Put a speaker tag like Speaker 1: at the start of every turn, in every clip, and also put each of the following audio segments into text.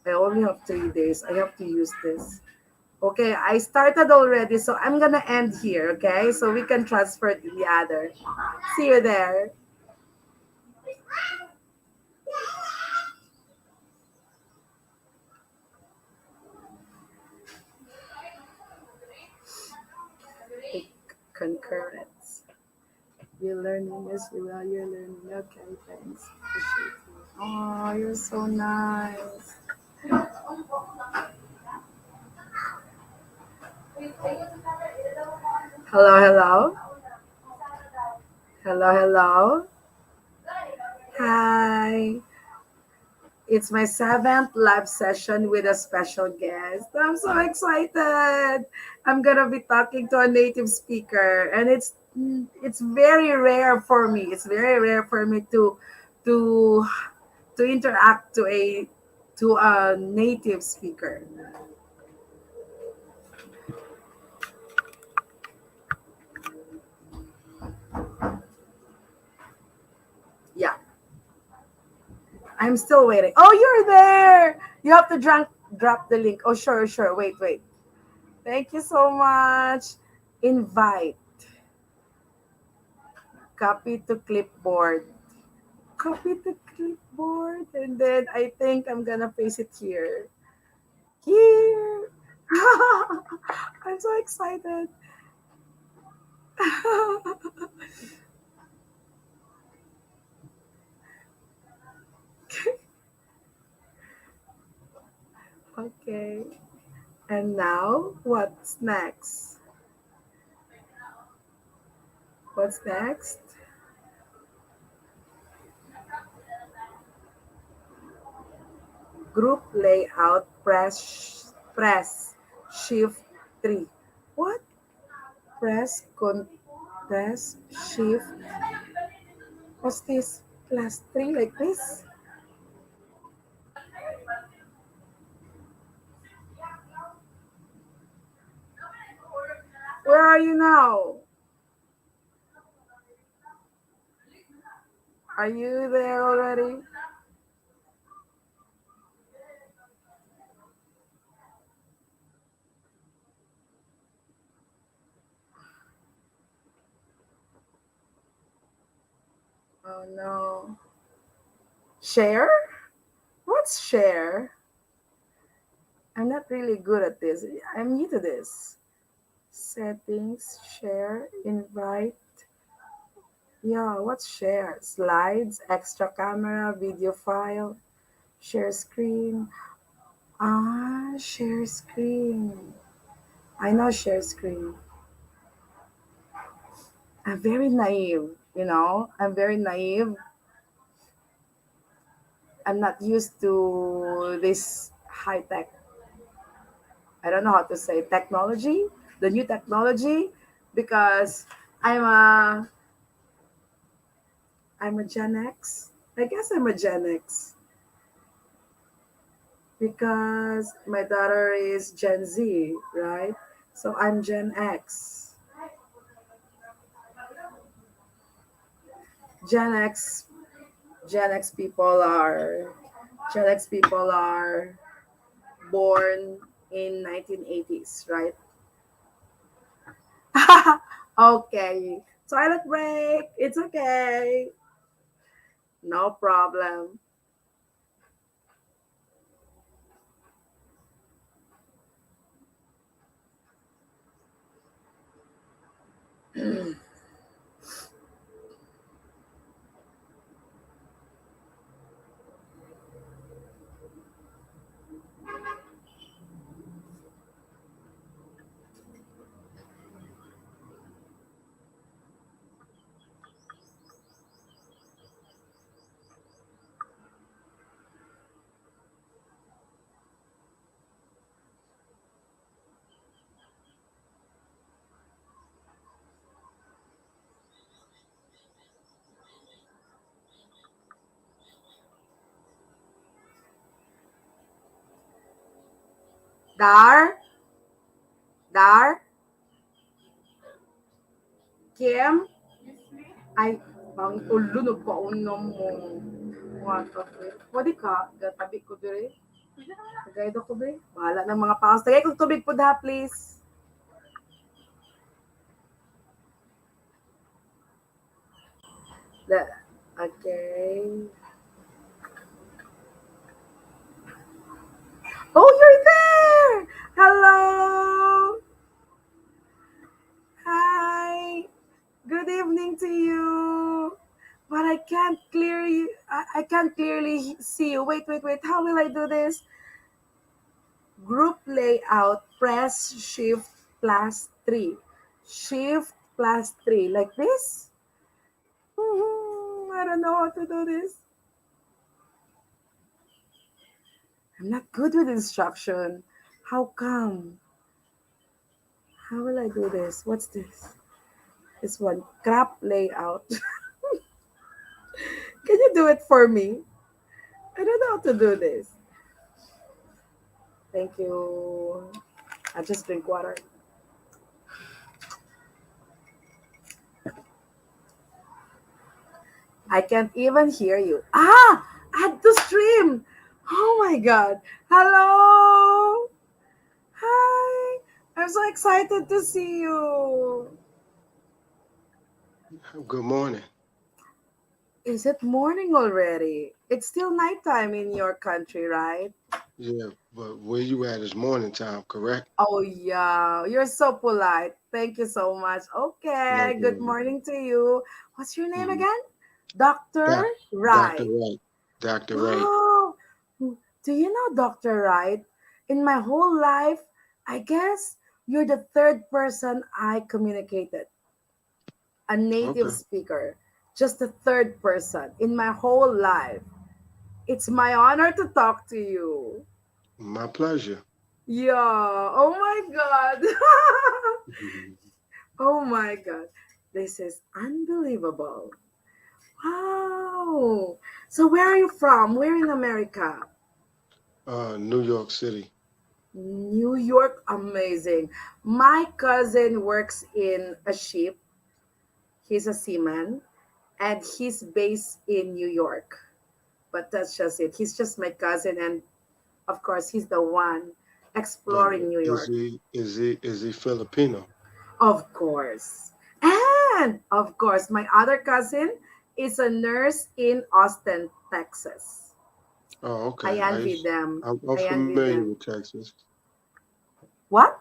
Speaker 1: I only have 3 days. I have to use this. Okay, I started already, so I'm gonna end here, okay? So we can transfer to the other. See you there. Take concurrence. You're learning, yes, you will. You're learning. Okay, thanks. Appreciate you. Oh, you're so nice. Hello, hello. Hello, hello. Hi. It's my seventh live session with a special guest. I'm so excited. I'm gonna be talking to a native speaker, and it's very rare for me. It's very rare for me to to interact to a native speaker. Yeah, I'm still waiting. Oh, you're there. You have to drop the link. Oh, sure, sure. Wait, wait. Thank you so much. Invite. Copy to clipboard. Copy the clipboard, and then I think I'm gonna paste it here. Here. I'm so excited. Okay. And now, what's next? What's next? Group layout. Press shift 3. What? Press shift. What's this? Plus 3 like this? Where are you now? Are you there already? Oh no. Share? What's share? I'm not really good at this. I'm new to this. Settings, share, invite. Yeah, what's share? Slides, extra camera, video file, share screen. Ah, share screen. I know share screen. I'm very naive, I'm very naive. I'm not used to this high tech. I don't know how to say technology, the new technology, because I'm a I'm a Gen X. I guess I'm a Gen X because my daughter is Gen Z, right? So I'm Gen X. Gen X Gen X people are Gen X people are born in 1980s, right? Okay. Toilet break. It's okay. No problem. Dar, Dar, Kim, ay, bang ulo nagpaunom mo. What the Pwede ka, gatabi ko dire. Kaya ko ba? Bahala ng mga paus. Tagay kong tubig po da, please. The, okay. Oh, you're there! Hello! Hi! Good evening to you. But I can't clearly I can't clearly see you. Wait. How will I do this? Group layout, press shift plus 3. Shift plus 3 like this? I don't know how to do this. I'm not good with instruction. How come? How will I do this? What's this? This one, crop layout. Can you do it for me? I don't know how to do this. Thank you. I just drink water. I can't even hear you. Add to stream. Oh my God. Hello. Hi. I'm so excited to see you.
Speaker 2: Good morning.
Speaker 1: Is it morning already? It's still nighttime in your country, right?
Speaker 2: Yeah, but where you at is morning time, correct?
Speaker 1: Oh, yeah. You're so polite. Thank you so much.
Speaker 2: No
Speaker 1: Okay. Good
Speaker 2: problem.
Speaker 1: morning to you. What's your name
Speaker 2: Mm-hmm.
Speaker 1: again? Dr.
Speaker 2: Doc, Dr.
Speaker 1: Wright.
Speaker 2: Wright. Dr. Wright.
Speaker 1: Wow. Do you know Dr. Wright? In my whole life, I guess you're the third person I communicated, a native
Speaker 2: Okay.
Speaker 1: speaker. Just the third person in my whole life. It's my honor to talk to you.
Speaker 2: My pleasure.
Speaker 1: Yeah. Oh my God.
Speaker 2: Mhm.
Speaker 1: Oh my God. This is unbelievable. Wow. So where are you from? Where in America?
Speaker 2: New York City.
Speaker 1: New York, amazing. My cousin works in a ship. He's a seaman and he's based in New York. But that's just it. He's just my cousin, and of course, he's the one
Speaker 2: But
Speaker 1: exploring New
Speaker 2: is
Speaker 1: York.
Speaker 2: he Filipino?
Speaker 1: Of course. And of course, my other cousin is a nurse in Austin, Texas.
Speaker 2: Oh, okay.
Speaker 1: I envy them.
Speaker 2: I'm
Speaker 1: I envy
Speaker 2: familiar
Speaker 1: them.
Speaker 2: with Texas.
Speaker 1: What?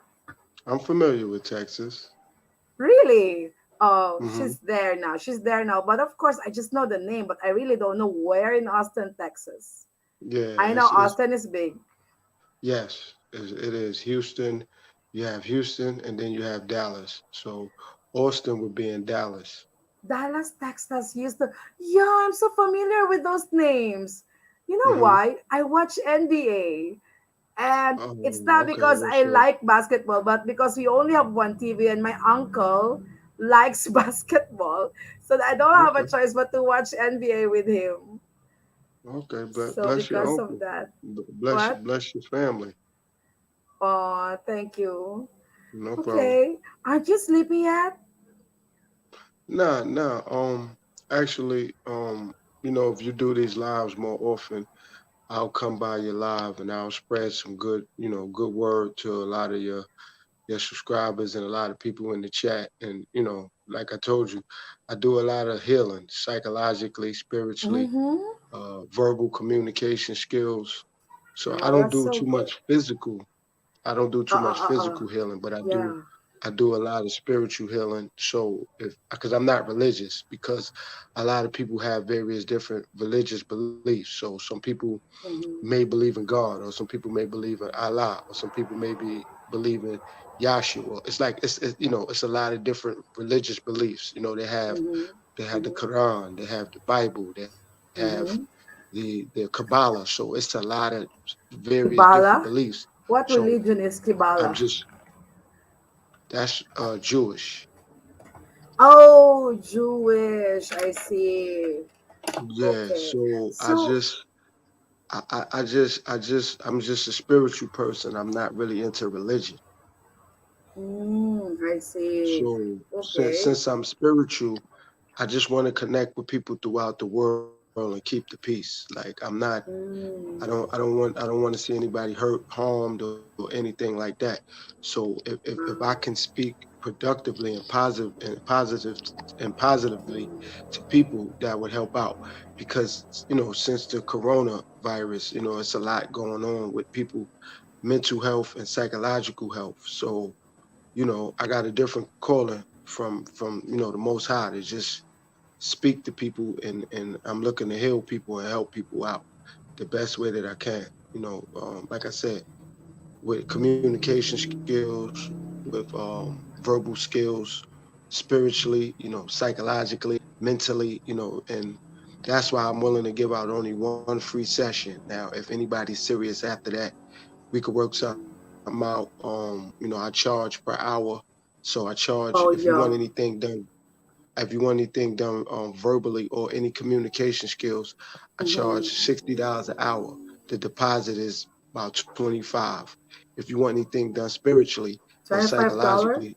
Speaker 2: I'm familiar with Texas.
Speaker 1: Really? Oh,
Speaker 2: Mm-hmm.
Speaker 1: she's there now. She's there now. But of course, I just know the name, but I really don't know where in Austin, Texas.
Speaker 2: Yeah,
Speaker 1: I know
Speaker 2: it's
Speaker 1: Austin is big.
Speaker 2: yes, it is Houston. You have Houston, and then you have Dallas. So Austin would be in Dallas.
Speaker 1: Dallas, Texas used to. Yeah, I'm so familiar with those names. You know
Speaker 2: Mm-hmm.
Speaker 1: why? I watch NBA. And it's
Speaker 2: Oh,
Speaker 1: not
Speaker 2: okay.
Speaker 1: because
Speaker 2: Well,
Speaker 1: I
Speaker 2: so
Speaker 1: like basketball, but because we only have one TV and my uncle likes basketball. So I don't have a
Speaker 2: okay,
Speaker 1: choice but to watch NBA with him.
Speaker 2: okay. But
Speaker 1: So
Speaker 2: bless your
Speaker 1: because of
Speaker 2: uncle.
Speaker 1: that,
Speaker 2: Bless
Speaker 1: what?
Speaker 2: bless your family.
Speaker 1: Oh, thank you.
Speaker 2: No problem.
Speaker 1: Okay. Aren't you sleepy yet?
Speaker 2: Nah, nah. Actually, if you do these lives more often, I'll come by your live and I'll spread some good, good word to a lot of your subscribers and a lot of people in the chat. And like I told you, I do a lot of healing, psychologically, spiritually,
Speaker 1: Mm-hmm.
Speaker 2: verbal communication skills. So I
Speaker 1: Oh,
Speaker 2: don't
Speaker 1: that's
Speaker 2: do
Speaker 1: so
Speaker 2: too
Speaker 1: good.
Speaker 2: much physical. I don't do too much physical healing, but
Speaker 1: Yeah.
Speaker 2: I do a lot of spiritual healing. So if because I'm not religious, because a lot of people have various different religious beliefs. So some people may
Speaker 1: Mm-hmm.
Speaker 2: believe in God, or some people may believe in Allah, or some people may believe in Yahshua. It's like it's a lot of different religious beliefs.
Speaker 1: Mm-hmm.
Speaker 2: They have the
Speaker 1: Mm-hmm.
Speaker 2: Quran, they have the Bible, they have
Speaker 1: Mm-hmm.
Speaker 2: the Kabbalah. So it's a lot of various different
Speaker 1: Kibala?
Speaker 2: beliefs.
Speaker 1: What
Speaker 2: So
Speaker 1: religion is
Speaker 2: I'm
Speaker 1: Kibala?
Speaker 2: just that's Jewish.
Speaker 1: Oh, Jewish. I see.
Speaker 2: Yeah.
Speaker 1: Okay.
Speaker 2: So
Speaker 1: So,
Speaker 2: I'm just a spiritual person. I'm not really into religion.
Speaker 1: I see.
Speaker 2: So
Speaker 1: Okay.
Speaker 2: since I'm spiritual, I just want to connect with people throughout the world. and keep the peace. Like I'm not,
Speaker 1: Mm.
Speaker 2: I don't want to see anybody hurt, harmed, or anything like that. So if I can speak productively and positively to people, that would help out. Because since the coronavirus, it's a lot going on with people mental health and psychological health. So I got a different calling from the Most High to just speak to people, and I'm looking to heal people and help people out the best way that I can. Like I said, with communication skills, with verbal skills, spiritually, psychologically, mentally, and that's why I'm willing to give out only one free session. Now, if anybody's serious after that, we could work something out. I charge per hour. So I charge if you
Speaker 1: Oh,
Speaker 2: want
Speaker 1: yeah.
Speaker 2: anything done. If you want anything done verbally or any communication skills, I charge
Speaker 1: Mm-hmm.
Speaker 2: $60 an hour. The deposit is about 25. If you want anything done spiritually or
Speaker 1: $25?
Speaker 2: psychologically,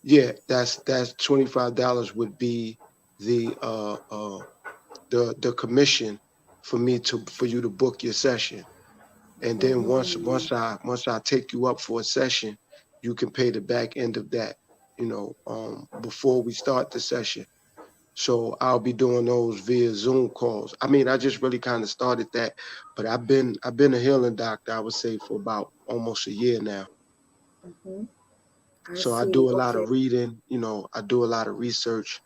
Speaker 2: yeah, that's $25 would be the the commission for you to book your session. And then
Speaker 1: Mm.
Speaker 2: once I take you up for a session, you can pay the back end of that, before we start the session. So I'll be doing those via Zoom calls. I mean, I just really kind of started that, but I've been a healing doctor, I would say, for about almost a year now.
Speaker 1: Mm-hmm. I
Speaker 2: So I
Speaker 1: see.
Speaker 2: do a lot
Speaker 1: Okay.
Speaker 2: of reading, I do a lot of research,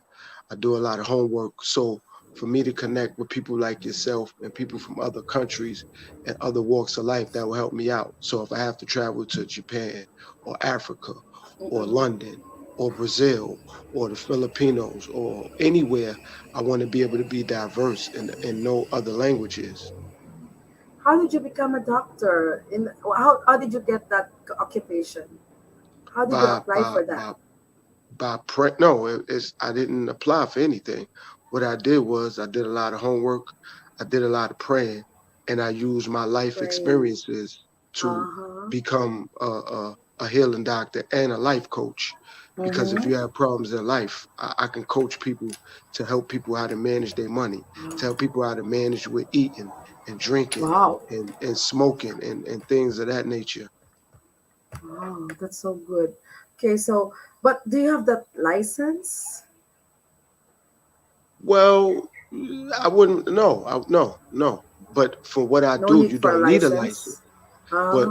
Speaker 2: I do a lot of homework. So for me to connect with people like yourself and people from other countries and other walks of life, that will help me out. So if I have to travel to Japan or Africa or
Speaker 1: Mm-mm.
Speaker 2: London or Brazil or the Filipinos or anywhere, I want to be able to be diverse and know other languages.
Speaker 1: How did you become a doctor? How did you get that occupation? How did you
Speaker 2: By
Speaker 1: apply
Speaker 2: by
Speaker 1: for that?
Speaker 2: by no, I didn't apply for anything. What I did was I did a lot of homework, I did a lot of praying, and I used my life
Speaker 1: Praying.
Speaker 2: experiences to
Speaker 1: Uh-huh.
Speaker 2: become a healing doctor and a life coach. Because if
Speaker 1: Mm-hmm.
Speaker 2: you have problems in life, I can coach people to help people how to manage their money, to help people how to manage with eating and drinking
Speaker 1: Wow.
Speaker 2: and smoking and things of that nature.
Speaker 1: Wow, that's so good. Okay, so but do you have that license?
Speaker 2: Well, I wouldn't. No, no, no. But for what I
Speaker 1: No
Speaker 2: do,
Speaker 1: need
Speaker 2: you
Speaker 1: for a
Speaker 2: don't need a license.
Speaker 1: license. Ah,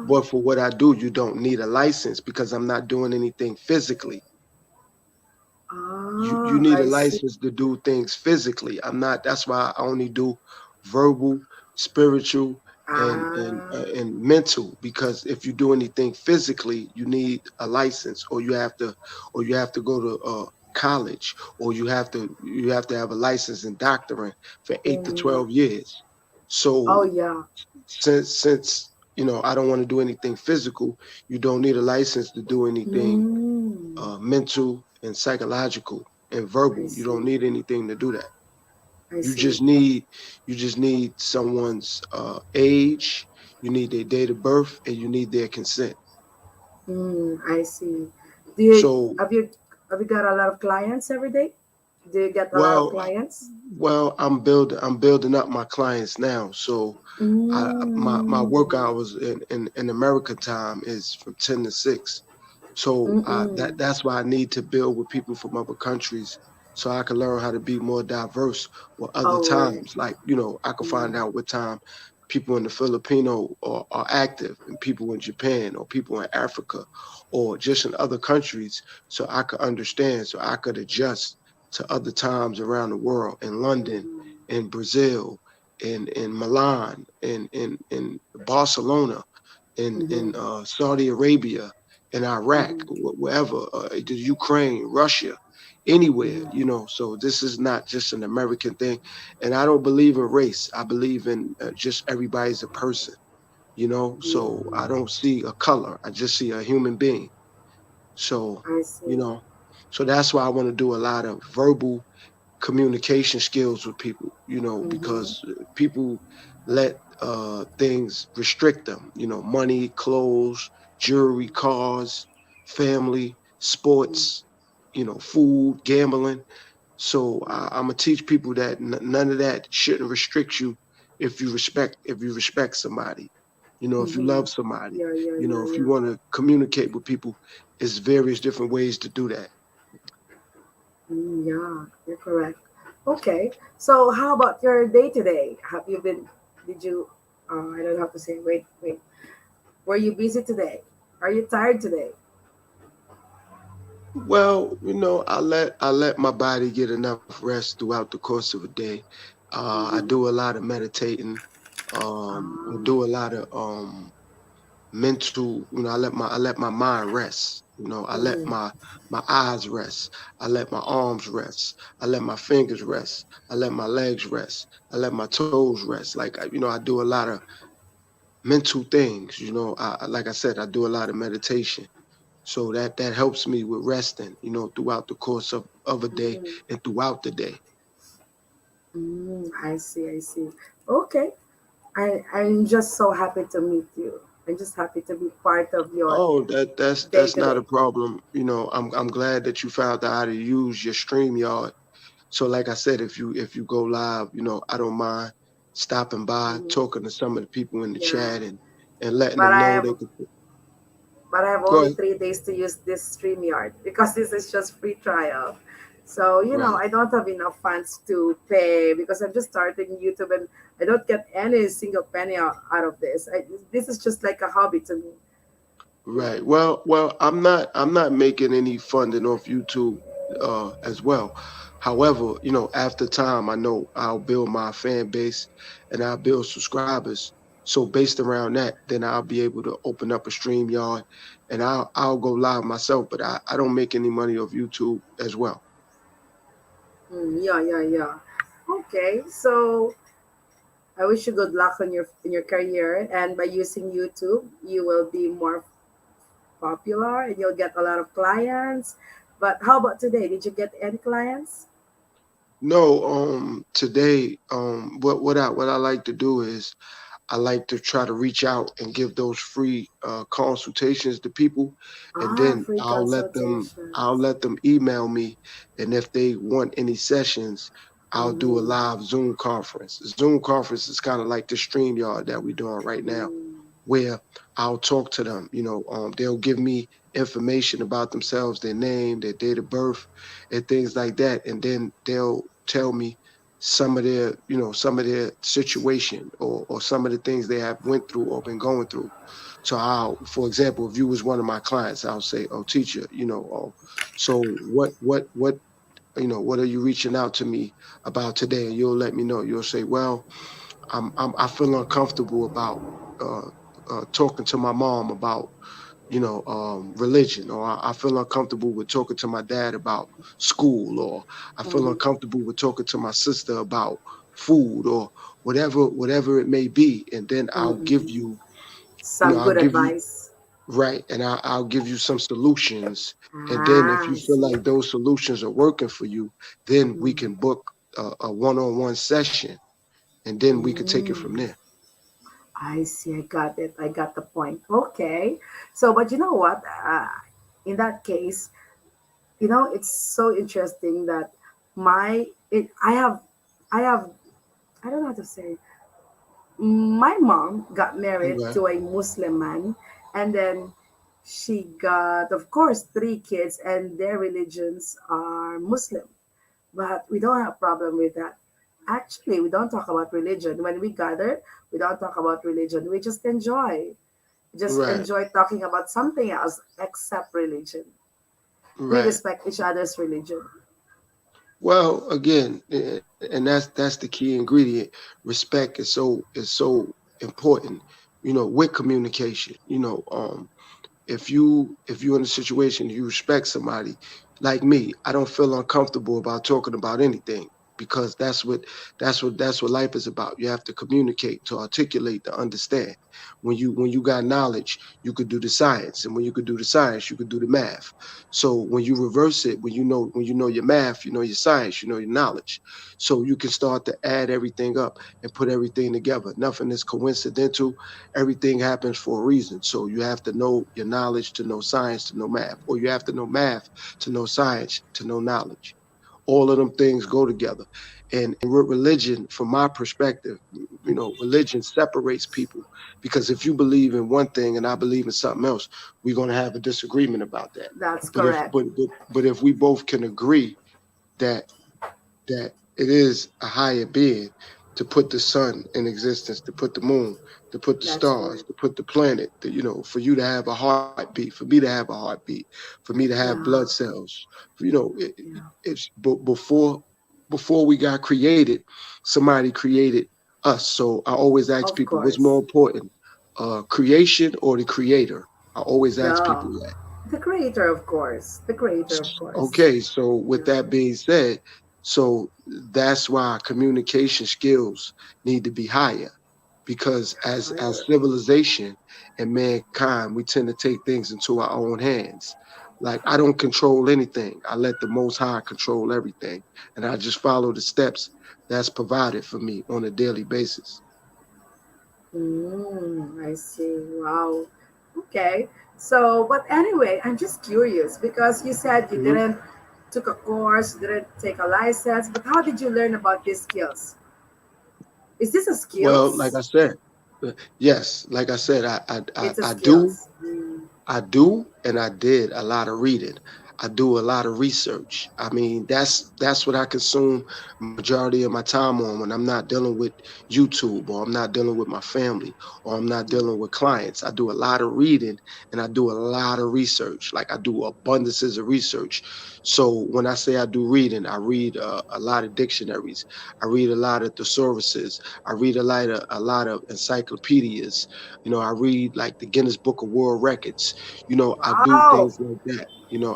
Speaker 2: But for what I do, you don't need a license because I'm not doing anything physically. You need a
Speaker 1: I see.
Speaker 2: license to do things physically. I'm not. That's why I only do verbal, spiritual,
Speaker 1: Ah,
Speaker 2: and mental. Because if you do anything physically, you need a license, or you have to go to college, or you have to have a license in doctoring for 8 to 12 years.
Speaker 1: oh
Speaker 2: So
Speaker 1: yeah.
Speaker 2: since I don't want to do anything physical, you don't need a license to do anything
Speaker 1: Mm,
Speaker 2: mental and psychological and
Speaker 1: I
Speaker 2: verbal. You don't
Speaker 1: see.
Speaker 2: need anything to do that.
Speaker 1: I
Speaker 2: You
Speaker 1: see.
Speaker 2: just need someone's age, you need their date of birth, and you need their consent.
Speaker 1: I see. Do you
Speaker 2: So,
Speaker 1: have you have you got a lot of clients every day? Do you get a lot of
Speaker 2: well,
Speaker 1: clients?
Speaker 2: I'm building up my clients now. So, my work
Speaker 1: Mm,
Speaker 2: hours in American time is from 10 to 6. So
Speaker 1: mm-mm.
Speaker 2: that's why I need to build with people from other countries so I can learn how to be more diverse with other
Speaker 1: All right.
Speaker 2: times. Like, I can find
Speaker 1: Mm,
Speaker 2: out what time people in the Filipino are active, and people in Japan or people in Africa or just in other countries, so I could understand, so I could adjust to other times around the world, in London,
Speaker 1: mm,
Speaker 2: in Brazil, in Milan, in Barcelona, in
Speaker 1: mm-hmm,
Speaker 2: Saudi Arabia, in Iraq,
Speaker 1: mm-hmm,
Speaker 2: wherever, the Ukraine, Russia, anywhere.
Speaker 1: mm-hmm.
Speaker 2: So this is not just an American thing, and I don't believe in race. I believe in just everybody's a person. So I
Speaker 1: Mm,
Speaker 2: don't see a color. I just see a human being. So
Speaker 1: I
Speaker 2: you
Speaker 1: see.
Speaker 2: know, so that's why I want to do a lot of verbal communication skills with people,
Speaker 1: Mm-hmm,
Speaker 2: because people let things restrict them, money, clothes, jewelry, cars, family, sports, food, gambling. So I'm gonna teach people that none of that shouldn't restrict you if you respect somebody. You know, if you
Speaker 1: Mm-hmm.
Speaker 2: love somebody,
Speaker 1: Yeah, yeah,
Speaker 2: you know,
Speaker 1: yeah,
Speaker 2: if you
Speaker 1: yeah.
Speaker 2: want to communicate with people, it's various different ways to do that.
Speaker 1: Yeah, you're correct. Okay, so how about your day today? Have you been? Did you? I don't have to say. Wait, wait. Were you busy today? Are you tired today?
Speaker 2: Well, you know, I let my body get enough rest throughout the course of a day. I
Speaker 1: Mm-hmm.
Speaker 2: do a lot of meditating. I
Speaker 1: Um,
Speaker 2: do a lot of mental. You know, I let my mind rest. You know, I let
Speaker 1: mm-hmm.
Speaker 2: my eyes rest. I let my arms rest. I let my fingers rest. I let my legs rest. I let my toes rest. Like you know, I do a lot of mental things. You know, like I said, I do a lot of meditation. So that helps me with resting, you know, throughout the course of a day
Speaker 1: Mm-hmm.
Speaker 2: and throughout the day.
Speaker 1: I see, I see. Okay, I'm just so happy to meet you. I'm just happy to be part of your
Speaker 2: Oh,
Speaker 1: day
Speaker 2: that's not
Speaker 1: today.
Speaker 2: a problem. You know, I'm glad that you found out how to use your StreamYard. So like I said, if you go live, you know, I don't mind stopping by,
Speaker 1: Mm-hmm.
Speaker 2: talking to some of the people in the
Speaker 1: Yeah,
Speaker 2: chat and letting
Speaker 1: but
Speaker 2: them
Speaker 1: I
Speaker 2: know
Speaker 1: have
Speaker 2: they could go
Speaker 1: only
Speaker 2: ahead.
Speaker 1: 3 days to use this StreamYard because this is just free trial. So,
Speaker 2: Right.
Speaker 1: I don't have enough funds to pay because I'm just starting YouTube and I don't get any single penny out of this. This is just like a hobby to me. Yeah.
Speaker 2: Right. Well, I'm not making any funding off YouTube as well. However, you know, after time, I know I'll build my fan base and I'll build subscribers. So based around that, then I'll be able to open up a StreamYard and I'll go live myself, but I don't make any money off YouTube as well.
Speaker 1: Yeah, yeah, yeah. Okay, so I wish you good luck on your career, and by using YouTube, you will be more popular and you'll get a lot of clients. But how about today? Did you get any clients?
Speaker 2: No, today, what I like to do is I like to try to reach out and give those free consultations to people, and then
Speaker 1: Free
Speaker 2: I'll
Speaker 1: consultations.
Speaker 2: let them email me, and if they want any sessions, I'll do a
Speaker 1: Mm-hmm.
Speaker 2: live Zoom conference. Zoom conference is kind of like the StreamYard that we're doing right now,
Speaker 1: Mm.
Speaker 2: where I'll talk to them. You know, they'll give me information about themselves, their name, their date of birth, and things like that, and then they'll tell me some of their, you know, some of their situation or some of the things they have went through or been going through. So I'll, for example, if you was one of my clients, I'll say, "Oh, teacher, you know, so what you know, what are you reaching out to me about today?" And you'll let me know. You'll say, "Well, I feel uncomfortable about uh, talking to my mom about, you know, religion, or I feel uncomfortable with talking to my dad about school, or I feel
Speaker 1: Mm-hmm.
Speaker 2: uncomfortable with talking to my sister about food, or whatever it may be." And then I'll give
Speaker 1: Mm-hmm.
Speaker 2: you, you know,
Speaker 1: Some
Speaker 2: I'll
Speaker 1: good
Speaker 2: give you
Speaker 1: advice.
Speaker 2: right, and I'll give you some solutions. And then if you
Speaker 1: I
Speaker 2: feel
Speaker 1: see.
Speaker 2: like those solutions are working for you, then we
Speaker 1: Mm.
Speaker 2: can book a one-on-one session, and then we could take it from
Speaker 1: Mm.
Speaker 2: there.
Speaker 1: I see. I got it. I got the point. Okay. So, but you know what? In that case, it's so interesting that my it. I have. I don't know how to say. My mom got married
Speaker 2: Okay.
Speaker 1: to a Muslim man, and then she got, of course, 3 kids, and their religions are Muslim. But we don't have problem with that. Actually, we don't talk about religion. When we gather, we don't talk about religion. We just enjoy. Just
Speaker 2: Right.
Speaker 1: enjoy talking about something else except religion. We
Speaker 2: Right.
Speaker 1: respect each other's religion.
Speaker 2: Well, again, and that's the key ingredient. Respect is so important. You know, with communication. You know, if you're in a situation you respect somebody, like me, I don't feel uncomfortable about talking about anything because that's what life is about. You have to communicate, to articulate, to understand. When you got knowledge, you could do the science, and when you could do the science, you could do the math. So when you reverse it, when you know your math, you know your science, you know your knowledge, so you can start to add everything up and put everything together. Nothing is coincidental. Everything happens for a reason. So you have to know your knowledge to know science to know math, or you have to know math to know science to know knowledge, All of them things go together. And with religion, from my perspective, religion separates people, because if you believe in one thing and I believe in something else, we're going to have a disagreement about that.
Speaker 1: That's
Speaker 2: But if
Speaker 1: correct.
Speaker 2: but if we both can agree that it is a higher being to put the sun in existence, to put the moon, to put the
Speaker 1: That's
Speaker 2: stars,
Speaker 1: correct.
Speaker 2: to put the planet, for you to have a heartbeat, for me to have a heartbeat, for me to have blood
Speaker 1: Yeah.
Speaker 2: cells.
Speaker 1: Yeah.
Speaker 2: It's before we got created, somebody created us. So I always ask
Speaker 1: Of
Speaker 2: people, what's more
Speaker 1: course.
Speaker 2: important, creation or the creator? I always ask
Speaker 1: Yeah.
Speaker 2: people that.
Speaker 1: The creator, of course. The creator, of course.
Speaker 2: Okay, so with
Speaker 1: Yeah.
Speaker 2: that being said, so that's why communication skills need to be higher, because as
Speaker 1: Higher.
Speaker 2: civilization and mankind, we tend to take things into our own hands. Like, I don't control anything. I let the Most High control everything, and I just follow the steps that's provided for me on a daily basis.
Speaker 1: I see. Wow. Okay. So, but anyway, I'm just curious because you said you
Speaker 2: Mhm.
Speaker 1: didn't took a course, you didn't take a license, but how did you learn about these skills? Is this a
Speaker 2: Well, like
Speaker 1: skills?
Speaker 2: I said, yes, like I said,
Speaker 1: It's a
Speaker 2: I do.
Speaker 1: skills.
Speaker 2: I do, and I did a lot of reading. I do a lot of research. I mean, that's what I consume majority of my time on when I'm not dealing with YouTube, or I'm not dealing with my family, or I'm not dealing with clients. I do a lot of reading and I do a lot of research. Like, I do abundances of research. So when I say I do reading, I read a lot of dictionaries. I read a lot of thesauruses. I read a lot of encyclopedias. I read like the Guinness Book of World Records. I do
Speaker 1: Wow.
Speaker 2: things like that.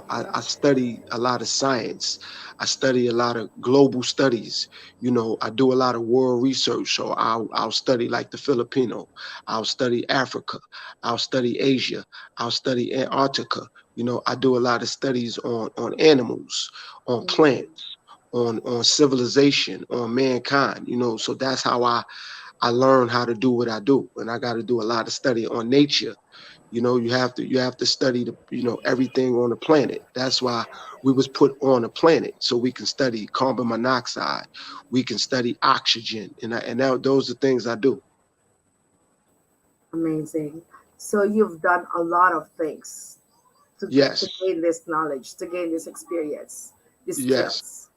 Speaker 2: I study a lot of science. I study a lot of global studies. I do a lot of world research. So I'll study like the Filipino. I'll study Africa. I'll study Asia. I'll study Antarctica. I do a lot of studies on animals, on
Speaker 1: Mm,
Speaker 2: plants, on civilization, on mankind. So that's how I learn how to do what I do, and I got to do a lot of study on nature. You have to study everything on the planet. That's why we was put on a planet, so we can study carbon monoxide, we can study oxygen, and those are things I do.
Speaker 1: amazing. So you've done a lot of things to
Speaker 2: Yes,
Speaker 1: gain this knowledge, to gain this experience, these
Speaker 2: yes,
Speaker 1: skills.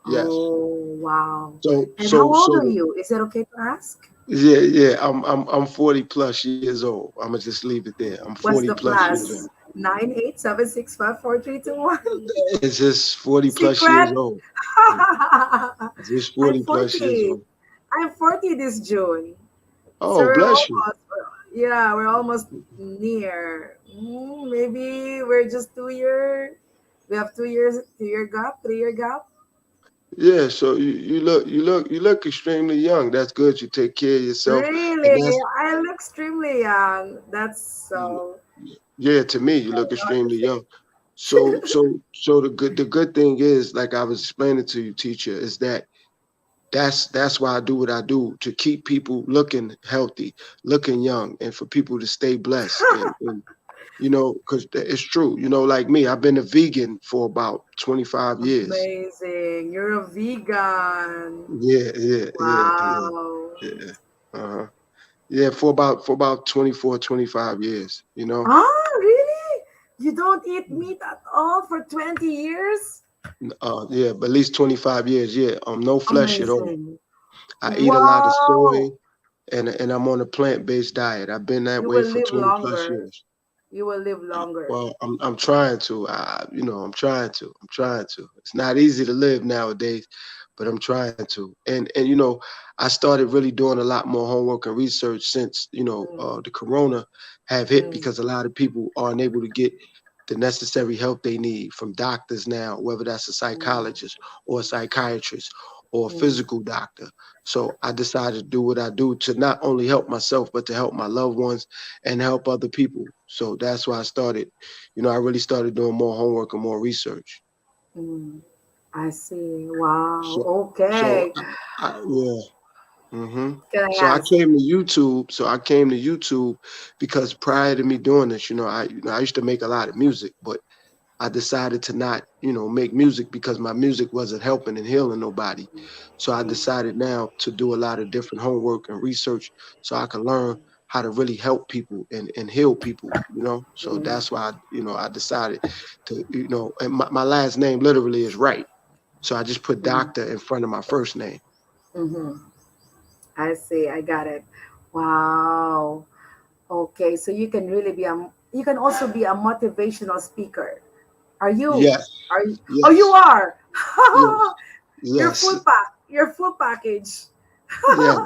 Speaker 2: yes.
Speaker 1: Oh, wow.
Speaker 2: So
Speaker 1: And how
Speaker 2: so
Speaker 1: old
Speaker 2: so
Speaker 1: are you? Is it okay to ask?
Speaker 2: yeah, yeah. I'm 40 plus years old. I'm gonna just leave it there. I'm
Speaker 1: What's
Speaker 2: 40
Speaker 1: the
Speaker 2: plus years old.
Speaker 1: plus? 987654321.
Speaker 2: It's just 40 plus years
Speaker 1: Secret?
Speaker 2: old. Just
Speaker 1: I'm
Speaker 2: 40 plus years
Speaker 1: 40.
Speaker 2: old.
Speaker 1: I'm 40 this June. So
Speaker 2: Oh,
Speaker 1: we're
Speaker 2: bless you.
Speaker 1: almost, yeah, we're almost near. Maybe we're just 2 year. We have 2 years, 2 year gap, 3 year gap.
Speaker 2: Yeah, so you look extremely young. That's good. You take care of yourself, and
Speaker 1: Really?
Speaker 2: that's
Speaker 1: I look extremely young. That's so,
Speaker 2: yeah. To me, you
Speaker 1: I
Speaker 2: look
Speaker 1: don't know what to
Speaker 2: extremely young.
Speaker 1: say.
Speaker 2: So the good thing is, like I was explaining to you, teacher, is that that's why I do what I do, to keep people looking healthy, looking young, and for people to stay blessed. And because it's true. Like me, I've been a vegan for about 25 years.
Speaker 1: Amazing. You're a vegan.
Speaker 2: Yeah, yeah, yeah, yeah,
Speaker 1: Wow.
Speaker 2: yeah. Uh-huh. Yeah, for about 24, 25 years,
Speaker 1: Ah, really? You don't eat meat at all for 20 years?
Speaker 2: Yeah, but at least 25 years, yeah. No flesh at all.
Speaker 1: Amazing.
Speaker 2: I eat a lot of soy,
Speaker 1: Wow.
Speaker 2: and I'm on a plant-based diet. I've been that
Speaker 1: You
Speaker 2: way
Speaker 1: will
Speaker 2: for
Speaker 1: live
Speaker 2: 20 plus
Speaker 1: longer.
Speaker 2: years.
Speaker 1: You will live longer.
Speaker 2: Well, I'm trying to. I'm trying to. I'm trying to. It's not easy to live nowadays, but I'm trying to. And I started really doing a lot more homework and research since
Speaker 1: Mm,
Speaker 2: the corona have hit,
Speaker 1: mm,
Speaker 2: because a lot of people aren't able to get the necessary help they need from doctors now, whether that's a
Speaker 1: mm,
Speaker 2: psychologist or a psychiatrist or a
Speaker 1: mm,
Speaker 2: physical doctor. So I decided to do what I do to not only help myself, but to help my loved ones and help other people. So that's why I started. I really started doing more homework and more research.
Speaker 1: mm. I see. Wow.
Speaker 2: So, so
Speaker 1: Okay.
Speaker 2: yeah.
Speaker 1: Can I
Speaker 2: So I
Speaker 1: ask?
Speaker 2: came to YouTube. So I came to YouTube because prior to me doing this, I used to make a lot of music, but I decided to not, make music because my music wasn't helping and healing nobody. So I decided now to do a lot of different homework and research so I can learn how to really help people and heal people. So
Speaker 1: Mm,
Speaker 2: that's why, I decided to, and my last name literally is Wright. So I just put
Speaker 1: mm,
Speaker 2: doctor in front of my first name.
Speaker 1: mm-hmm. I see. I got it. Wow. Okay, so you can really be you can also be a motivational speaker. Are you?
Speaker 2: Yes,
Speaker 1: Are you? Oh, you
Speaker 2: yes,
Speaker 1: are.
Speaker 2: yes,
Speaker 1: You're
Speaker 2: yes,
Speaker 1: full pack. You're full package.
Speaker 2: yeah.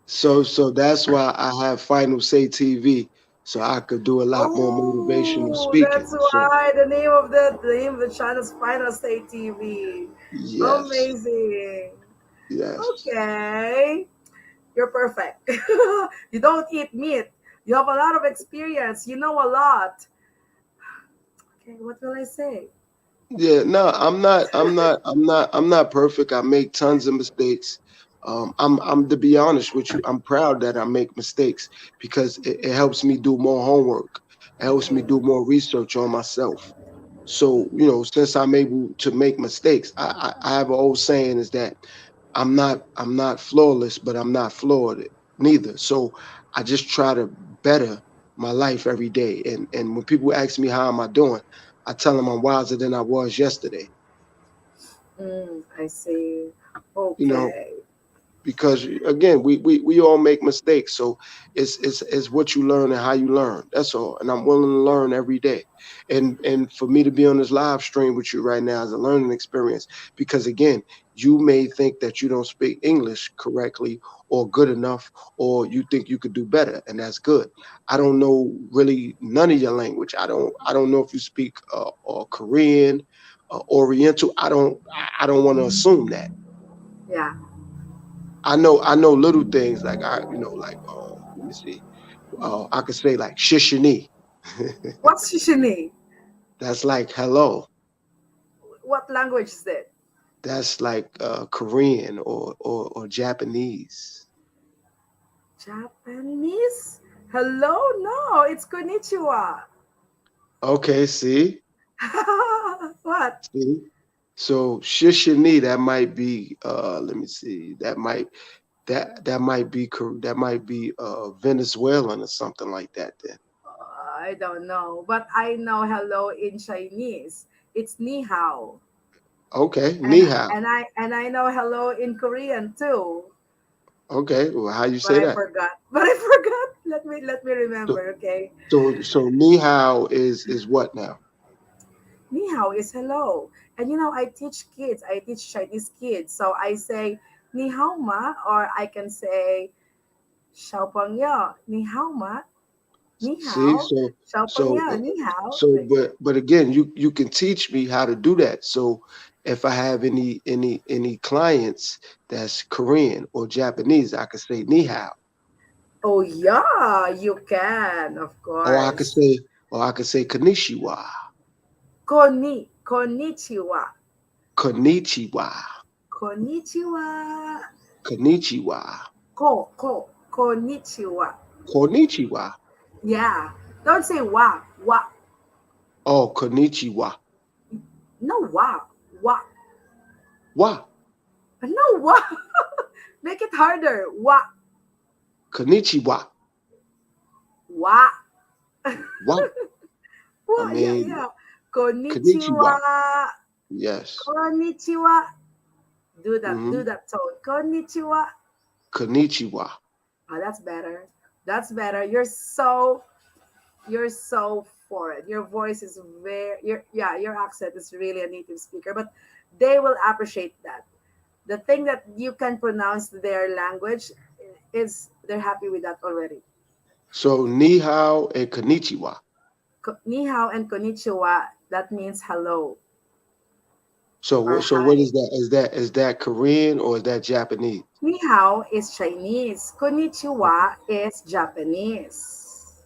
Speaker 2: So that's why I have Final Say TV, so I could do a lot more motivational
Speaker 1: Oh,
Speaker 2: speaking.
Speaker 1: that's
Speaker 2: So
Speaker 1: why the name of the channel is Final State TV.
Speaker 2: yes,
Speaker 1: Amazing.
Speaker 2: yes,
Speaker 1: Okay, you're perfect. You don't eat meat. You have a lot of experience. You know a lot. Okay, what will I say?
Speaker 2: yeah. No, I'm not perfect. I make tons of mistakes. I'm to be honest with you, I'm proud that I make mistakes because it helps me do more homework. It helps me do more research on myself. So, since I'm able to make mistakes, I have an old saying is that I'm not flawless, but I'm not flawed neither. So I just try to better my life every day. And when people ask me how am I doing, I tell them I'm wiser than I was yesterday.
Speaker 1: I see.
Speaker 2: You know,
Speaker 1: Okay.
Speaker 2: because again we all make mistakes, so it's what you learn and how you learn, that's all, and I'm willing to learn every day. And for me to be on this live stream with you right now is a learning experience, because again, you may think that you don't speak English correctly or good enough, or you think you could do better, and that's good. I don't know really none of your language. I don't know if you speak or Korean, Oriental. I don't want to assume that.
Speaker 1: Yeah.
Speaker 2: I know little things like let me see. I could say like shishini.
Speaker 1: What's Shishini?
Speaker 2: That's like hello.
Speaker 1: What language is it?
Speaker 2: That's like Korean or Japanese.
Speaker 1: Japanese? Hello? No, it's konnichiwa.
Speaker 2: Okay,
Speaker 1: What?
Speaker 2: see. So shishini, that might be let me see. That might be Venezuelan or something like that then.
Speaker 1: I don't know, but I know hello in Chinese. It's ni hao.
Speaker 2: Okay,
Speaker 1: And
Speaker 2: ni hao.
Speaker 1: I know hello in Korean too,
Speaker 2: Okay, well, how you
Speaker 1: but
Speaker 2: say
Speaker 1: I
Speaker 2: that?
Speaker 1: forgot. But I forgot. Let me
Speaker 2: So
Speaker 1: remember, okay?
Speaker 2: so ni hao is what now?
Speaker 1: Ni hao is hello. And I teach kids. I teach Chinese kids. So I say ni hao ma, or I can say 小朋友 ni hao ma, ni
Speaker 2: See,
Speaker 1: hao,
Speaker 2: so
Speaker 1: 小朋友
Speaker 2: so
Speaker 1: ni hao.
Speaker 2: so but again, you can teach me how to do that. So if I have any clients that's Korean or Japanese, I could say ni hao,
Speaker 1: Oh yeah, you can, of
Speaker 2: or I could
Speaker 1: course.
Speaker 2: say or I could say konnichiwa,
Speaker 1: Konnichiwa.
Speaker 2: konnichiwa,
Speaker 1: Konnichiwa.
Speaker 2: konnichiwa,
Speaker 1: Konnichiwa.
Speaker 2: konnichiwa.
Speaker 1: Yeah. Don't say wa.
Speaker 2: Oh, konnichiwa.
Speaker 1: No wa.
Speaker 2: Wa,
Speaker 1: No wa. Make it harder. Wa.
Speaker 2: konnichiwa.
Speaker 1: Wa.
Speaker 2: Wa. I
Speaker 1: Wa. Yeah,
Speaker 2: mean,
Speaker 1: yeah. Konnichiwa.
Speaker 2: konnichiwa. Yes.
Speaker 1: Konnichiwa. Do that. Do
Speaker 2: Mm-hmm.
Speaker 1: that tone. Konnichiwa.
Speaker 2: Konnichiwa.
Speaker 1: Oh, that's better. That's better. You're so foreign. Your voice is your accent is really a native speaker, but they will appreciate that. The thing that you can pronounce their language is they're happy with that already.
Speaker 2: So ni hao and konnichiwa.
Speaker 1: Ni hao and konnichiwa, that means hello or
Speaker 2: So what
Speaker 1: hi.
Speaker 2: is that? Is that Korean or is that Japanese?
Speaker 1: Ni hao is Chinese. Konnichiwa is Japanese.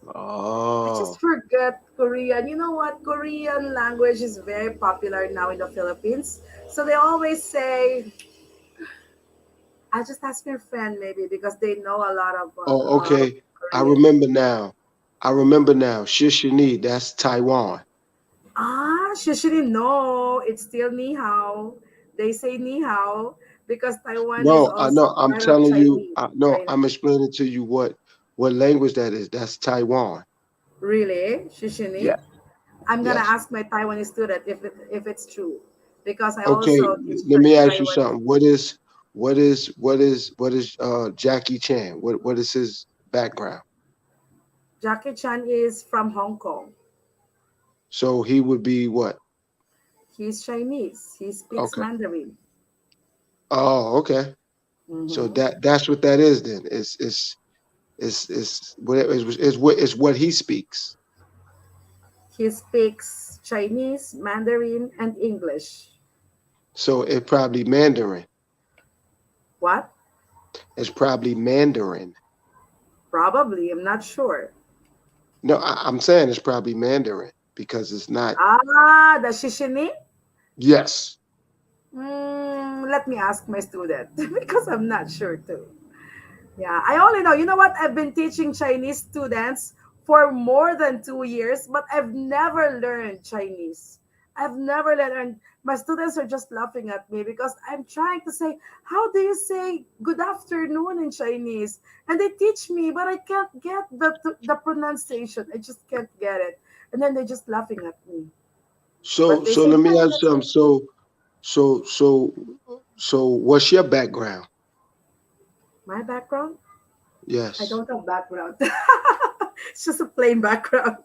Speaker 1: I just
Speaker 2: Oh,
Speaker 1: forget Korean. You know what? Korean language is very popular now in the Philippines. So they always say, I just ask your friend maybe because they know a lot of
Speaker 2: okay. I
Speaker 1: Korean.
Speaker 2: remember now. I remember now. Shishini, that's Taiwan.
Speaker 1: Ah, usually no. It's still ni hao. They say ni hao because Taiwan is
Speaker 2: No, I
Speaker 1: also
Speaker 2: know. I'm
Speaker 1: part of
Speaker 2: telling you.
Speaker 1: Chinese.
Speaker 2: No,
Speaker 1: China.
Speaker 2: I'm explaining to you what language that is. That's Taiwan.
Speaker 1: Really? Shishini?
Speaker 2: Yeah.
Speaker 1: I'm gonna
Speaker 2: Yes.
Speaker 1: ask my Taiwanese student if it's true because I
Speaker 2: Okay.
Speaker 1: also teach
Speaker 2: Let me ask you
Speaker 1: Taiwanese.
Speaker 2: something. What is Jackie Chan? What is his background?
Speaker 1: Jackie Chan is from Hong Kong.
Speaker 2: So he would be what?
Speaker 1: He's Chinese. He speaks
Speaker 2: Okay.
Speaker 1: Mandarin.
Speaker 2: Oh, okay. So
Speaker 1: Hmm.
Speaker 2: that's what that is then. It's what is what he speaks.
Speaker 1: He speaks Chinese, Mandarin, and English.
Speaker 2: So it probably Mandarin.
Speaker 1: What?
Speaker 2: It's probably Mandarin.
Speaker 1: Probably. I'm not sure.
Speaker 2: No, I'm saying it's probably Mandarin because it's not.
Speaker 1: Ah, the Shishini?
Speaker 2: Yes.
Speaker 1: Let me ask my student because I'm not sure too. Yeah, I only know. You know what? I've been teaching Chinese students for more than 2 years, but I've never learned Chinese. I've never learned, and my students are just laughing at me because I'm trying to say, how do you say good afternoon in Chinese? And they teach me, but I can't get the pronunciation. I just can't get it. And then they're just laughing at me. But they
Speaker 2: So
Speaker 1: say,
Speaker 2: let me
Speaker 1: yeah,
Speaker 2: ask
Speaker 1: that's
Speaker 2: you something.
Speaker 1: it.
Speaker 2: So so so what's your background?
Speaker 1: My background? I
Speaker 2: Yes.
Speaker 1: don't have background. It's just a plain background.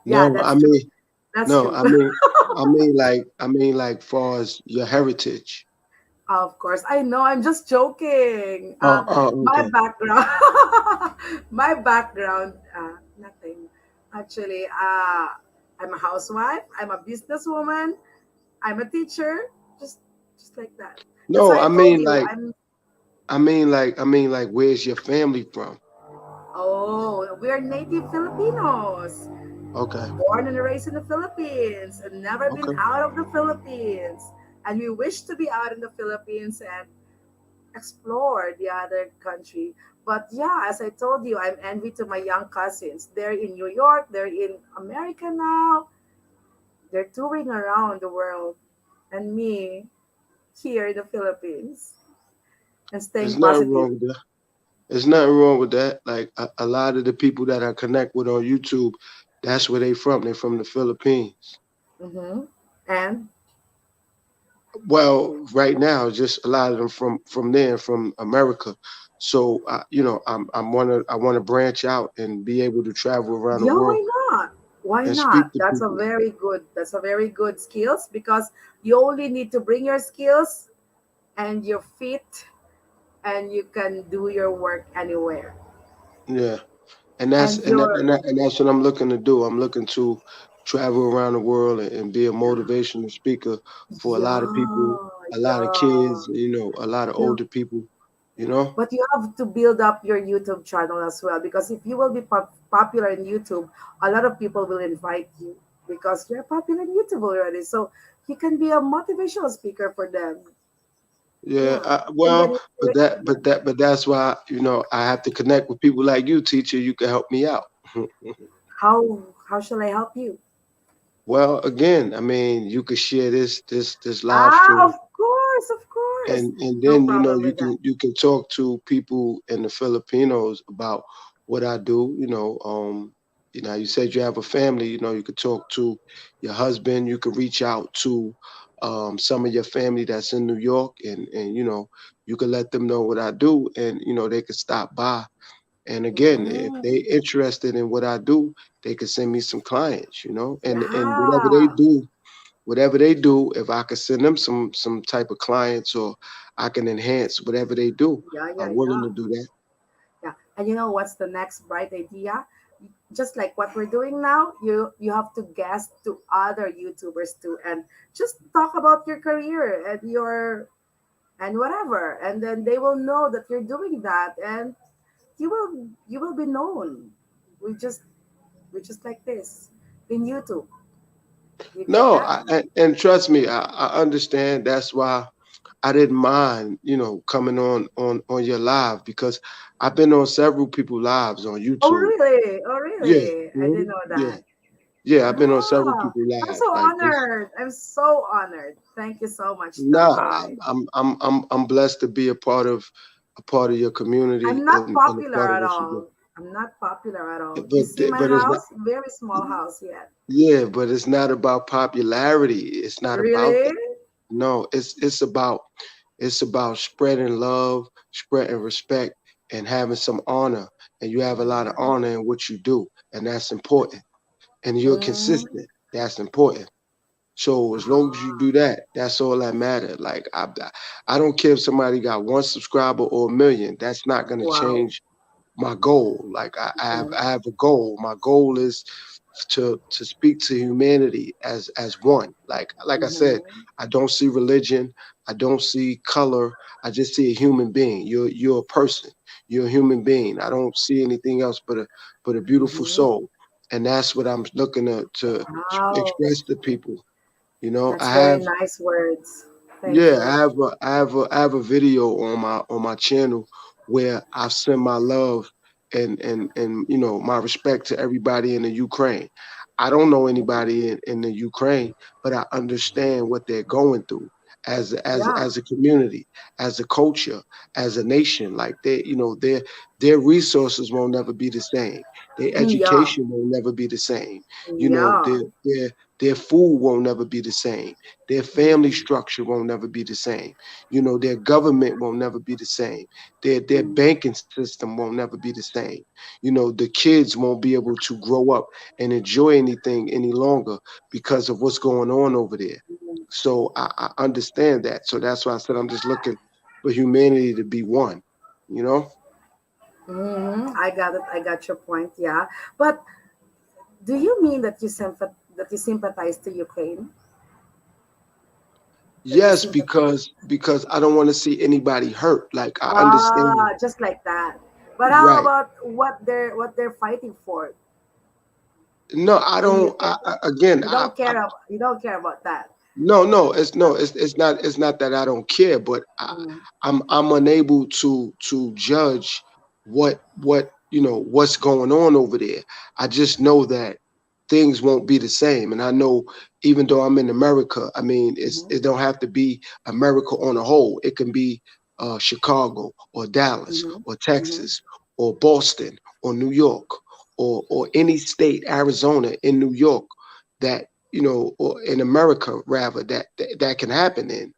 Speaker 1: Yeah,
Speaker 2: No,
Speaker 1: that's true. That's
Speaker 2: no,
Speaker 1: true.
Speaker 2: I mean like far as your heritage.
Speaker 1: Of course, I know. I'm just joking. My
Speaker 2: Okay.
Speaker 1: background, my background, nothing. Actually, I'm a housewife. I'm a businesswoman. I'm a teacher. Just, just like that. That's
Speaker 2: No,
Speaker 1: why I told you. I'm.
Speaker 2: I mean like where's your family from?
Speaker 1: Oh, we're native Filipinos,
Speaker 2: Okay.
Speaker 1: born and raised in the Philippines, and never been
Speaker 2: Okay.
Speaker 1: out of the Philippines. And we wish to be out in the Philippines and explore the other country. But yeah, as I told you, I'm envy to my young cousins. They're in New York, they're in America now, they're touring around the world, and me here in the Philippines and
Speaker 2: There's
Speaker 1: staying
Speaker 2: nothing
Speaker 1: positive.
Speaker 2: wrong with that. There's nothing wrong with that. Like a lot of the people that I connect with on YouTube, that's where they from. They're from the Philippines.
Speaker 1: Hmm. And
Speaker 2: Well, right now, just a lot of them from there, from America. So, you know, I wanna branch out and be able to travel around the
Speaker 1: yeah,
Speaker 2: world
Speaker 1: why not? Why
Speaker 2: and
Speaker 1: not?
Speaker 2: speak to
Speaker 1: That's a
Speaker 2: people.
Speaker 1: very good. That's a very good skills because you only need to bring your skills and your feet, and you can do your work anywhere.
Speaker 2: Yeah,
Speaker 1: And your
Speaker 2: and that's what I'm looking to do. I'm looking to travel around the world and be a motivational speaker for a lot of people,
Speaker 1: yeah,
Speaker 2: a lot of
Speaker 1: yeah.
Speaker 2: kids, you know, a lot of
Speaker 1: Yeah.
Speaker 2: older people, you know.
Speaker 1: But you have to build up your YouTube channel as well because if you will be popular in YouTube, a lot of people will invite you because you're popular in YouTube already. So you can be a motivational speaker for them.
Speaker 2: Yeah,
Speaker 1: Yeah. And
Speaker 2: well,
Speaker 1: then inspiration them.
Speaker 2: but that's why you know I have to connect with people like you, teacher. You can help me out.
Speaker 1: How shall I help you?
Speaker 2: Well, again, I mean, you could share this live
Speaker 1: Ah,
Speaker 2: stream,
Speaker 1: of course, of course.
Speaker 2: and
Speaker 1: No
Speaker 2: then you know
Speaker 1: problem with that.
Speaker 2: you can talk to people in the Filipinos about what I do. You know, you said you have a family. You know, you could talk to your husband. You could reach out to some of your family that's in New York, and you know, you could let them know what I do, and you know, they could stop by. And again, if
Speaker 1: Mm,
Speaker 2: they interested in what I do, they could send me some clients. You know, and
Speaker 1: yeah.
Speaker 2: whatever they do, if I could send them some type of clients or I can enhance whatever they do,
Speaker 1: Yeah, yeah,
Speaker 2: I'm willing
Speaker 1: yeah.
Speaker 2: to do that.
Speaker 1: Yeah. And you know what's the next bright idea? Just like what we're doing now, you have to guest to other YouTubers too and just talk about your career and your and whatever. And then they will know that you're doing that and you will be known. We just we just like this in YouTube. You get
Speaker 2: No,
Speaker 1: that?
Speaker 2: and trust me, I understand. That's why I didn't mind, you know, coming on your live because I've been on several people lives on
Speaker 1: Oh
Speaker 2: YouTube.
Speaker 1: really? Oh
Speaker 2: Yeah,
Speaker 1: really? I didn't
Speaker 2: mhm,
Speaker 1: know
Speaker 2: yeah,
Speaker 1: that.
Speaker 2: Yeah, I've been on several
Speaker 1: Oh,
Speaker 2: people
Speaker 1: I'm
Speaker 2: live
Speaker 1: so
Speaker 2: like this.
Speaker 1: honored. I'm so honored. Thank you so much,
Speaker 2: Nah,
Speaker 1: Toy.
Speaker 2: I'm blessed to be a part of your community
Speaker 1: I'm not
Speaker 2: and a part
Speaker 1: popular
Speaker 2: of
Speaker 1: at
Speaker 2: what you do.
Speaker 1: all. I'm not popular at all. You
Speaker 2: But
Speaker 1: see my
Speaker 2: but it's not.
Speaker 1: house? Very small house yet.
Speaker 2: Yeah, but it's not about popularity. It's not about
Speaker 1: Really?
Speaker 2: that. No, it's about spreading love, spreading respect, and having some honor. And you have a lot of honor in what you do, and that's important. And you're
Speaker 1: Mm.
Speaker 2: consistent. That's important. So as long as you do that, that's all that matters. Like I don't care if somebody got one subscriber or a million. That's not gonna
Speaker 1: Wow.
Speaker 2: change my goal. Like I have a goal. My goal is to speak to humanity as one. Like I said,
Speaker 1: Mm-hmm.
Speaker 2: I don't see religion, I don't see color, I just see a human being. You're a person. You're a human being. I don't see anything else but a beautiful
Speaker 1: Mm-hmm.
Speaker 2: soul. And that's what I'm looking to
Speaker 1: Wow.
Speaker 2: express to people. You know,
Speaker 1: That's
Speaker 2: I
Speaker 1: very
Speaker 2: have
Speaker 1: nice words. Thank
Speaker 2: yeah,
Speaker 1: you.
Speaker 2: I have a video on my channel where I send my love and you know my respect to everybody in the Ukraine. I don't know anybody in the Ukraine, but I understand what they're going through
Speaker 1: Yeah.
Speaker 2: as a community, as a culture, as a nation. Like they, you know, their resources won't never be the same. Their
Speaker 1: Yeah.
Speaker 2: education will never be the same. You know,
Speaker 1: Yeah.
Speaker 2: their food won't never be the same. Their family
Speaker 1: Mm,
Speaker 2: structure won't never be the same. You know, their government won't never be the same. Their
Speaker 1: mm,
Speaker 2: banking system won't never be the same. You know, the kids won't be able to grow up and enjoy anything any longer because of what's going on over there.
Speaker 1: mm,
Speaker 2: So I understand that. So that's why I said I'm just looking for humanity to be one. You know?
Speaker 1: I got it. I got your point. Yeah. But do you mean that that you sympathize to Ukraine? That you
Speaker 2: Yes,
Speaker 1: sympathize?
Speaker 2: because I don't want to see anybody hurt. Like I understand.
Speaker 1: Ah, just like that. But how
Speaker 2: Right.
Speaker 1: about what they're fighting for
Speaker 2: No, I
Speaker 1: in
Speaker 2: don't.
Speaker 1: Ukraine?
Speaker 2: Again,
Speaker 1: You don't care about that.
Speaker 2: no, it's not that I don't care, but
Speaker 1: Mm,
Speaker 2: I'm unable to judge what you know what's going on over there. I just know that things won't be the same, and I know even though I'm in America, I mean
Speaker 1: mhm,
Speaker 2: it don't have to be America on a whole. It can be Chicago or Dallas
Speaker 1: mhm,
Speaker 2: or
Speaker 1: mhm,
Speaker 2: Texas or Boston or New York or any state, Arizona in New York that you know, or in America rather, that can happen in.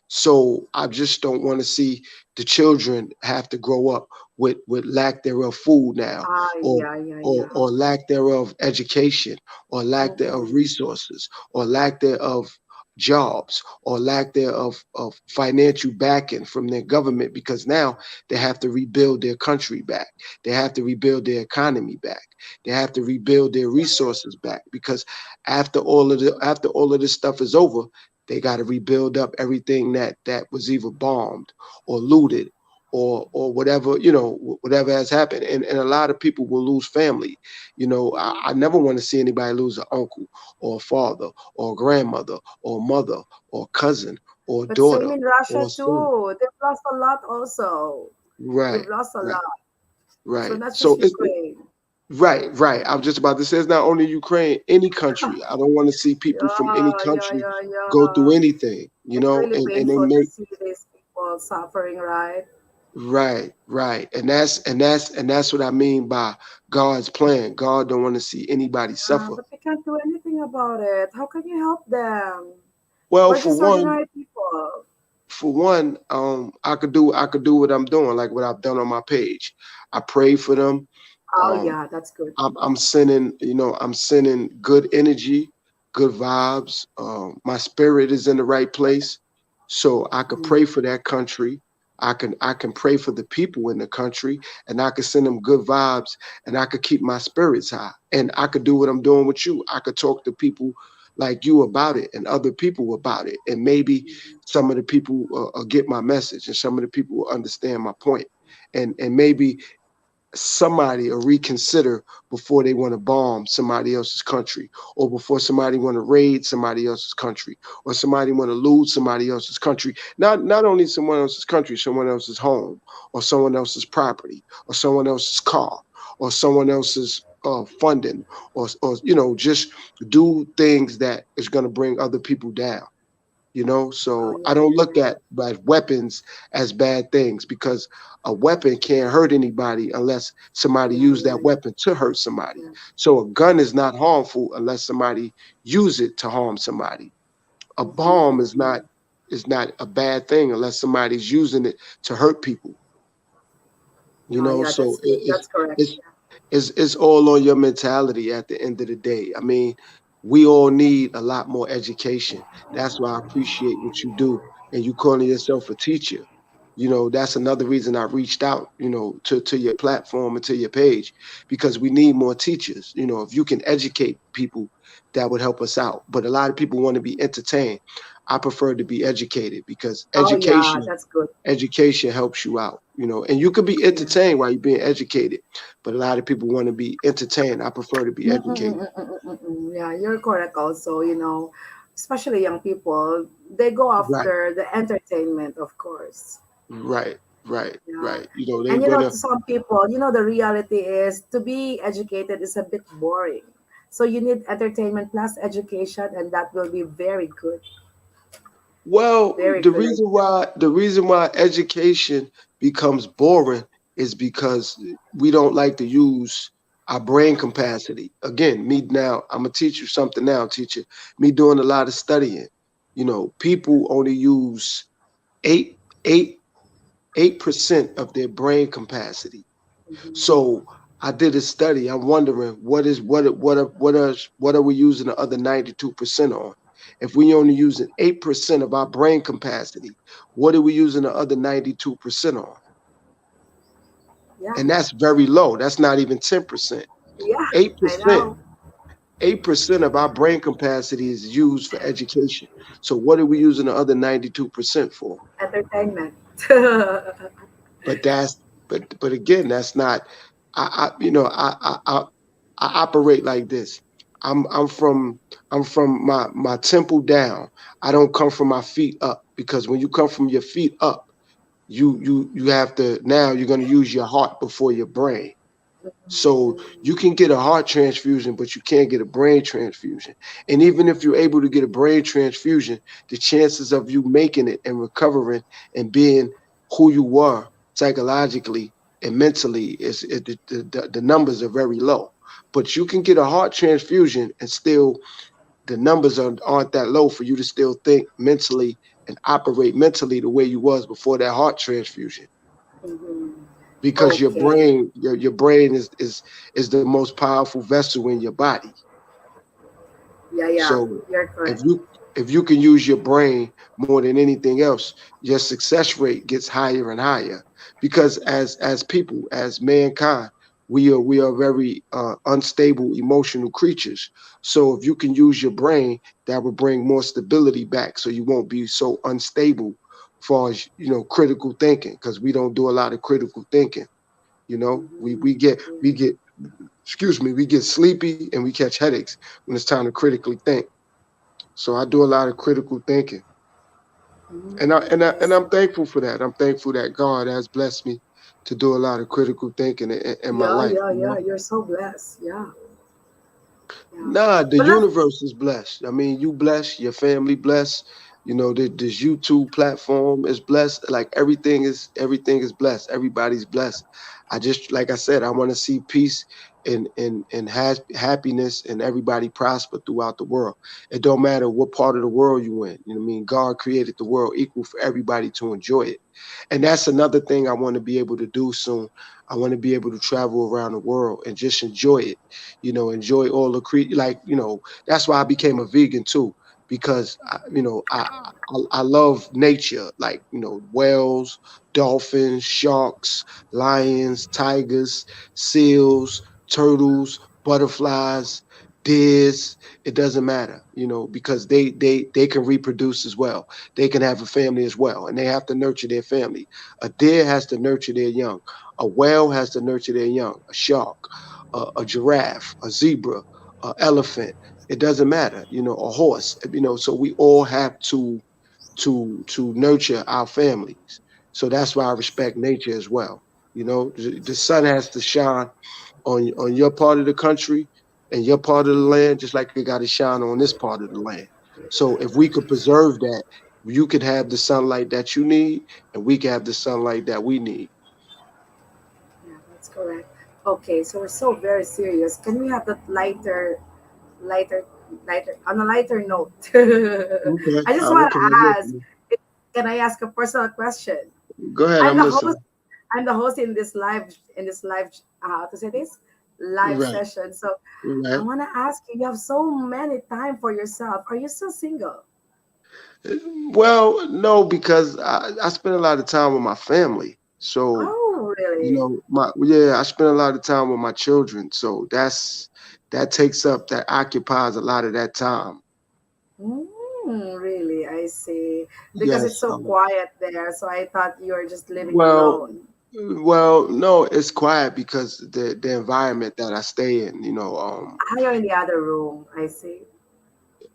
Speaker 2: So I just don't want to see the children have to grow up with lack thereof food now,
Speaker 1: ah,
Speaker 2: or
Speaker 1: yeah, yeah, yeah.
Speaker 2: or lack thereof education, or lack thereof
Speaker 1: Mm-mm.
Speaker 2: resources, or lack thereof jobs, or lack thereof of financial backing from their government because now they have to rebuild their country back. They have to rebuild their economy back. They have to rebuild their resources back because after all of this stuff is over, they got to rebuild up everything that was either bombed or looted or whatever you know whatever has happened, and a lot of people will lose family. You know, I never want to see anybody lose an uncle or a father or a grandmother or a mother or a cousin or a
Speaker 1: But same
Speaker 2: daughter
Speaker 1: in
Speaker 2: or
Speaker 1: Russia
Speaker 2: a son.
Speaker 1: too. They've lost a lot also. They've
Speaker 2: Right,
Speaker 1: lost a
Speaker 2: right,
Speaker 1: lot. So
Speaker 2: right.
Speaker 1: not just
Speaker 2: So it's
Speaker 1: Ukraine.
Speaker 2: right. I was just about to say it's not only Ukraine, any country. I don't want to see people from any
Speaker 1: Yeah, yeah,
Speaker 2: country
Speaker 1: yeah,
Speaker 2: go through
Speaker 1: yeah.
Speaker 2: anything, you
Speaker 1: It's
Speaker 2: know,
Speaker 1: really
Speaker 2: and they
Speaker 1: painful to
Speaker 2: make
Speaker 1: see these people suffering, right?
Speaker 2: right. And that's what I mean by God's plan. God don't want to see anybody suffer.
Speaker 1: But we can't do anything about it. How can you help them?
Speaker 2: Well,
Speaker 1: We're just ordinary people.
Speaker 2: for one, I could do what I'm doing, like what I've done on my page. I pray for them.
Speaker 1: Oh,
Speaker 2: Um,
Speaker 1: yeah, that's good.
Speaker 2: I'm sending, you know, I'm sending good energy, good vibes. My spirit is in the right place, so I could
Speaker 1: Mm.
Speaker 2: pray for that country. I can pray for the people in the country, and I could send them good vibes, and I could keep my spirits high, and I could do what I'm doing with you. I could talk to people like you about it, and other people about it, and maybe some of the people get my message, and some of the people will understand my point, and maybe somebody or reconsider before they want to bomb somebody else's country or before somebody want to raid somebody else's country or somebody want to loot somebody else's country, not only someone else's country, someone else's home or someone else's property or someone else's car or someone else's funding, or just do things that is going to bring other people down.
Speaker 1: Oh
Speaker 2: So I
Speaker 1: yeah.
Speaker 2: don't look at weapons as bad things, because a weapon can't hurt anybody unless somebody
Speaker 1: Yeah,
Speaker 2: use
Speaker 1: yeah,
Speaker 2: that weapon to hurt somebody.
Speaker 1: yeah.
Speaker 2: So a gun is not harmful unless somebody use it to harm somebody. A
Speaker 1: Mm-hmm,
Speaker 2: bomb
Speaker 1: mm-hmm.
Speaker 2: is not a bad thing unless somebody's using it to hurt people.
Speaker 1: Oh yeah,
Speaker 2: So
Speaker 1: that's correct.
Speaker 2: it's it's all on your mentality at the end of the day. I mean, we all need a lot more education. That's why I appreciate what you do, and you calling yourself a teacher. That's another reason I reached out, to your platform and to your page, because we need more teachers. If you can educate people, that would help us out. But a lot of people want to be entertained. I prefer to be educated, because
Speaker 1: Oh yeah,
Speaker 2: education
Speaker 1: that's good.
Speaker 2: education helps you out, and you could be
Speaker 1: Yeah.
Speaker 2: entertained while you're being educated, but a lot of people want to be entertained. I prefer to be educated.
Speaker 1: Yeah, you're correct also, especially young people, they go
Speaker 2: Right,
Speaker 1: after the entertainment, of course.
Speaker 2: right, right,
Speaker 1: Yeah.
Speaker 2: right. They
Speaker 1: And
Speaker 2: wanna.
Speaker 1: to some people, the reality is to be educated is a bit boring. So you need entertainment plus education, and that will be very good.
Speaker 2: Well,
Speaker 1: Very
Speaker 2: the
Speaker 1: good
Speaker 2: reason
Speaker 1: idea.
Speaker 2: why the reason why education becomes boring is because we don't like to use our brain capacity. Again, me now, I'm gonna teach you something now, teacher. Me doing a lot of studying. People only use eight eight 8% of their brain capacity.
Speaker 1: Mhm.
Speaker 2: So I did a study. I'm wondering what are we using the other 92% on? If we only using 8% of our brain capacity, what are we using the other 92% on?
Speaker 1: Yeah,
Speaker 2: And that's very low. That's not even 10%.
Speaker 1: yeah,
Speaker 2: Eight
Speaker 1: I
Speaker 2: percent
Speaker 1: know.
Speaker 2: 8% of our brain capacity is used for education. So what are we using the other 92% for?
Speaker 1: Entertainment. Yeah,
Speaker 2: But but again, that's not. I operate like this. I'm from my temple down. I don't come from my feet up, because when you come from your feet up, you have to, now you're going to use your heart before your brain. So you can get a heart transfusion, but you can't get a brain transfusion. And even if you're able to get a brain transfusion, the chances of you making it and recovering and being who you were psychologically and mentally the numbers are very low. But you can get a heart transfusion and still the numbers aren't that low for you to still think mentally and operate mentally the way you was before that heart transfusion,
Speaker 1: Mhm.
Speaker 2: because
Speaker 1: Okay.
Speaker 2: your brain is the most powerful vessel in your body.
Speaker 1: Yeah, yeah,
Speaker 2: So
Speaker 1: you're
Speaker 2: if
Speaker 1: correct.
Speaker 2: you can use your brain more than anything else, your success rate gets higher and higher. Because as people, as mankind, we are very unstable emotional creatures. So if you can use your brain, that will bring more stability back, so you won't be so unstable, far as critical thinking, because we don't do a lot of critical thinking. We get excuse me, we get sleepy and we catch headaches when it's time to critically think. So I do a lot of critical thinking, and I and I
Speaker 1: I
Speaker 2: and
Speaker 1: see.
Speaker 2: I'm thankful for that. I'm thankful that God has blessed me to do a lot of critical thinking in my
Speaker 1: Yeah,
Speaker 2: life.
Speaker 1: yeah, yeah. You're so blessed. Yeah, yeah.
Speaker 2: Nah, the
Speaker 1: But let's.
Speaker 2: universe is blessed. I mean, you blessed, your family blessed. This YouTube platform is blessed. Like everything is blessed. Everybody's blessed. I just, like I said, I want to see peace and happiness, and everybody prosper throughout the world. It don't matter what part of the world you in. You know what I mean? God created the world equal for everybody to enjoy it. And that's another thing I want to be able to do soon. I want to be able to travel around the world and just enjoy it, enjoy all the like, that's why I became a vegan too, because I love nature, like, whales, dolphins, sharks, lions, tigers, seals, turtles, butterflies, deers. It doesn't matter, because they can reproduce as well. They can have a family as well, and they have to nurture their family. A deer has to nurture their young. A whale has to nurture their young. A shark, a giraffe, a zebra, an elephant. It doesn't matter, a horse. So we all have to nurture our families. So that's why I respect nature as well. The sun has to shine on your part of the country and your part of the land, just like it got to shine on this part of the land. So if we could preserve that, you could have the sunlight that you need, and we can have the sunlight that we need.
Speaker 1: Yeah, that's correct. Okay, so we're so very serious. Can we have that lighter, on a lighter note?
Speaker 2: Okay,
Speaker 1: I just
Speaker 2: I'm
Speaker 1: want
Speaker 2: okay.
Speaker 1: to
Speaker 2: I'm
Speaker 1: ask,
Speaker 2: listening.
Speaker 1: can I ask a personal question?
Speaker 2: Go ahead.
Speaker 1: I'm
Speaker 2: I'm
Speaker 1: the host.
Speaker 2: listening.
Speaker 1: I'm the host in this live. How to say this? Live
Speaker 2: Right.
Speaker 1: session. So I
Speaker 2: Right.
Speaker 1: want to ask you. You have so many time for yourself. Are you still single?
Speaker 2: Well, no, because I spend a lot of time with my family. So,
Speaker 1: Oh,
Speaker 2: you
Speaker 1: really?
Speaker 2: know, my yeah, I spend a lot of time with my children. So that takes up that occupies a lot of that time.
Speaker 1: Really? I see. Because it's
Speaker 2: Yes.
Speaker 1: so quiet there. So I thought you were just living
Speaker 2: Well,
Speaker 1: alone.
Speaker 2: no, it's quiet because the environment that I stay in,
Speaker 1: Ah, you're in the other room. I see.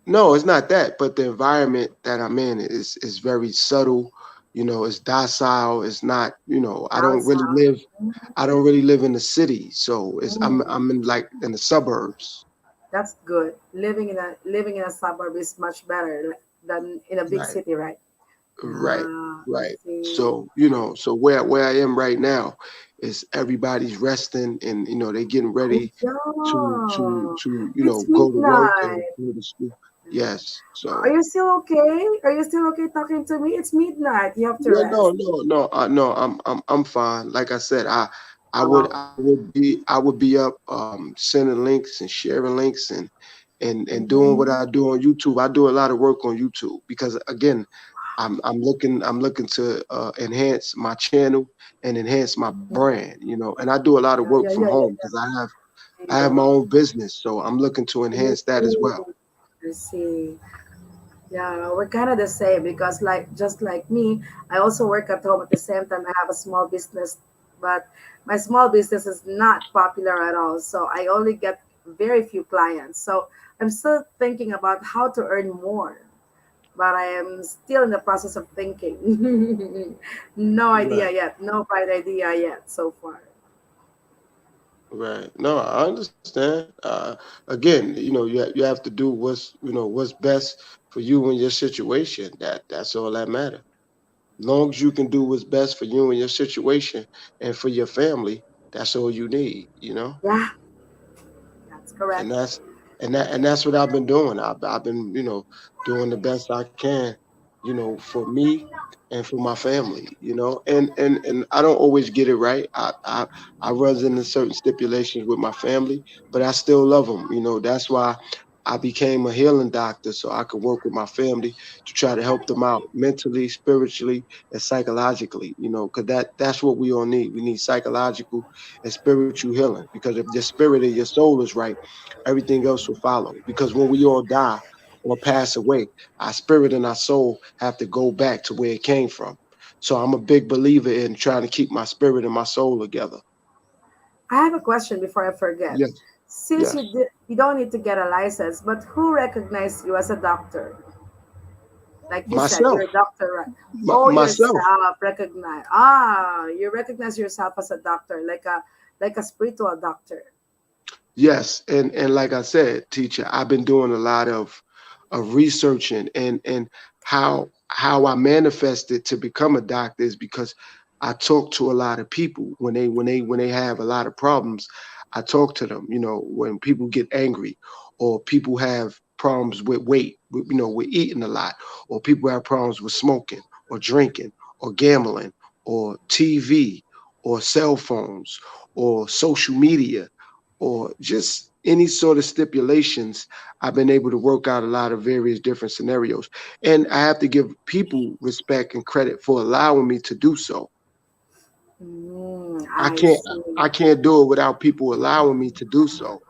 Speaker 2: no, it's not that, but the environment that I'm in is very subtle. It's docile. It's not.
Speaker 1: Down south.
Speaker 2: I don't really live in the city, so it's
Speaker 1: Mm,
Speaker 2: I'm in like in the suburbs.
Speaker 1: that's good. Living in a suburb is much better than in a big
Speaker 2: Right,
Speaker 1: city, right?
Speaker 2: right,
Speaker 1: Ah, I
Speaker 2: right.
Speaker 1: see.
Speaker 2: So so where I am right now is everybody's resting, and they're getting
Speaker 1: Oh,
Speaker 2: ready
Speaker 1: yeah.
Speaker 2: to
Speaker 1: It's
Speaker 2: go to work and
Speaker 1: midnight.
Speaker 2: go to school. Yes.
Speaker 1: Are
Speaker 2: So
Speaker 1: you still okay? Are you still okay talking to me? It's midnight. You have to
Speaker 2: yeah,
Speaker 1: rest.
Speaker 2: no, no. I'm fine. Like I said,
Speaker 1: Oh,
Speaker 2: I would be up sending links and sharing links and doing what
Speaker 1: mhm.
Speaker 2: I do on YouTube. I do a lot of work on YouTube because again, I'm looking to enhance my channel and enhance my brand. And I do a lot of
Speaker 1: Yeah,
Speaker 2: work
Speaker 1: yeah,
Speaker 2: from
Speaker 1: yeah, yeah,
Speaker 2: home
Speaker 1: yeah.
Speaker 2: because I have my
Speaker 1: Yeah.
Speaker 2: own business, so I'm looking to enhance that as well.
Speaker 1: Ooh, I see. Yeah, we're kind of the same because, like, just like me, I also work at home at the same time. I have a small business, but my small business is not popular at all. So I only get very few clients. So I'm still thinking about how to earn more, but I am still in the process of thinking. No idea
Speaker 2: Right.
Speaker 1: yet. No bright idea yet so far.
Speaker 2: Right. No, I understand. Again, you have to do what's best for you and your situation. That's all that matters. Long as you can do what's best for you and your situation and for your family, that's all you need.
Speaker 1: Yeah, that's
Speaker 2: And
Speaker 1: correct.
Speaker 2: that's what I've been doing. I've been doing the best I can, for me and for my family. And I don't always get it right. I run into certain stipulations with my family, but I still love them. That's why I became a healing doctor so I could work with my family to try to help them out mentally, spiritually, and psychologically. Because that's what we all need. We need psychological and spiritual healing. Because if your spirit and your soul is right, everything else will follow. Because when we all die or pass away, our spirit and our soul have to go back to where it came from. So I'm a big believer in trying to keep my spirit and my soul together.
Speaker 1: I have a question before I forget.
Speaker 2: Yes,
Speaker 1: Since
Speaker 2: yes.
Speaker 1: you don't need to get a license, but who recognized you as a doctor? Like you said,
Speaker 2: Myself,
Speaker 1: you're a doctor, right? Oh,
Speaker 2: myself.
Speaker 1: yourself recognize. Ah, you recognize yourself as a doctor, like a spiritual doctor.
Speaker 2: Yes, and like I said, teacher, I've been doing a lot of researching and how I manifested to become a doctor is because I talk to a lot of people when they have a lot of problems. I talk to them. When people get angry, or people have problems with weight, with eating a lot, or people have problems with smoking or drinking or gambling or TV or cell phones or social media or just any sort of stipulations, I've been able to work out a lot of various different scenarios. And I have to give people respect and credit for allowing me to do so. I
Speaker 1: I
Speaker 2: can't
Speaker 1: see.
Speaker 2: I can't do it without people allowing me to do so.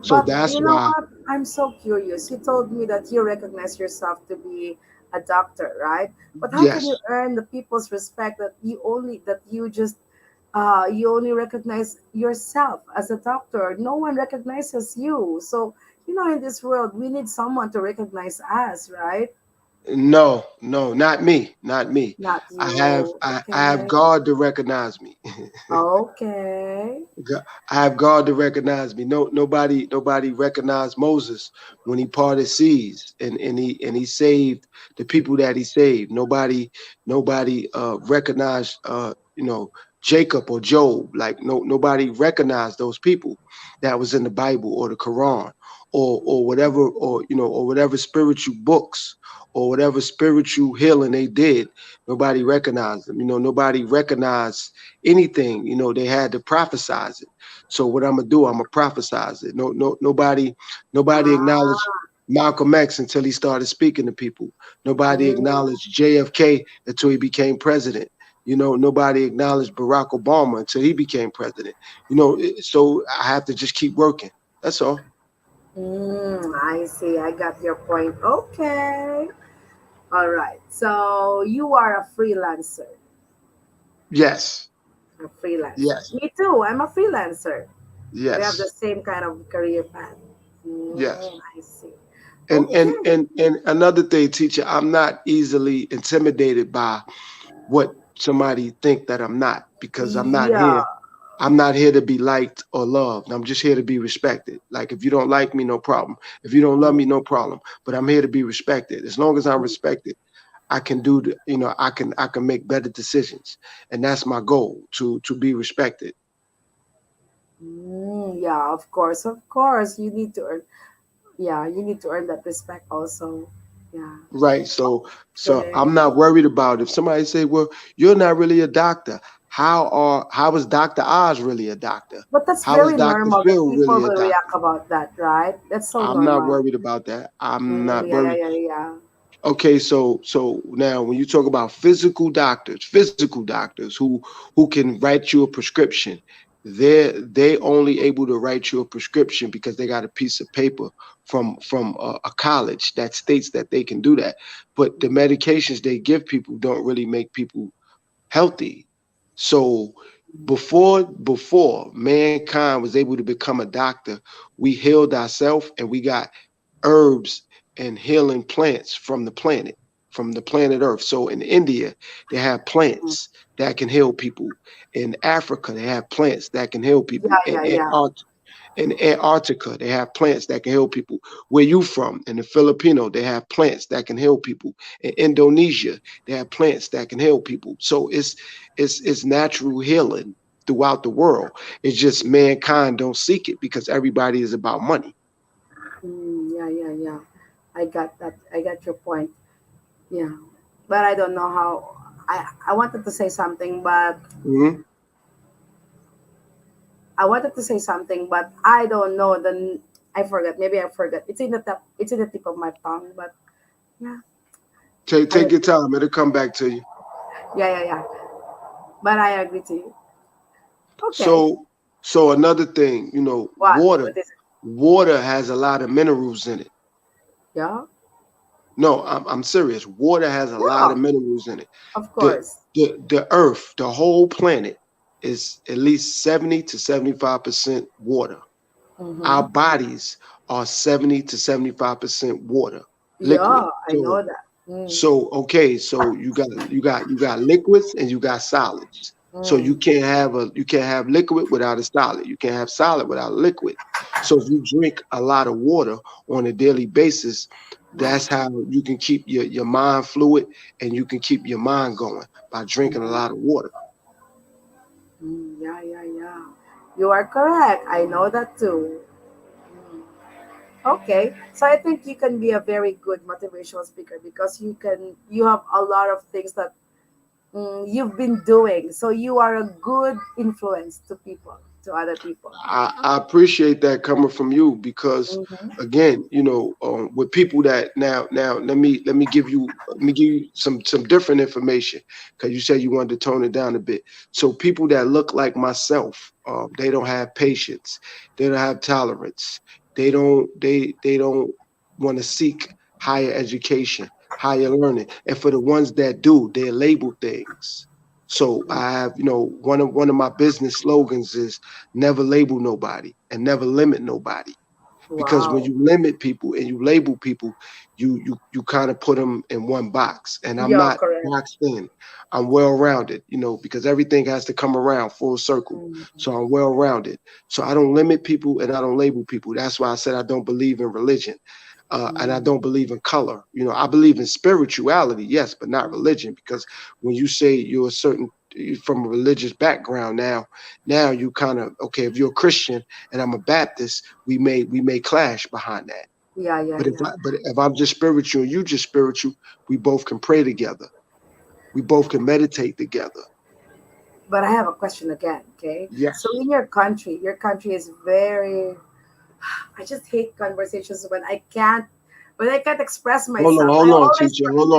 Speaker 2: So
Speaker 1: But
Speaker 2: that's
Speaker 1: you know
Speaker 2: why,
Speaker 1: what? I'm so curious. You told me that you recognize yourself to be a doctor, right? But how can you
Speaker 2: yes.
Speaker 1: earn the people's respect that you only recognize yourself as a doctor? No one recognizes you. So in this world, we need someone to recognize us, right?
Speaker 2: No, no, not me, not me.
Speaker 1: Not
Speaker 2: I have
Speaker 1: you.
Speaker 2: I have
Speaker 1: Okay.
Speaker 2: God to recognize me.
Speaker 1: Okay.
Speaker 2: I have God to recognize me. No, nobody recognized Moses when he parted seas and he saved the people that he saved. Nobody recognized Jacob or Job. Like nobody recognized those people that was in the Bible or the Quran or whatever or whatever spiritual books or whatever spiritual healing they did. Nobody recognized them. Nobody recognized anything. They had to prophesize it. So what I'm gonna do, I'm gonna prophesize it. Nobody acknowledged
Speaker 1: Ah.
Speaker 2: Malcolm X until he started speaking to people. Nobody
Speaker 1: Mm.
Speaker 2: acknowledged JFK until he became president. Nobody acknowledged Barack Obama until he became president. So I have to just keep working. That's all.
Speaker 1: I see. I got your point. Okay. All right. So you are a freelancer.
Speaker 2: Yes,
Speaker 1: A freelancer.
Speaker 2: yes,
Speaker 1: Me too. I'm a freelancer. We have the
Speaker 2: yes,
Speaker 1: same kind of career path.
Speaker 2: yes.
Speaker 1: I see.
Speaker 2: And and
Speaker 1: Okay.
Speaker 2: and and another thing, teacher, I'm not easily intimidated by what somebody think that I'm not, because I'm not
Speaker 1: Yeah.
Speaker 2: here. I'm not here to be liked or loved. I'm just here to be respected. Like if you don't like me, no problem. If you don't love me, no problem. But I'm here to be respected. As long as I'm respected, I can do I can make better decisions. And that's my goal, to be respected.
Speaker 1: Yeah, of course. Of course. You need to earn, yeah, you need to earn that respect also. Yeah.
Speaker 2: Right. So
Speaker 1: Okay.
Speaker 2: I'm not worried about if somebody say, well, you're not really a doctor. How is Dr. Oz really a doctor?
Speaker 1: But that's
Speaker 2: How is
Speaker 1: very
Speaker 2: Dr.
Speaker 1: normal that
Speaker 2: Phil
Speaker 1: people
Speaker 2: really a
Speaker 1: will react
Speaker 2: doctor?
Speaker 1: about that, right? That's so
Speaker 2: I'm not
Speaker 1: normal.
Speaker 2: worried about that. I'm not
Speaker 1: Yeah, yeah,
Speaker 2: worried.
Speaker 1: yeah, yeah.
Speaker 2: Okay, so now when you talk about physical doctors who can write you a prescription, they only able to write you a prescription because they got a piece of paper from a college that states that they can do that. But the medications they give people don't really make people healthy. So before mankind was able to become a doctor, we healed ourselves and we got herbs and healing plants from the planet Earth. So in India, they have
Speaker 1: Mm.
Speaker 2: plants that can heal people. In Africa, they have plants that can heal
Speaker 1: Yeah,
Speaker 2: people.
Speaker 1: yeah, yeah.
Speaker 2: In Antarctica, they have plants that can heal people. Where you from? In the Filipino, they have plants that can heal people. In Indonesia, they have plants that can heal people. So it's natural healing throughout the world. It's just mankind don't seek it because everybody is about money.
Speaker 1: Yeah, yeah, yeah. I got that. I got your point. Yeah. But I don't know how. I wanted to say something, but
Speaker 2: Mhm.
Speaker 1: I don't know I forgot. Maybe I forgot. It's in the top. It's in the tip of my tongue. But yeah, I
Speaker 2: Take your
Speaker 1: agree.
Speaker 2: time. It'll come back to you.
Speaker 1: Yeah, yeah, yeah. But I agree to you. Okay.
Speaker 2: So so another thing,
Speaker 1: What? What is it?
Speaker 2: water has a lot of minerals in it.
Speaker 1: Yeah.
Speaker 2: No, I'm serious. Water has a lot
Speaker 1: Yeah.
Speaker 2: of minerals in it.
Speaker 1: Of
Speaker 2: The
Speaker 1: course.
Speaker 2: the earth, the whole planet is at least 70 to 75% water. Our
Speaker 1: Mm-hmm.
Speaker 2: bodies are 70 to 75% water, liquid.
Speaker 1: Yeah, I
Speaker 2: So
Speaker 1: know that.
Speaker 2: okay, so you got liquids and you got solids. So
Speaker 1: Mm.
Speaker 2: you can't have liquid without a solid. You can't have solid without a liquid. So if you drink a lot of water on a daily basis, that's how you can keep your mind fluid and you can keep your mind going by drinking a lot of water.
Speaker 1: Yeah, yeah, yeah. You are correct. I know that too. Mm. Okay, so I think you can be a very good motivational speaker because you have a lot of things that you've been doing. So you are a good influence to people, to other people.
Speaker 2: I appreciate that coming from you because
Speaker 1: Mm-hmm.
Speaker 2: again, with people that now let me give you some different information because you said you wanted to tone it down a bit. So people that look like myself, they don't have patience, they don't have tolerance, they don't want to seek higher education, higher learning, and for the ones that do, they label things. So I have, one of my business slogans is never label nobody and never limit nobody. Because when
Speaker 1: Wow.
Speaker 2: you limit people and you label people, you kind of put them in one box. And I'm
Speaker 1: Yeah,
Speaker 2: not
Speaker 1: correct.
Speaker 2: boxed in. I'm well rounded, because everything has to come around full circle.
Speaker 1: Mm.
Speaker 2: So I'm well rounded. So I don't limit people and I don't label people. That's why I said I don't believe in religion. And I
Speaker 1: Mm.
Speaker 2: don't believe in color. I believe in spirituality, yes, but not
Speaker 1: Mm.
Speaker 2: religion. Because when you say you're from a religious background, now you kind of, okay, if you're a Christian and I'm a Baptist, we may clash behind that.
Speaker 1: Yeah, yeah,
Speaker 2: But if
Speaker 1: yeah.
Speaker 2: I'm just spiritual and you just spiritual, we both can pray together. We both can meditate together.
Speaker 1: But I have a question again, okay? So
Speaker 2: Yes.
Speaker 1: in your country is very, I just hate conversations when I can't express myself. I
Speaker 2: Hold on,
Speaker 1: always
Speaker 2: teacher. Hold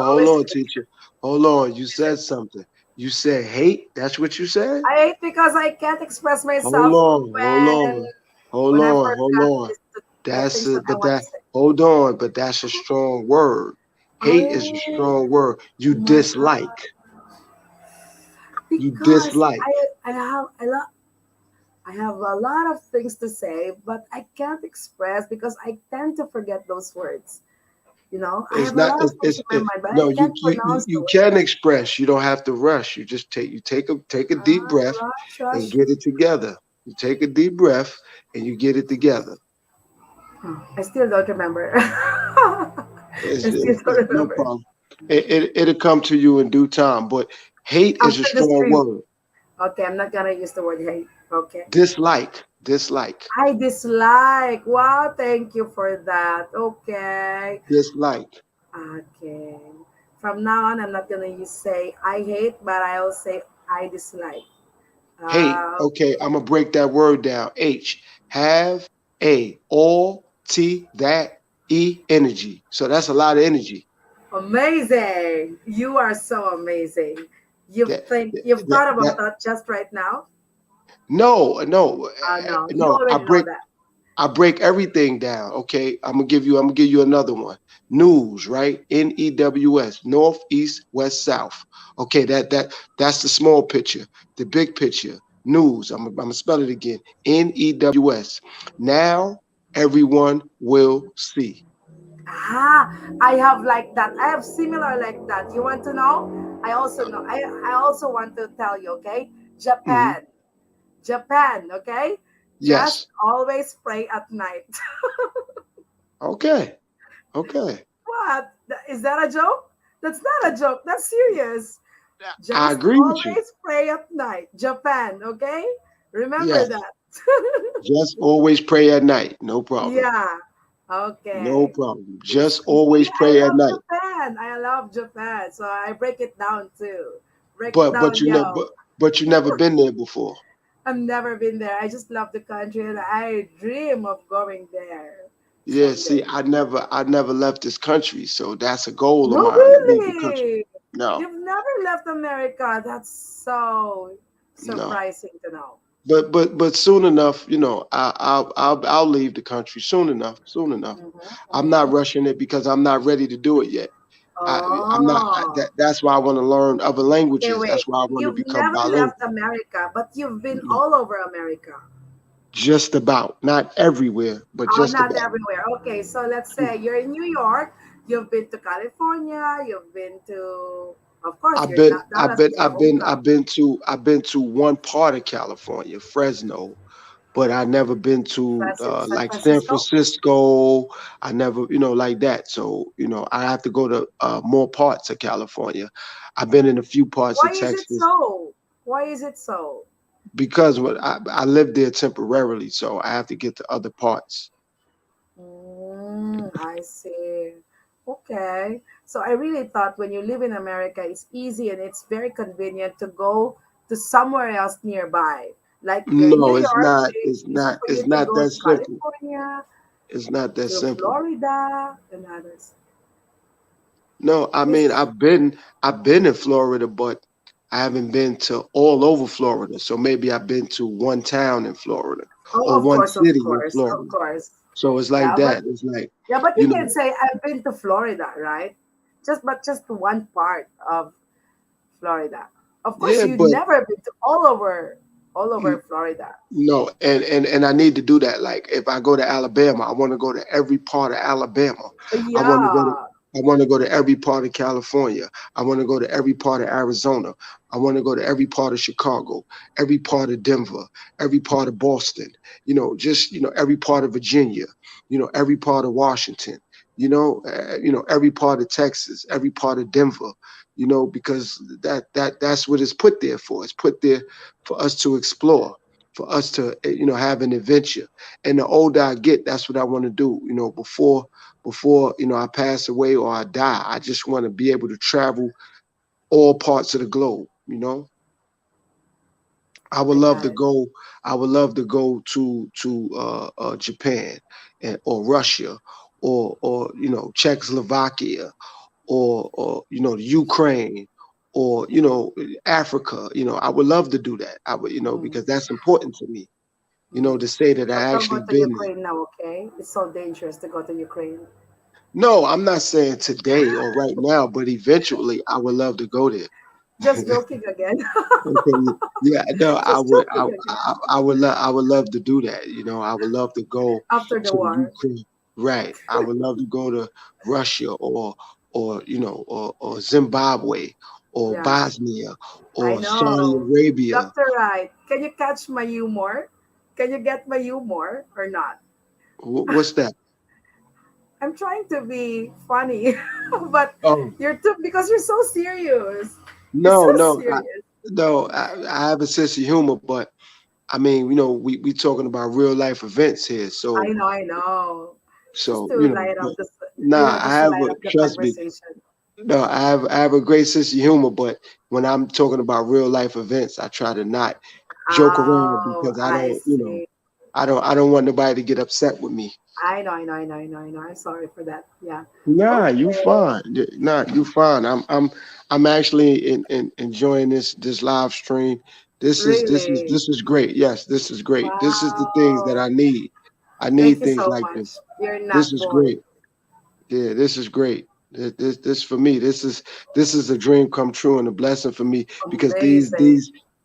Speaker 1: always
Speaker 2: on, teacher. Hold on. You said something. You said hate. That's what you said.
Speaker 1: I hate because I can't express
Speaker 2: Hold
Speaker 1: myself
Speaker 2: on, hold
Speaker 1: when
Speaker 2: on, hold
Speaker 1: when I
Speaker 2: on, hold
Speaker 1: forgot
Speaker 2: on.
Speaker 1: the
Speaker 2: That's
Speaker 1: things that
Speaker 2: it,
Speaker 1: I
Speaker 2: but
Speaker 1: want to
Speaker 2: that
Speaker 1: say.
Speaker 2: hold on, but that's a strong word. Hate is a
Speaker 1: Oh
Speaker 2: strong word. You
Speaker 1: my god!
Speaker 2: dislike. You
Speaker 1: Because
Speaker 2: dislike.
Speaker 1: I have a lot of things to say, but I can't express because I tend to forget those words. I
Speaker 2: It's
Speaker 1: have a
Speaker 2: not.
Speaker 1: lot of things in my mind, but I
Speaker 2: No. You
Speaker 1: can't
Speaker 2: you you
Speaker 1: pronounce the
Speaker 2: you
Speaker 1: word.
Speaker 2: can express. You don't have to rush. You just take a deep
Speaker 1: Ah,
Speaker 2: breath
Speaker 1: rush,
Speaker 2: and
Speaker 1: rush.
Speaker 2: get it together. You take a deep breath and you get it together.
Speaker 1: I still don't remember. I still don't
Speaker 2: It's no
Speaker 1: remember.
Speaker 2: problem. It'll come to you in due time. But hate is a
Speaker 1: After the
Speaker 2: strong
Speaker 1: stream.
Speaker 2: word.
Speaker 1: Okay, I'm not gonna use the word hate. Okay.
Speaker 2: Dislike. Dislike.
Speaker 1: I dislike. Wow, thank you for that. Okay.
Speaker 2: Dislike.
Speaker 1: Okay. From now on, I'm not gonna use say I hate, but I'll say I dislike.
Speaker 2: Hate.
Speaker 1: Uh,
Speaker 2: Okay, I'm gonna break that word down. H. Have a all T that E energy. So that's a lot of energy.
Speaker 1: Amazing. You are so amazing.
Speaker 2: That
Speaker 1: You've
Speaker 2: that,
Speaker 1: thought about
Speaker 2: that
Speaker 1: that just right now?
Speaker 2: no,
Speaker 1: No, you
Speaker 2: no.
Speaker 1: already know that.
Speaker 2: I break everything down. Okay, I'm gonna give you another one. News, right? NEWS, north, east, west, south. Okay, that's the small picture. The big picture, news. I'm gonna spell it again. NEWS. Now everyone will see.
Speaker 1: Ah, I have like that. I have similar like that. You want to know? I also know. I also want to tell you, okay?
Speaker 2: Hmm.
Speaker 1: Japan. Japan, okay? Just
Speaker 2: Yes.
Speaker 1: always pray at night.
Speaker 2: Okay. Okay.
Speaker 1: What? Is that a joke? That's not a joke. That's serious.
Speaker 2: I
Speaker 1: Just
Speaker 2: agree with you.
Speaker 1: always pray at night. Japan, okay? Remember
Speaker 2: Yes.
Speaker 1: that.
Speaker 2: Just always pray at night. No problem.
Speaker 1: Yeah.
Speaker 2: No
Speaker 1: Okay.
Speaker 2: problem.
Speaker 1: You
Speaker 2: Just
Speaker 1: see,
Speaker 2: always
Speaker 1: I
Speaker 2: pray at
Speaker 1: love
Speaker 2: night.
Speaker 1: Japan. I love Japan. So I break it down too. Break it
Speaker 2: But
Speaker 1: down,
Speaker 2: you know,
Speaker 1: yo.
Speaker 2: but you never been there before.
Speaker 1: I've never been there. I just love the country and I dream of going there
Speaker 2: Yeah,
Speaker 1: someday.
Speaker 2: see, I never left this country, so that's a goal of
Speaker 1: No,
Speaker 2: mine to leave the country.
Speaker 1: really.
Speaker 2: No,
Speaker 1: You've never left America. That's so
Speaker 2: no.
Speaker 1: surprising to know.
Speaker 2: But soon enough, I'll leave the country soon enough. Soon enough. I'm not
Speaker 1: Mhm.
Speaker 2: rushing it because I'm not ready to do it yet. I'm not.
Speaker 1: Oh,
Speaker 2: That's why I want to learn other
Speaker 1: okay,
Speaker 2: languages.
Speaker 1: wait.
Speaker 2: That's why I want to
Speaker 1: You've
Speaker 2: become
Speaker 1: never left
Speaker 2: bilingual.
Speaker 1: America, but you've been
Speaker 2: Yeah.
Speaker 1: all over America.
Speaker 2: Just about, not everywhere, but
Speaker 1: Oh,
Speaker 2: just
Speaker 1: not
Speaker 2: about.
Speaker 1: everywhere. Okay, so let's say you're in New York. You've been to California. You've been to, of course,
Speaker 2: I've been, I've
Speaker 1: Dallas
Speaker 2: been,
Speaker 1: is your
Speaker 2: I've been,
Speaker 1: hometown.
Speaker 2: I've been to one part of California, Fresno, but I never been to
Speaker 1: San
Speaker 2: like San
Speaker 1: Francisco.
Speaker 2: Francisco. I never, like that. So, I have to go to more parts of California. I've been in a few parts
Speaker 1: Why
Speaker 2: of
Speaker 1: is it
Speaker 2: Texas
Speaker 1: so? Why is it so?
Speaker 2: because I lived there temporarily, so I have to get to other parts.
Speaker 1: I see. Okay. So I really thought when you live in America, it's easy and it's very convenient to go to somewhere else nearby. Like you're in New
Speaker 2: No, it's
Speaker 1: York,
Speaker 2: not.
Speaker 1: it's
Speaker 2: It's
Speaker 1: easy
Speaker 2: not.
Speaker 1: for you
Speaker 2: It's
Speaker 1: to
Speaker 2: not
Speaker 1: go
Speaker 2: that
Speaker 1: to
Speaker 2: simple.
Speaker 1: California,
Speaker 2: It's not that
Speaker 1: to
Speaker 2: simple.
Speaker 1: Florida, and others.
Speaker 2: No, I
Speaker 1: It's,
Speaker 2: mean I've been in Florida, but I haven't been to all over Florida. So maybe I've been to one town in Florida
Speaker 1: oh,
Speaker 2: or one
Speaker 1: of
Speaker 2: city in
Speaker 1: course, of
Speaker 2: Florida.
Speaker 1: course.
Speaker 2: So it's like
Speaker 1: Yeah, but
Speaker 2: that. It's like,
Speaker 1: yeah, but you
Speaker 2: you
Speaker 1: can
Speaker 2: know,
Speaker 1: say I've been to Florida, right? Just one part of Florida. Of course,
Speaker 2: yeah,
Speaker 1: you've
Speaker 2: but
Speaker 1: never been to all over. all over Florida.
Speaker 2: No, and I need to do that. Like if I go to Alabama, I want to go to every part of Alabama. I want to go to
Speaker 1: Yeah.
Speaker 2: I want to go to every part of California. I want to go to every part of Arizona. I want to go to every part of Chicago, every part of Denver, every part of Boston. Just every part of Virginia. Every part of Washington. Every part of Texas, every part of Denver. Because that's what it's put there for. It's put there for us to explore, for us to have an adventure. And the older I get, that's what I want to do. Before I pass away or I die, I just want to be able to travel all parts of the globe. I would
Speaker 1: I
Speaker 2: love
Speaker 1: got
Speaker 2: to
Speaker 1: it.
Speaker 2: go. I would love to go to Japan or Russia or Czechoslovakia or the Ukraine or Africa. I would love to do that. I would
Speaker 1: Mm,
Speaker 2: because that's important to me. To say that I
Speaker 1: don't go
Speaker 2: actually
Speaker 1: to
Speaker 2: been there.
Speaker 1: Ukraine now, okay? It's so dangerous to go to Ukraine.
Speaker 2: No, I'm not saying today or right now, but eventually I would love to go there.
Speaker 1: Just joking again.
Speaker 2: Okay. Yeah, no, I
Speaker 1: Just
Speaker 2: would,
Speaker 1: joking again.
Speaker 2: I would love to do that. I would love to go
Speaker 1: After the
Speaker 2: to the
Speaker 1: war.
Speaker 2: Ukraine. Right. I would love to go to Russia or Zimbabwe or
Speaker 1: Yeah,
Speaker 2: Bosnia
Speaker 1: I
Speaker 2: or Saudi
Speaker 1: know.
Speaker 2: Arabia.
Speaker 1: Dr. Wright, can you catch my humor? Can you get my humor or not?
Speaker 2: What's that?
Speaker 1: I'm trying to be funny, but
Speaker 2: Oh,
Speaker 1: you're too because you're so serious. You're so
Speaker 2: no, no,
Speaker 1: serious.
Speaker 2: no. I have a sense of humor, but I mean, we talking about real life events here.
Speaker 1: I
Speaker 2: So,
Speaker 1: know, I know. Just
Speaker 2: so
Speaker 1: to light up
Speaker 2: but
Speaker 1: the,
Speaker 2: nah, I
Speaker 1: just to
Speaker 2: have
Speaker 1: light up the
Speaker 2: trust me.
Speaker 1: conversation.
Speaker 2: No, I have a great sense of humor, but when I'm talking about real life events, I try to not joke around
Speaker 1: Oh,
Speaker 2: because I
Speaker 1: I
Speaker 2: don't,
Speaker 1: see.
Speaker 2: I don't want nobody to get upset with me.
Speaker 1: I know, I know, I know, I know, I know. I'm sorry for that. Yeah.
Speaker 2: Nah, you
Speaker 1: Okay.
Speaker 2: fine. Nah, you fine. I'm actually enjoying this live stream.
Speaker 1: Really?
Speaker 2: This is great. Yes, this is great. This is the things that
Speaker 1: Wow.
Speaker 2: I need. I
Speaker 1: Thank
Speaker 2: need
Speaker 1: you
Speaker 2: things
Speaker 1: so
Speaker 2: like
Speaker 1: much.
Speaker 2: this.
Speaker 1: You're
Speaker 2: This
Speaker 1: not
Speaker 2: is
Speaker 1: bored.
Speaker 2: great. Yeah, this is great. This for me. This is a dream come true and a blessing for me because
Speaker 1: Amazing.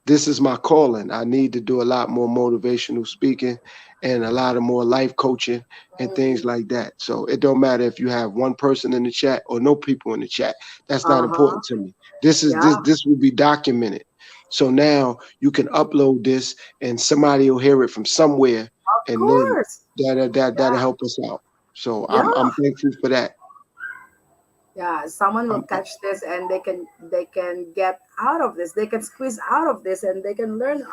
Speaker 2: this is my calling. I need to do a lot more motivational speaking and a lot of more life coaching and things
Speaker 1: Mm.
Speaker 2: like that. So it don't matter if you have one person in the chat or no people in the chat. That's not
Speaker 1: Uh-huh.
Speaker 2: important to me. This is
Speaker 1: Yeah,
Speaker 2: this will be documented. So now you can upload this and somebody will hear it from somewhere
Speaker 1: of
Speaker 2: and then
Speaker 1: course.
Speaker 2: that'll
Speaker 1: Yeah,
Speaker 2: help us out. So
Speaker 1: yeah,
Speaker 2: I'm thankful for that.
Speaker 1: yeah. Someone will
Speaker 2: I'm,
Speaker 1: catch this and they can get out of this. They can squeeze out of this and they can learn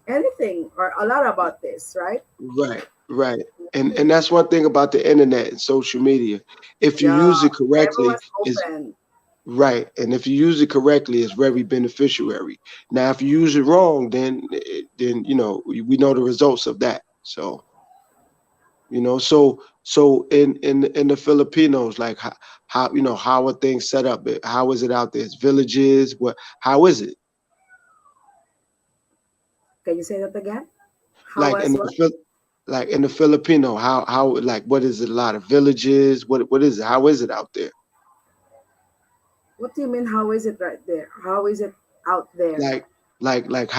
Speaker 1: anything or a lot about this, right?
Speaker 2: right, right. And that's one thing about the internet and social media. If you
Speaker 1: Yeah,
Speaker 2: use it correctly,
Speaker 1: everyone's
Speaker 2: is
Speaker 1: open.
Speaker 2: right. And if you use it correctly, it's very beneficiary. Now, if you use it wrong, then we know the results of that. So so in the Filipinos, like how are things set up? How is it out there? It's villages. How is it?
Speaker 1: Can you say that again? How
Speaker 2: Like
Speaker 1: was
Speaker 2: in
Speaker 1: what?
Speaker 2: like in the Filipino, how like what is it? A lot of villages. What is it? How is it out there?
Speaker 1: What do you mean? How is it right there? How is it out there?
Speaker 2: Like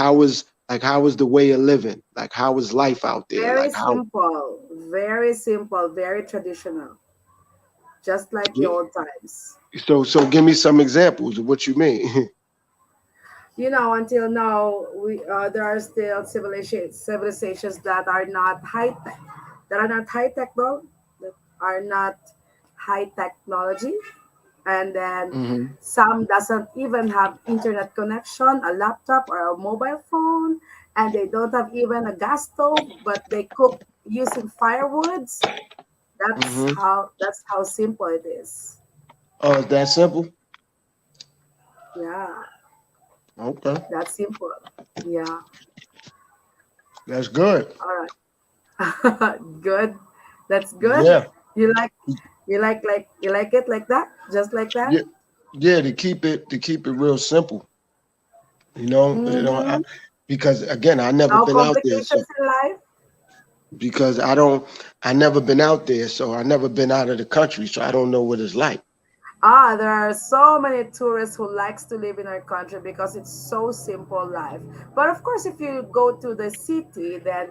Speaker 2: how is the way of living? Like how is life out there?
Speaker 1: Very simple, very traditional, just like the
Speaker 2: Yeah.
Speaker 1: old times.
Speaker 2: So give me some examples of what you mean.
Speaker 1: Until now, there are still civilizations that are not high tech, that are not high technology, and then
Speaker 2: Hmm.
Speaker 1: some doesn't even have internet connection, a laptop or a mobile phone, and they don't have even a gas stove, but they cook using firewoods.
Speaker 2: Hmm.
Speaker 1: That's how simple it is.
Speaker 2: Oh, is that simple?
Speaker 1: Yeah,
Speaker 2: Okay,
Speaker 1: that's simple. Yeah.
Speaker 2: that's good.
Speaker 1: All right. Good. That's good.
Speaker 2: Yeah,
Speaker 1: You like you like it like that? Just like that?
Speaker 2: yeah, yeah. To keep it real simple.
Speaker 1: Mm-hmm.
Speaker 2: Because again, I never
Speaker 1: No
Speaker 2: been out there, so
Speaker 1: complications in life?
Speaker 2: because I never been out there, so I never been out of the country, so I don't know what it's like.
Speaker 1: There are so many tourists who likes to live in our country because it's so simple life. But of course, if you go to the city, then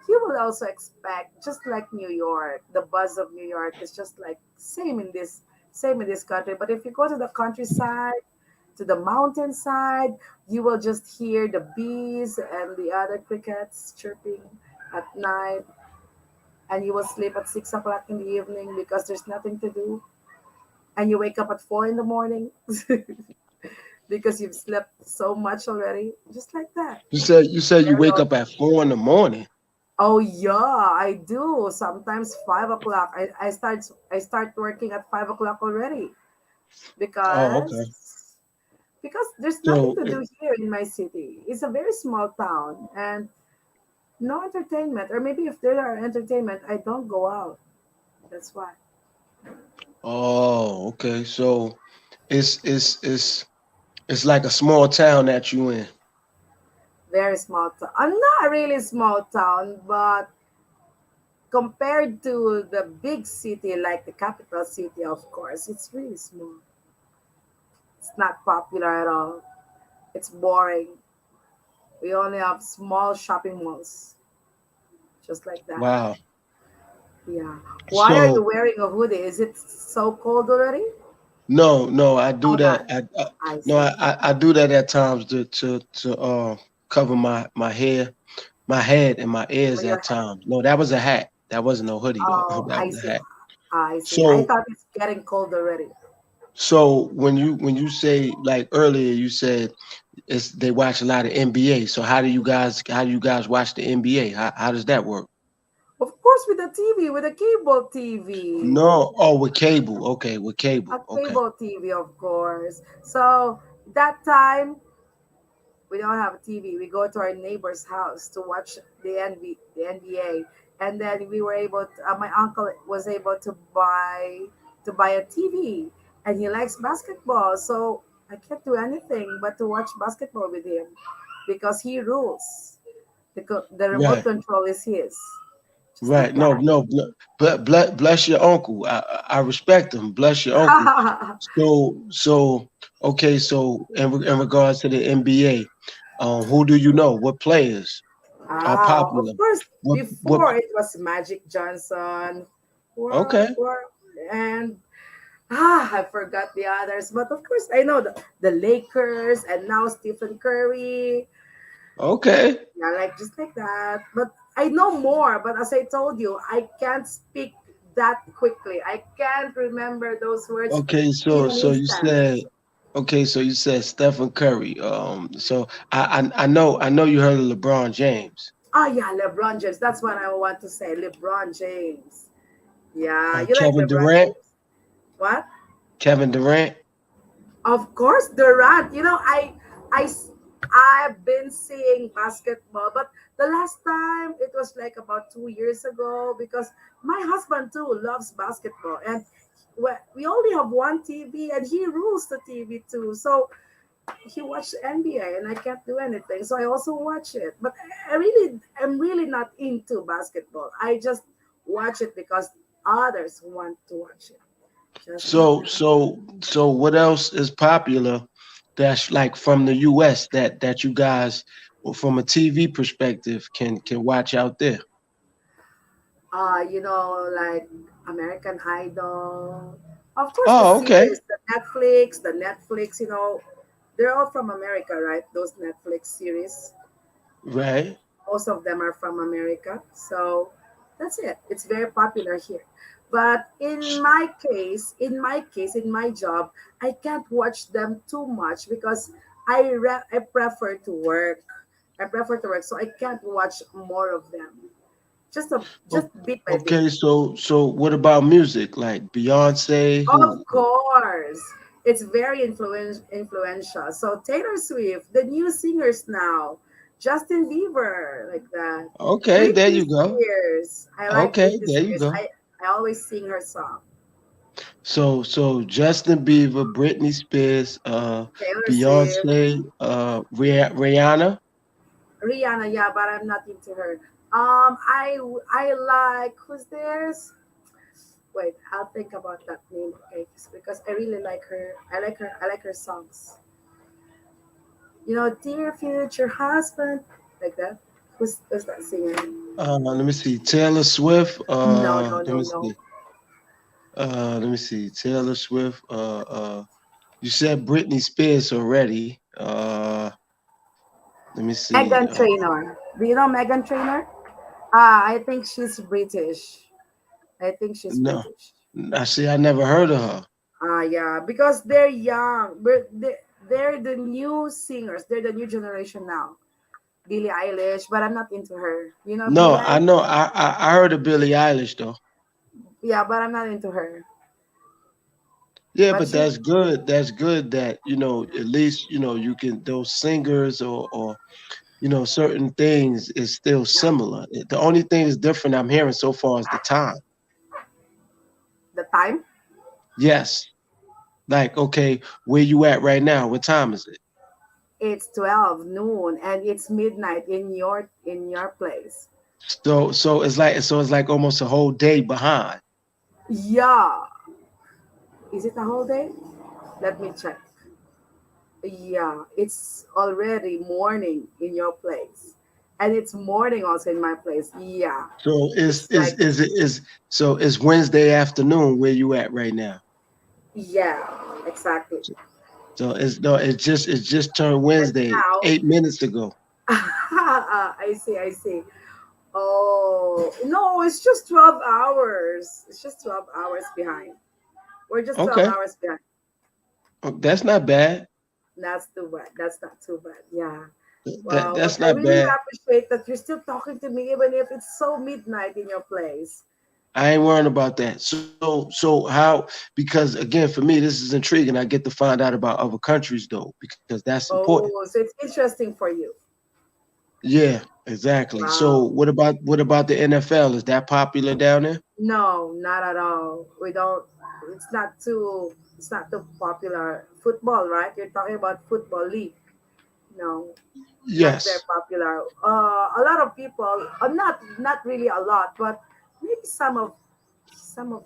Speaker 1: you will also expect, just like New York, the buzz of New York is just like same in this country. But if you go to the countryside, to the mountainside, you will just hear the bees and the other crickets chirping at night, and you will sleep at 6 o'clock in the evening because there's nothing to do, and you wake up at 4 in the morning because you've slept so much already, just like that.
Speaker 2: You said you
Speaker 1: Very
Speaker 2: wake
Speaker 1: old.
Speaker 2: up at 4 in the morning.
Speaker 1: Oh yeah, I do. Sometimes 5 o'clock. I start working at 5 o'clock already
Speaker 2: Oh, okay.
Speaker 1: because there's nothing
Speaker 2: So
Speaker 1: to do here in my city. It's a very small town and no entertainment. Or maybe if there are entertainment, I don't go out. That's why.
Speaker 2: oh, okay. So it's like a small town that you in.
Speaker 1: Very small town. I'm not really small town, but compared to the big city like the capital city, of course, it's really small. It's not popular at all. It's boring. We only have small shopping malls, just like that.
Speaker 2: Wow.
Speaker 1: Yeah. Why are you
Speaker 2: So
Speaker 1: wearing a hoodie? Is it so cold already?
Speaker 2: no, no, I
Speaker 1: Oh,
Speaker 2: do that.
Speaker 1: not.
Speaker 2: I
Speaker 1: I
Speaker 2: no,
Speaker 1: see.
Speaker 2: I do that at times to cover my hair, my head, and my
Speaker 1: For
Speaker 2: ears
Speaker 1: your
Speaker 2: at
Speaker 1: head.
Speaker 2: times. No, that was a hat. That wasn't no hoodie though.
Speaker 1: Oh,
Speaker 2: That
Speaker 1: I
Speaker 2: was a
Speaker 1: see.
Speaker 2: hat.
Speaker 1: I see. I
Speaker 2: So
Speaker 1: thought it's getting cold already.
Speaker 2: so when you say like earlier, you said it's they watch a lot of NBA. So how do you guys watch the NBA? How does that work?
Speaker 1: Of course, with the TV, with a cable TV.
Speaker 2: No, oh, with cable. Okay, with
Speaker 1: A
Speaker 2: cable. Okay.
Speaker 1: cable TV, of course. So that time, we don't have a TV. We go to our neighbor's house to watch the NBA, and then we were able. To, my uncle was able to buy a TV, and he likes basketball. So I can't do anything but to watch basketball with him because he rules. The remote
Speaker 2: Right.
Speaker 1: control is his, just like
Speaker 2: Right. No,
Speaker 1: that.
Speaker 2: no. Bless your uncle. I respect him. Bless your uncle. So okay. So in regards to the NBA, who do you know? What players are
Speaker 1: Of
Speaker 2: popular?
Speaker 1: course,
Speaker 2: What?
Speaker 1: before it was Magic Johnson,
Speaker 2: Okay.
Speaker 1: and I forgot the others, but of course I know the Lakers and now Stephen Curry.
Speaker 2: Okay.
Speaker 1: Yeah, like just like that. But I know more, but as I told you, I can't speak that quickly. I can't remember those words
Speaker 2: Okay.
Speaker 1: in
Speaker 2: So
Speaker 1: an
Speaker 2: so you
Speaker 1: instant.
Speaker 2: said okay. So you said Stephen Curry. So I know you heard of LeBron James.
Speaker 1: Oh yeah, LeBron James. That's what I want to say. LeBron James. Yeah, you like
Speaker 2: Kevin
Speaker 1: LeBron
Speaker 2: Durant.
Speaker 1: James? What?
Speaker 2: Kevin Durant.
Speaker 1: Of course, Durant. I, I've been seeing basketball, but the last time it was like about 2 years ago because my husband too loves basketball, and we only have one TV, and he rules the TV too. So he watched NBA, and I can't do anything, so I also watch it. But I'm really not into basketball. I just watch it because others want to watch it, just like
Speaker 2: So
Speaker 1: that.
Speaker 2: so so what else is popular that's like from the US that you guys from a TV perspective can watch out there?
Speaker 1: Like American Idol. Of course, the
Speaker 2: Oh, okay.
Speaker 1: series, the Netflix, they're all from America, right? Those Netflix series,
Speaker 2: Right.
Speaker 1: most of them are from America. So that's it. It's very popular here. But in my job, I can't watch them too much because I prefer to work. I prefer to work, so I can't watch more of them. Just
Speaker 2: O-
Speaker 1: bit by bit.
Speaker 2: Okay, so what about music? Like Beyonce, who?
Speaker 1: Of course, it's very influential. So Taylor Swift, the new singers now, Justin Bieber, like that.
Speaker 2: Okay, there
Speaker 1: Britney
Speaker 2: you go.
Speaker 1: Spears. I like
Speaker 2: Okay,
Speaker 1: Britney
Speaker 2: there you
Speaker 1: Spears.
Speaker 2: go.
Speaker 1: I always sing her song.
Speaker 2: So Justin Bieber, Britney Spears,
Speaker 1: Taylor Swift,
Speaker 2: Beyonce, Rihanna.
Speaker 1: Rihanna. Yeah, but I'm not into her. I like who's theirs? Wait, I'll think about that name, okay? Because I really like her. I like her. I like her songs. Dear future husband, like that. Who's that singer?
Speaker 2: Let me see. Taylor Swift.
Speaker 1: No, no, no, no.
Speaker 2: Let me see. Taylor Swift. You said Britney Spears already. Let me see.
Speaker 1: Megan Trainor. Do you know Megan Trainor? I think she's British. I think she's
Speaker 2: No,
Speaker 1: British.
Speaker 2: I see. I never heard of her.
Speaker 1: Yeah, because they're young, but they're the new singers. They're the new generation now. Billie Eilish, but I'm not into her. You know
Speaker 2: No,
Speaker 1: Billie
Speaker 2: I
Speaker 1: Eilish?
Speaker 2: know. I heard of Billie Eilish though.
Speaker 1: Yeah, but I'm not into her.
Speaker 2: Yeah,
Speaker 1: But
Speaker 2: but
Speaker 1: she,
Speaker 2: that's good. That's good that at least you can those singers or certain things is still similar. The only thing is different I'm hearing so far is the time.
Speaker 1: the time,
Speaker 2: Yes. Like, okay, where you at right now? What time is it?
Speaker 1: it's 12 noon and it's midnight in your place.
Speaker 2: So it's like almost a whole day behind.
Speaker 1: Yeah. Is it a whole day? Let me check. Yeah, it's already morning in your place. And it's morning also in my place. Yeah.
Speaker 2: So is
Speaker 1: It's
Speaker 2: is
Speaker 1: like,
Speaker 2: is it is so it's Wednesday afternoon where you at right now.
Speaker 1: yeah, exactly.
Speaker 2: So it's no, it's just turned
Speaker 1: And
Speaker 2: Wednesday
Speaker 1: now,
Speaker 2: 8 minutes ago.
Speaker 1: I see, I see. Oh, no, it's just 12 hours. It's just 12 hours behind. We're just 12
Speaker 2: Okay.
Speaker 1: hours behind.
Speaker 2: That's not bad.
Speaker 1: That's too bad. That's not too bad. Yeah.
Speaker 2: That
Speaker 1: Wow. But
Speaker 2: that's
Speaker 1: I
Speaker 2: not
Speaker 1: really
Speaker 2: bad.
Speaker 1: appreciate that you're still talking to me, even if it's so midnight in your place.
Speaker 2: I ain't worrying about that. So how because again for me this is intriguing. I get to find out about other countries though because that's important.
Speaker 1: Oh, so it's interesting for you.
Speaker 2: Yeah, exactly. So
Speaker 1: Wow.
Speaker 2: what about the NFL? Is that popular down there?
Speaker 1: No, not at all. We don't. It's not too popular. Football, right? You're talking about football league. No, not very
Speaker 2: Yes.
Speaker 1: popular. A lot of people, not really a lot, but maybe some of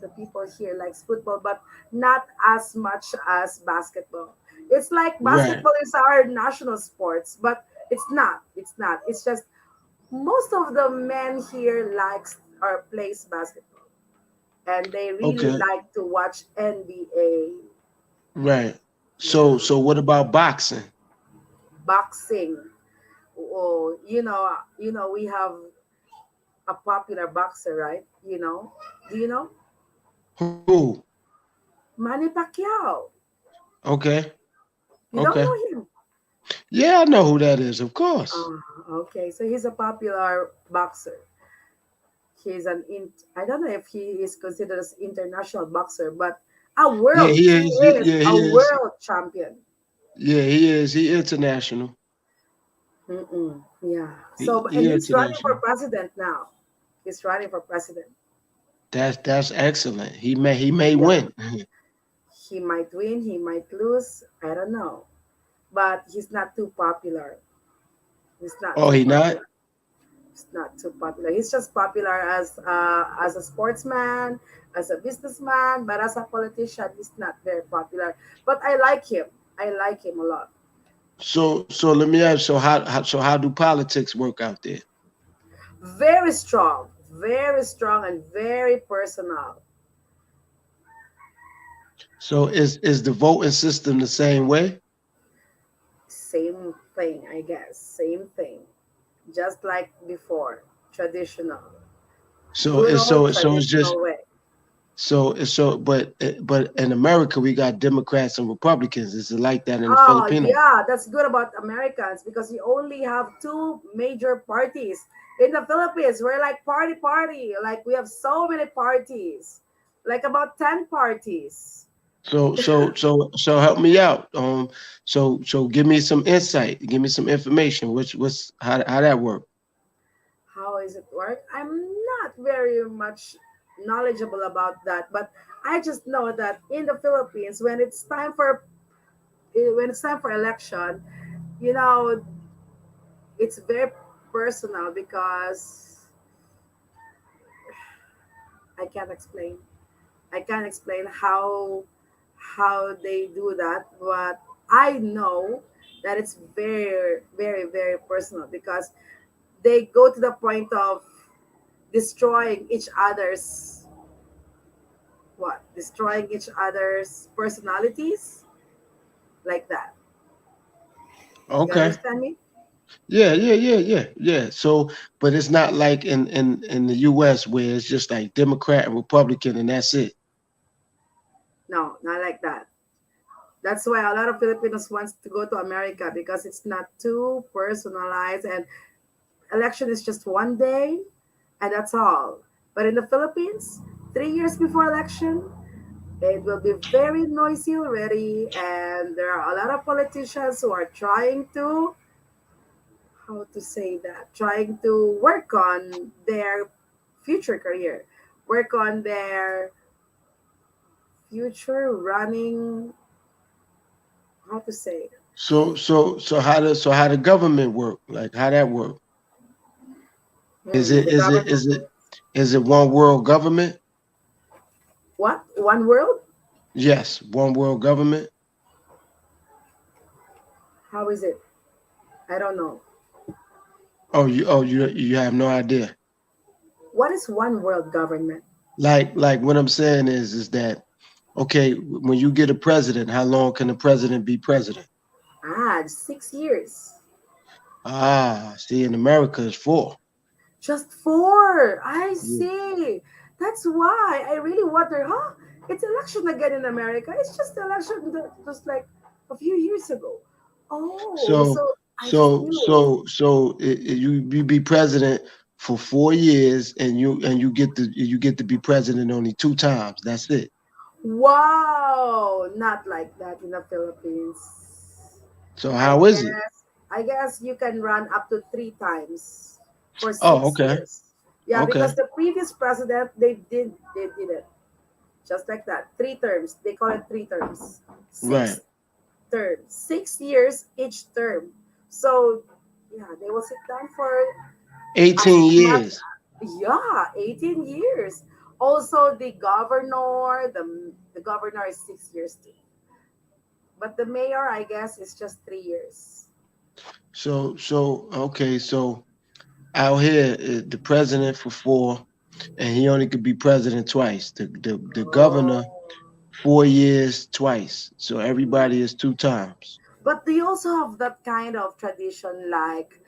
Speaker 1: the people here likes football, but not as much as basketball. It's like
Speaker 2: Right.
Speaker 1: basketball is our national sports, but it's not. It's not. It's just most of the men here likes or plays basketball, and they really
Speaker 2: Okay.
Speaker 1: like to watch NBA.
Speaker 2: Right. So
Speaker 1: Yeah,
Speaker 2: so what about boxing?
Speaker 1: boxing. Oh, we have a popular boxer, right? Do you know
Speaker 2: Who?
Speaker 1: Manny Pacquiao?
Speaker 2: Okay.
Speaker 1: You don't
Speaker 2: Okay.
Speaker 1: know him?
Speaker 2: Yeah, I know who that is, of course.
Speaker 1: Okay. So he's a popular boxer. I don't know if he is considered as international boxer, but
Speaker 2: Yeah, he
Speaker 1: he
Speaker 2: is.
Speaker 1: is
Speaker 2: Yeah,
Speaker 1: a
Speaker 2: he is.
Speaker 1: world champion.
Speaker 2: Yeah, he is. He international.
Speaker 1: Mm-mm. Yeah. So,
Speaker 2: He
Speaker 1: and he's running for
Speaker 2: international.
Speaker 1: president now. He's running for president.
Speaker 2: That's excellent. He may
Speaker 1: Yeah.
Speaker 2: win.
Speaker 1: He might win, he might lose. I don't know. But he's not too popular. He's not
Speaker 2: Oh,
Speaker 1: too
Speaker 2: he not?
Speaker 1: popular. He's not too popular. He's just popular as a sportsman, as a businessman, but as a politician, he's not very popular. But I like him. I like him a lot.
Speaker 2: So let me ask. So how do politics work out there?
Speaker 1: Very strong, and very personal.
Speaker 2: So is the voting system the same way?
Speaker 1: Same thing, I guess. Same thing. Just like before, traditional,
Speaker 2: So
Speaker 1: good
Speaker 2: it's
Speaker 1: old
Speaker 2: so it's just
Speaker 1: traditional way.
Speaker 2: but in America we got Democrats and Republicans. Is it like that in the
Speaker 1: Oh,
Speaker 2: Filipino?
Speaker 1: yeah, that's good about Americans because you only have two major parties. In the Philippines, we're like party. Like we have so many parties, like about 10 parties.
Speaker 2: So help me out. So give me some insight. Give me some information. What's how that work?
Speaker 1: How is it work? I'm not very much knowledgeable about that, but I just know that in the Philippines, when it's time for election, you know, it's very personal because I can't explain. I can't explain how they do that, but I know that it's very, very, very personal because they go to the point of destroying each other's what? Destroying each other's personalities like that. You
Speaker 2: Okay.
Speaker 1: understand me?
Speaker 2: Yeah. So, but it's not like in the U.S. where it's just like Democrat and Republican and that's it.
Speaker 1: No, not like that. That's why a lot of Filipinos wants to go to America because it's not too personalized and election is just one day and that's all. But in the Philippines, 3 years before election, it will be very noisy already, and there are a lot of politicians who are trying to, how to say that, trying to work on their future career, work on their future running, how to say,
Speaker 2: So how the government work? Like how that work? Is it
Speaker 1: the
Speaker 2: is it
Speaker 1: government.
Speaker 2: is it is it one world government?
Speaker 1: What? One world?
Speaker 2: Yes, one world government.
Speaker 1: How is it? I don't know.
Speaker 2: Oh you have no idea.
Speaker 1: What is one world government?
Speaker 2: Like what I'm saying is that okay, when you get a president, how long can the president be president?
Speaker 1: Ah, 6 years.
Speaker 2: Ah, see, in America it's four.
Speaker 1: Just four. I
Speaker 2: Yeah.
Speaker 1: see. That's why I really wonder, huh? It's election again in America. It's just election just like a few years ago. Oh,
Speaker 2: So
Speaker 1: so I just
Speaker 2: so
Speaker 1: knew.
Speaker 2: so so you be president for 4 years and you get to be president only two times. That's it.
Speaker 1: Wow, not like that in the Philippines.
Speaker 2: So
Speaker 1: I
Speaker 2: how is it?
Speaker 1: guess I guess you can run up to 3 times for
Speaker 2: Oh,
Speaker 1: six
Speaker 2: okay.
Speaker 1: years. Yeah,
Speaker 2: Okay.
Speaker 1: because the previous president they did it just like that. 3 terms. They call it 3 terms.
Speaker 2: Right.
Speaker 1: 6 terms. 6 years each term. So yeah, they will sit down for
Speaker 2: 18
Speaker 1: as much.
Speaker 2: years.
Speaker 1: Yeah, 18 years. Also, the governor is 6 years too. But the mayor, I guess, is just 3 years.
Speaker 2: So out here the president for four and he only could be president twice. The
Speaker 1: Oh.
Speaker 2: governor 4 years twice. So everybody is two times.
Speaker 1: But they also have that kind of tradition, like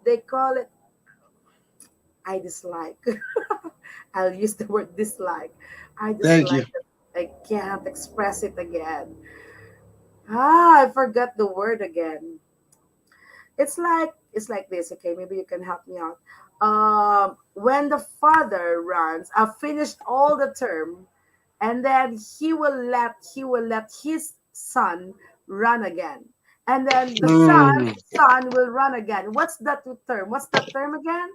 Speaker 1: they call it, I dislike. I'll use the word dislike. I
Speaker 2: Thank you.
Speaker 1: dislike it. I can't express it again. Ah, I forgot the word again. It's like this. Okay, maybe you can help me out. When the father runs, I've finished all the term, and then he will let his son run again, and then the son's
Speaker 2: Mm.
Speaker 1: son will run again. What's that term? What's that term again?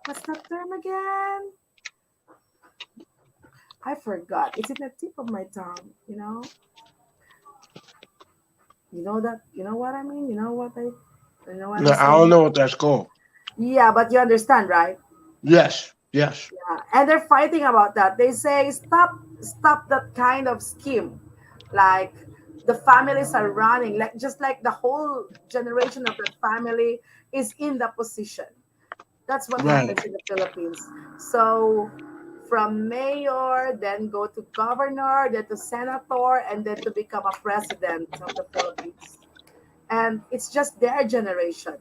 Speaker 1: What's that term again? I forgot. It's in the tip of my tongue. That. You know what I mean. You know what
Speaker 2: No,
Speaker 1: I'm
Speaker 2: I don't
Speaker 1: saying?
Speaker 2: know what that's called.
Speaker 1: Yeah, but you understand, right?
Speaker 2: Yes, yes.
Speaker 1: And they're fighting about that. They say stop that kind of scheme. Like the families are running, like just like the whole generation of that family is in the position. That's what
Speaker 2: Right.
Speaker 1: happens in the Philippines. So from mayor, then go to governor, then to senator, and then to become a president of the Philippines. And it's just their generation.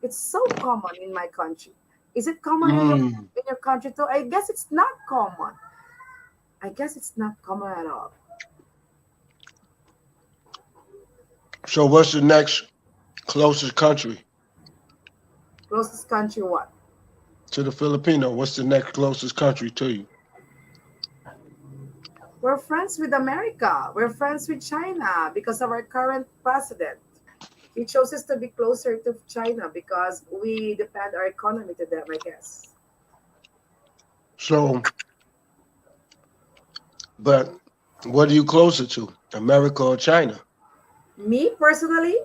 Speaker 1: It's so common in my country. Is it common in your
Speaker 2: Mm.
Speaker 1: in your country too? I guess it's not common. I guess it's not common at all.
Speaker 2: So what's the next closest country
Speaker 1: Closest country, what?
Speaker 2: to the Filipino? What's the next closest country to you?
Speaker 1: We're friends with America. We're friends with China because of our current president. He chooses to be closer to China because we depend our economy to them, I guess.
Speaker 2: So, but what are you closer to, America or China?
Speaker 1: Me personally,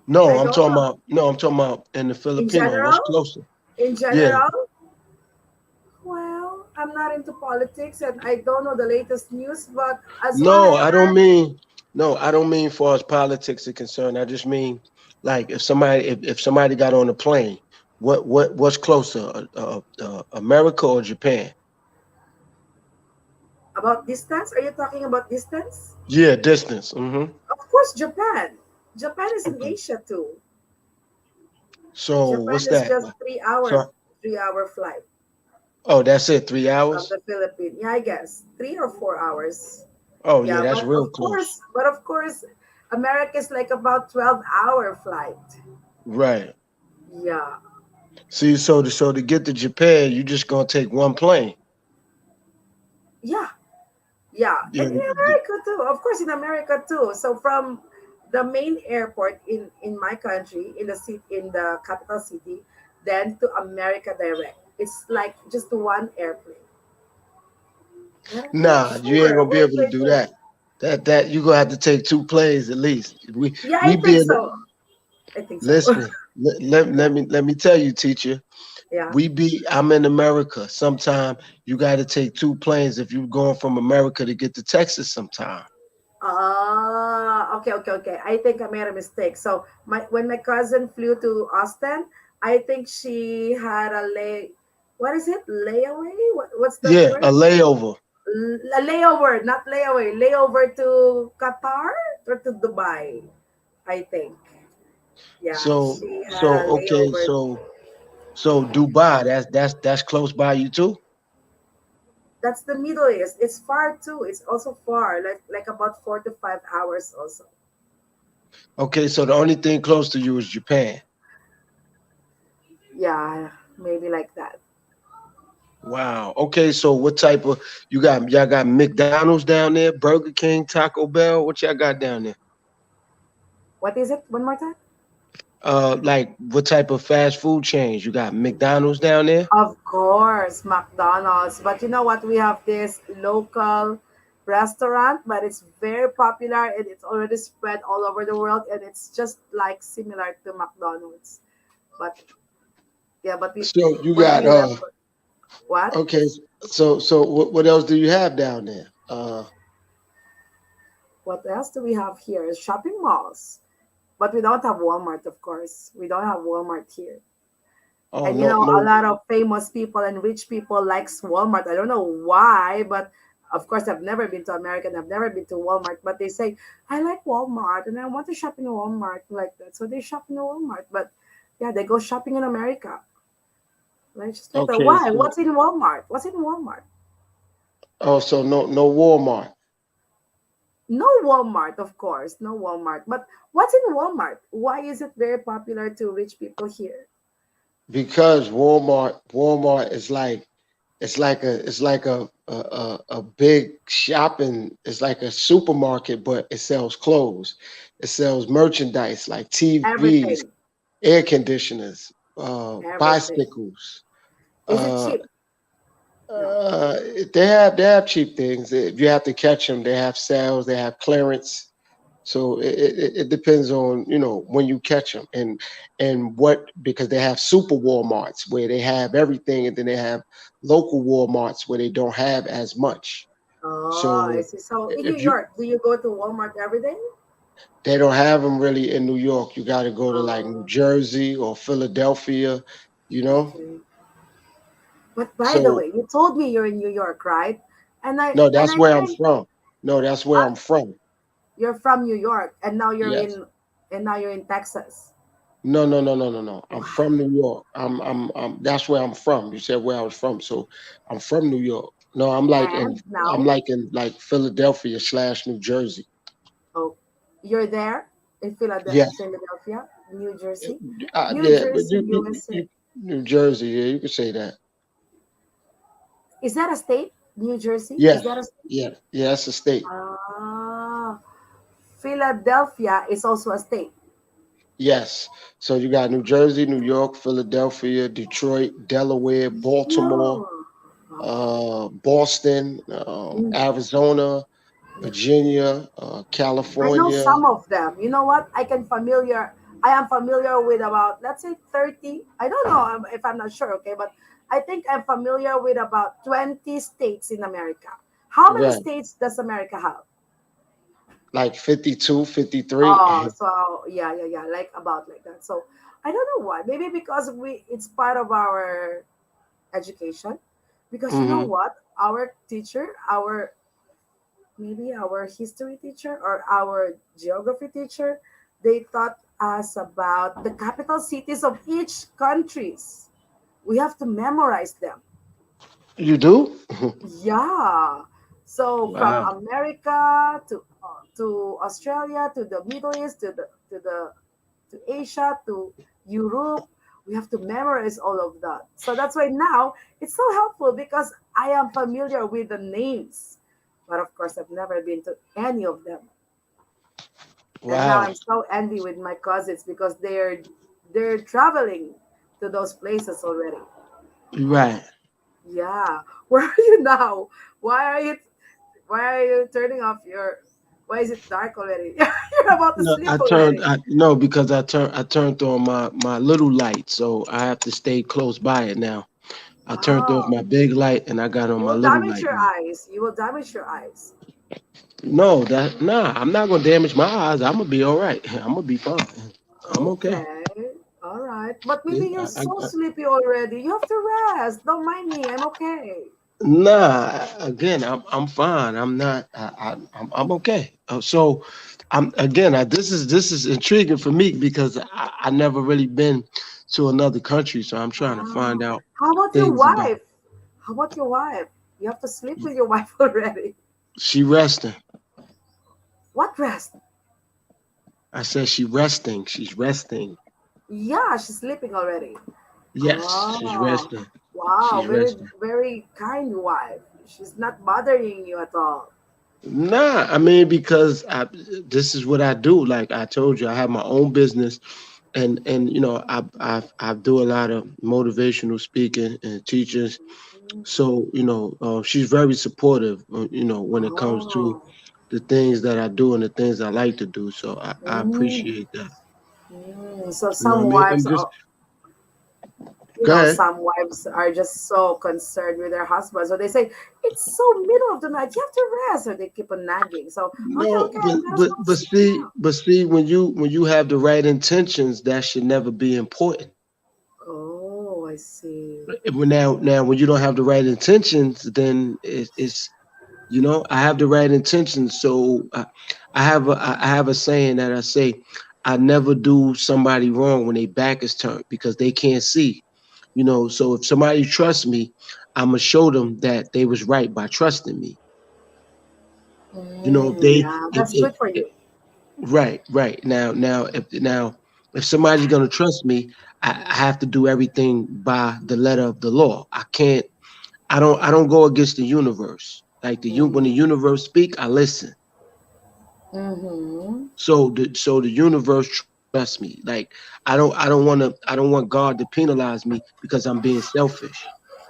Speaker 2: No,
Speaker 1: I
Speaker 2: I'm
Speaker 1: don't
Speaker 2: talking
Speaker 1: know.
Speaker 2: about no, I'm talking about in the
Speaker 1: In
Speaker 2: Filipino. What's
Speaker 1: general,
Speaker 2: closer?
Speaker 1: in
Speaker 2: Yeah.
Speaker 1: general, well, I'm not into politics and I don't know the latest news, but as what
Speaker 2: No,
Speaker 1: I
Speaker 2: I don't
Speaker 1: heard,
Speaker 2: mean no, I don't mean far as politics are concerned. I just mean like if somebody got on a plane, what's closer, America or Japan?
Speaker 1: about distance, are you talking about distance?
Speaker 2: Yeah, distance. Mm-hmm.
Speaker 1: Of course, Japan. Japan is in
Speaker 2: Okay.
Speaker 1: Asia too.
Speaker 2: So
Speaker 1: Japan
Speaker 2: what's
Speaker 1: is
Speaker 2: that?
Speaker 1: just
Speaker 2: So
Speaker 1: 3 hour flight
Speaker 2: oh, that's it, three
Speaker 1: from
Speaker 2: hours.
Speaker 1: the Philippines. Yeah, I guess 3 or 4 hours.
Speaker 2: Oh yeah,
Speaker 1: Yeah,
Speaker 2: that's
Speaker 1: but
Speaker 2: real
Speaker 1: of
Speaker 2: close.
Speaker 1: course, but of course, America is like about 12-hour flight.
Speaker 2: Right.
Speaker 1: Yeah,
Speaker 2: See, so to get to Japan, you just gonna take one plane.
Speaker 1: yeah, yeah.
Speaker 2: Yeah.
Speaker 1: And in America too, of course, in America too. So from the main airport in my country, in the city, in the capital city, then to America direct. It's like just one airplane. Yeah,
Speaker 2: Nah, you ain't
Speaker 1: sure.
Speaker 2: gonna be
Speaker 1: Wait,
Speaker 2: able to
Speaker 1: wait,
Speaker 2: do
Speaker 1: wait.
Speaker 2: that. That you gonna have to take two planes at least. We
Speaker 1: Yeah, I
Speaker 2: we
Speaker 1: think
Speaker 2: being
Speaker 1: so. I think so.
Speaker 2: listen. Let me tell you, teacher.
Speaker 1: Yeah.
Speaker 2: I'm in America. Sometime you got to take two planes if you're going from America to get to Texas. Sometime.
Speaker 1: Ah, okay, okay, okay. I think I made a mistake. So my when my cousin flew to Austin, I think she had a what is it? Layaway? What's that
Speaker 2: Yeah, a
Speaker 1: word?
Speaker 2: layover.
Speaker 1: A layover, not layaway. Layover to Qatar or to Dubai, I think. Yeah,
Speaker 2: So
Speaker 1: she
Speaker 2: so
Speaker 1: had a
Speaker 2: okay.
Speaker 1: layover.
Speaker 2: So Dubai. That's close by you too.
Speaker 1: That's the Middle East. It's far too. It's also far, like about 4 to 5 hours also.
Speaker 2: Okay. So the only thing close to you is Japan.
Speaker 1: Yeah, maybe like that.
Speaker 2: Wow. Okay. So what type of y'all got McDonald's down there, Burger King, Taco Bell? What y'all got down there?
Speaker 1: What is it? One more time.
Speaker 2: Like what type of fast food chains? You got McDonald's down there?
Speaker 1: Of course, McDonald's. But you know what? We have this local restaurant, but it's very popular and it's already spread all over the world and it's just like similar to McDonald's. But yeah, but
Speaker 2: So you
Speaker 1: what do
Speaker 2: got
Speaker 1: you have? What?
Speaker 2: okay. So what else do you have down there?
Speaker 1: What else do we have here? Shopping malls. But we don't have Walmart, of course. We don't have Walmart here.
Speaker 2: Oh
Speaker 1: And
Speaker 2: no
Speaker 1: a
Speaker 2: no.
Speaker 1: lot of famous people and rich people likes Walmart. I don't know why, but of course I've never been to America and I've never been to Walmart, but they say I like Walmart and I want to shop in a Walmart like that, so they shop in a Walmart. But yeah, they go shopping in America, like just like that.
Speaker 2: Okay.
Speaker 1: Why? What's in Walmart? What's in Walmart?
Speaker 2: Oh, so no Walmart
Speaker 1: No Walmart, of course, no Walmart. But what's in Walmart? Why is it very popular to rich people here?
Speaker 2: because Walmart is like it's like a big shopping. It's like a supermarket, but it sells clothes. It sells merchandise like TVs,
Speaker 1: Everything,
Speaker 2: air conditioners,
Speaker 1: everything.
Speaker 2: bicycles.
Speaker 1: Is it
Speaker 2: Uh,
Speaker 1: cheap? No.
Speaker 2: uh, they have cheap things. If you have to catch them, they have sales. They have clearance. So it depends on when you catch them and what, because they have super Walmarts where they have everything, and then they have local Walmarts where they don't have as much.
Speaker 1: Oh, I
Speaker 2: So
Speaker 1: see. So in New
Speaker 2: if you
Speaker 1: York, do you go to Walmart every day?
Speaker 2: they don't have them really in New York, you got to go to like New
Speaker 1: Oh,
Speaker 2: Jersey or Philadelphia. You know,
Speaker 1: okay. But by the
Speaker 2: so
Speaker 1: way, you told me you're in New York, right? And I
Speaker 2: no,
Speaker 1: and
Speaker 2: that's
Speaker 1: I
Speaker 2: where I'm
Speaker 1: think
Speaker 2: from. No, that's where I'm from.
Speaker 1: you're from New York, and now
Speaker 2: Yes.
Speaker 1: you're in Texas.
Speaker 2: No, no, no, no, no, no. I'm
Speaker 1: Wow.
Speaker 2: from New York. That's where I'm from. You said where I was from, so I'm from New York. No,
Speaker 1: And
Speaker 2: I'm
Speaker 1: now,
Speaker 2: like in like Philadelphia slash New Jersey.
Speaker 1: oh, you're there in
Speaker 2: Yes,
Speaker 1: Philadelphia, New Jersey, New
Speaker 2: yeah, but
Speaker 1: Jersey, USA.
Speaker 2: New Jersey. Yeah, you could say that.
Speaker 1: Is that a state? New Jersey? Is
Speaker 2: Yes,
Speaker 1: that a state?
Speaker 2: yeah, that's a state.
Speaker 1: Ah, Philadelphia is also a state.
Speaker 2: Yes. So you got New Jersey, New York, Philadelphia, Detroit, Delaware, Baltimore,
Speaker 1: Yeah. Wow.
Speaker 2: Boston,
Speaker 1: Mm.
Speaker 2: Arizona,
Speaker 1: Yeah.
Speaker 2: Virginia,
Speaker 1: I know
Speaker 2: California.
Speaker 1: some of them. You know what? I am familiar with about, let's say, 30. I don't know if I'm not sure, okay, but I think I'm familiar with about 20 states in America. How many
Speaker 2: Right.
Speaker 1: states does America have?
Speaker 2: Like 52, 53.
Speaker 1: Oh, so yeah, yeah, yeah, like about like that. So I don't know why. Maybe because we it's part of our education. Because you know
Speaker 2: Hmm.
Speaker 1: what? Our teacher, our maybe our history teacher or our geography teacher, they taught us about the capital cities of each countries. We have to memorize them.
Speaker 2: You do?
Speaker 1: Yeah. So from
Speaker 2: Wow.
Speaker 1: America to Australia to the Middle East to Asia to Europe, we have to memorize all of that. So that's why now it's so helpful because I am familiar with the names. But of course, I've never been to any of them. And now
Speaker 2: Wow.
Speaker 1: I'm so envy with my cousins because they're traveling to those places already.
Speaker 2: Right.
Speaker 1: Yeah. Where are you now? Why are you why are you turning off your why is it dark already? You're about to
Speaker 2: No,
Speaker 1: sleep already.
Speaker 2: no, because I turned on my little light, so I have to stay close by it now. I turned off
Speaker 1: Oh.
Speaker 2: my big light and I got on
Speaker 1: You
Speaker 2: my
Speaker 1: will
Speaker 2: little
Speaker 1: damage
Speaker 2: light
Speaker 1: your
Speaker 2: now.
Speaker 1: eyes. You will damage your eyes.
Speaker 2: No, I'm not gonna damage my eyes. I'm gonna be all right. I'm gonna be fine. I'm okay.
Speaker 1: Okay. All right. But maybe
Speaker 2: Yeah,
Speaker 1: you're so sleepy already. You have to rest. Don't mind me. I'm okay.
Speaker 2: nah, again, I'm fine. I'm not. I'm okay. So, I'm again. This is intriguing for me because I never really been to another country, so I'm trying to find
Speaker 1: Wow.
Speaker 2: out
Speaker 1: How about your
Speaker 2: things about.
Speaker 1: wife? How about your wife? You have to sleep with your wife already.
Speaker 2: She resting.
Speaker 1: What rest?
Speaker 2: I said she resting. She's resting.
Speaker 1: Yeah, she's sleeping already.
Speaker 2: Yes, she's
Speaker 1: Oh,
Speaker 2: resting.
Speaker 1: wow.
Speaker 2: She's
Speaker 1: Very,
Speaker 2: resting.
Speaker 1: very kind wife. She's not bothering you at all.
Speaker 2: Nah, I mean because this is what I do. Like I told you, I have my own business, and I do a lot of motivational speaking and teachings. So she's very supportive. When it comes to
Speaker 1: Oh.
Speaker 2: the things that I do and the things I like to do. So I
Speaker 1: Mm.
Speaker 2: appreciate that.
Speaker 1: So
Speaker 2: You know what I
Speaker 1: some
Speaker 2: mean?
Speaker 1: wives
Speaker 2: And just
Speaker 1: are,
Speaker 2: go ahead.
Speaker 1: some wives are just so concerned with their husbands. So they say, it's so middle of the night, you have to rest. Or they keep on nagging. So, okay,
Speaker 2: No,
Speaker 1: okay,
Speaker 2: but
Speaker 1: I'm gonna
Speaker 2: but
Speaker 1: go to
Speaker 2: but
Speaker 1: sleep
Speaker 2: see,
Speaker 1: now.
Speaker 2: but see, when you have the right intentions, that should never be important.
Speaker 1: Oh, I see.
Speaker 2: When when you don't have the right intentions, then it's I have the right intentions. So I have a saying that I say, I never do somebody wrong when their back is turned because they can't see. So if somebody trusts me, I'm gonna show them that they was right by trusting me. If they
Speaker 1: Yeah, that's good for
Speaker 2: if
Speaker 1: you.
Speaker 2: right now if somebody's gonna trust me, I have to do everything by the letter of the law. I don't go against the universe. Like when the
Speaker 1: Mm-hmm.
Speaker 2: universe speak, I listen.
Speaker 1: Mm-hmm.
Speaker 2: So the universe trusts me. Like I don't want God to penalize me because I'm being selfish.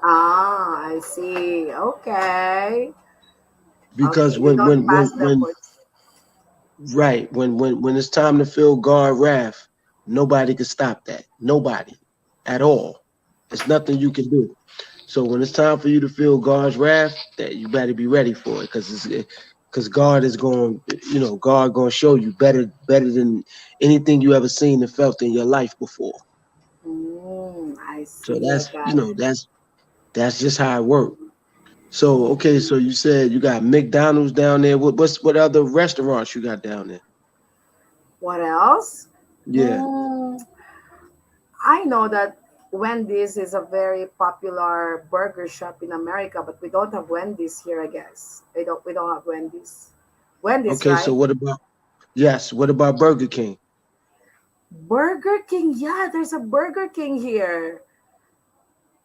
Speaker 1: Ah, I see. Okay. Okay,
Speaker 2: Because
Speaker 1: you
Speaker 2: when
Speaker 1: don't
Speaker 2: when when
Speaker 1: pass the
Speaker 2: when right when it's time to feel God wrath, nobody can stop that. Nobody at all. There's nothing you can do. So when it's time for you to feel God's wrath, that you better be ready for it, because God is going, God going to show you better than anything you ever seen and felt in your life before.
Speaker 1: I
Speaker 2: So
Speaker 1: see. I got it.
Speaker 2: that's just how it works. So okay, so you said you got McDonald's down there. What other restaurants you got down there?
Speaker 1: What else?
Speaker 2: Yeah.
Speaker 1: Mm, I know that Wendy's is a very popular burger shop in America, but we don't have Wendy's here, I guess. We don't have Wendy's. Wendy's,
Speaker 2: Okay, so
Speaker 1: right?
Speaker 2: what about yes? What about Burger King?
Speaker 1: Burger King. Yeah, there's a Burger King here.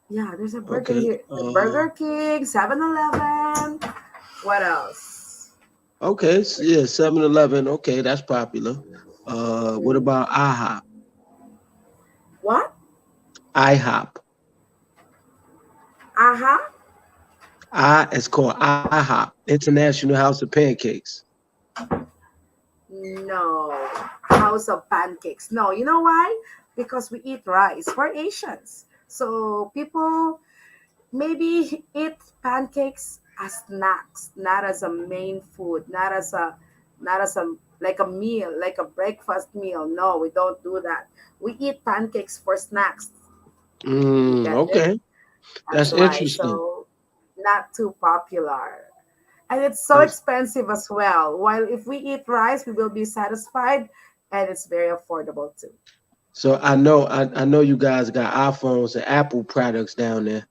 Speaker 1: Yeah, there's a Burger
Speaker 2: Okay.
Speaker 1: here. Burger King, 7-Eleven. What else?
Speaker 2: Okay. Yeah, 7-Eleven. Okay, that's popular. What about IHOP?
Speaker 1: What?
Speaker 2: IHOP.
Speaker 1: Uh-huh.
Speaker 2: It's called IHOP, International House of Pancakes.
Speaker 1: No. House of pancakes. No, you know why? Because we eat rice. We're Asians. So people, maybe eat pancakes as snacks, not as a main food, not as a like a meal, like a breakfast meal. No, we don't do that. We eat pancakes for snacks. You get it?
Speaker 2: Okay,
Speaker 1: That's
Speaker 2: that's
Speaker 1: why.
Speaker 2: interesting.
Speaker 1: So not too popular. And it's so
Speaker 2: That's
Speaker 1: expensive as well. While if we eat rice, we will be satisfied and it's very affordable too.
Speaker 2: so I know you guys got iPhones and Apple products down there.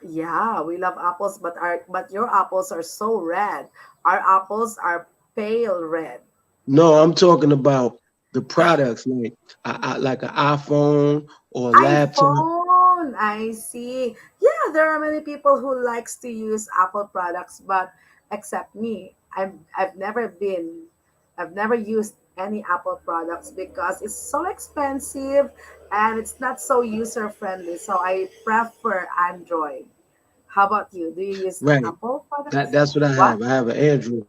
Speaker 1: Yeah, we love apples, but your apples are so red. Our apples are pale red.
Speaker 2: No, I'm talking about the products like an iPhone or a laptop.
Speaker 1: iPhone, I see. Yeah, there are many people who likes to use Apple products, but except me, I've never used any Apple products because it's so expensive and it's not so user friendly. So I prefer Android. How about you? Do you use
Speaker 2: Right.
Speaker 1: Apple
Speaker 2: That
Speaker 1: products?
Speaker 2: that's what I
Speaker 1: What?
Speaker 2: have. I have an Android.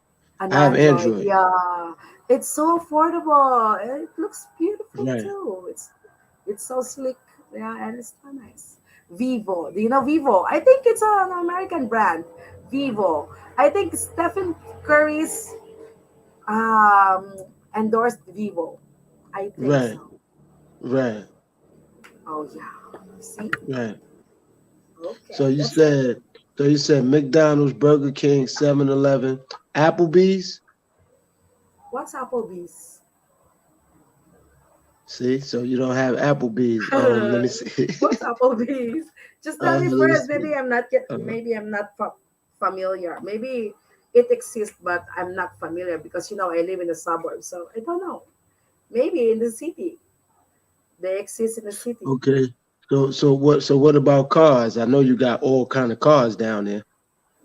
Speaker 2: I have
Speaker 1: An
Speaker 2: Android.
Speaker 1: Android, yeah. It's so affordable. It looks beautiful
Speaker 2: Right.
Speaker 1: too. It's so slick, yeah, and it's so nice. Vivo. Do you know Vivo? I think it's an American brand. Vivo. I think Stephen Curry's um endorsed Vivo. I think
Speaker 2: Right.
Speaker 1: so.
Speaker 2: Right.
Speaker 1: Oh yeah. See?
Speaker 2: Right. So
Speaker 1: Okay.
Speaker 2: you
Speaker 1: That's it.
Speaker 2: said so you said McDonald's, Burger King, 7-Eleven, Applebee's.
Speaker 1: What's Applebee's?
Speaker 2: See, so you don't have Applebee's. Let me see.
Speaker 1: What's Applebee's? Just tell me
Speaker 2: Let me
Speaker 1: first.
Speaker 2: see. Uh,
Speaker 1: Maybe I'm not familiar. Maybe it exists, but I'm not familiar because I live in the suburbs, so I don't know. Maybe in the city, they exist in the city.
Speaker 2: okay. So what about cars? I know you got all kind of cars down there.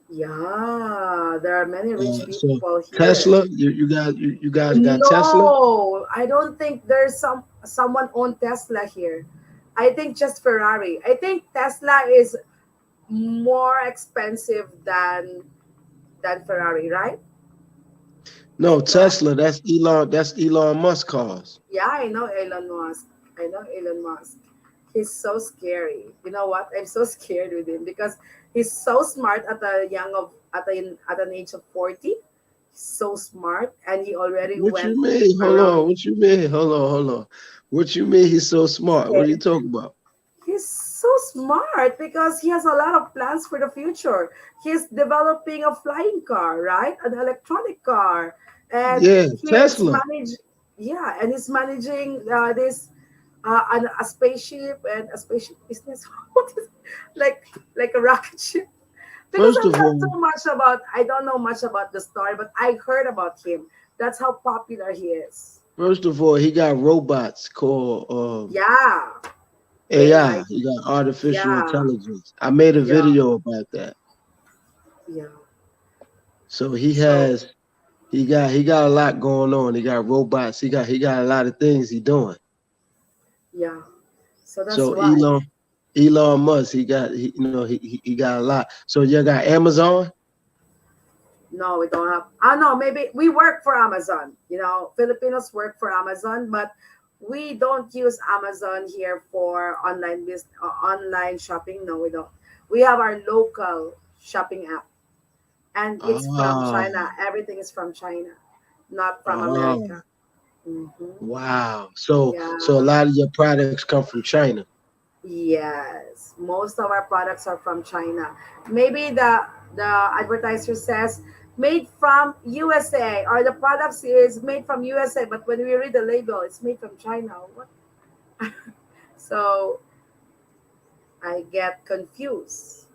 Speaker 1: Yeah, there are many rich
Speaker 2: So
Speaker 1: people here.
Speaker 2: Tesla, you guys got Tesla?
Speaker 1: No, I don't think there's someone own Tesla here. I think just Ferrari. I think Tesla is more expensive than Ferrari, right? Is
Speaker 2: No,
Speaker 1: it not?
Speaker 2: Tesla. That's Elon Musk cars.
Speaker 1: Yeah, I know Elon Musk. I know Elon Musk. He's so scary. You know what? I'm so scared with him because he's so smart at an age of 40. He's so smart and he already
Speaker 2: What
Speaker 1: went
Speaker 2: you mean? Hold on.
Speaker 1: around.
Speaker 2: What you mean? Hold on. What you mean he's so smart? What are you talking about?
Speaker 1: He's so smart because he has a lot of plans for the future. He's developing a flying car, right? An electronic car, and
Speaker 2: Yeah,
Speaker 1: he's
Speaker 2: Tesla.
Speaker 1: manage, yeah, and he's managing this a spaceship and a spaceship business. What is like a rocket ship? Because
Speaker 2: First of all,
Speaker 1: I don't know much about the story, but I heard about him. That's how popular he is.
Speaker 2: he got robots called
Speaker 1: Yeah,
Speaker 2: AI.
Speaker 1: AI.
Speaker 2: He got artificial
Speaker 1: Yeah,
Speaker 2: intelligence. I made a
Speaker 1: yeah,
Speaker 2: video about that.
Speaker 1: yeah.
Speaker 2: So he
Speaker 1: So
Speaker 2: has he got a lot going on. He got robots. He got a lot of things he doing.
Speaker 1: yeah. So that's
Speaker 2: So
Speaker 1: why.
Speaker 2: Elon Musk, he got a lot. So you got Amazon?
Speaker 1: No, we don't have. Ah, no, maybe we work for Amazon. Filipinos work for Amazon, but we don't use Amazon here for online shopping. No, we don't. We have our local shopping app, and it's from
Speaker 2: Oh,
Speaker 1: China. Everything is from China, not from
Speaker 2: oh,
Speaker 1: America. Hmm.
Speaker 2: wow. So a
Speaker 1: Yeah.
Speaker 2: lot of your products come from China.
Speaker 1: Yes, most of our products are from China. Maybe the advertiser says made from USA or the products is made from USA, but when we read the label, it's made from China. What? So I get confused.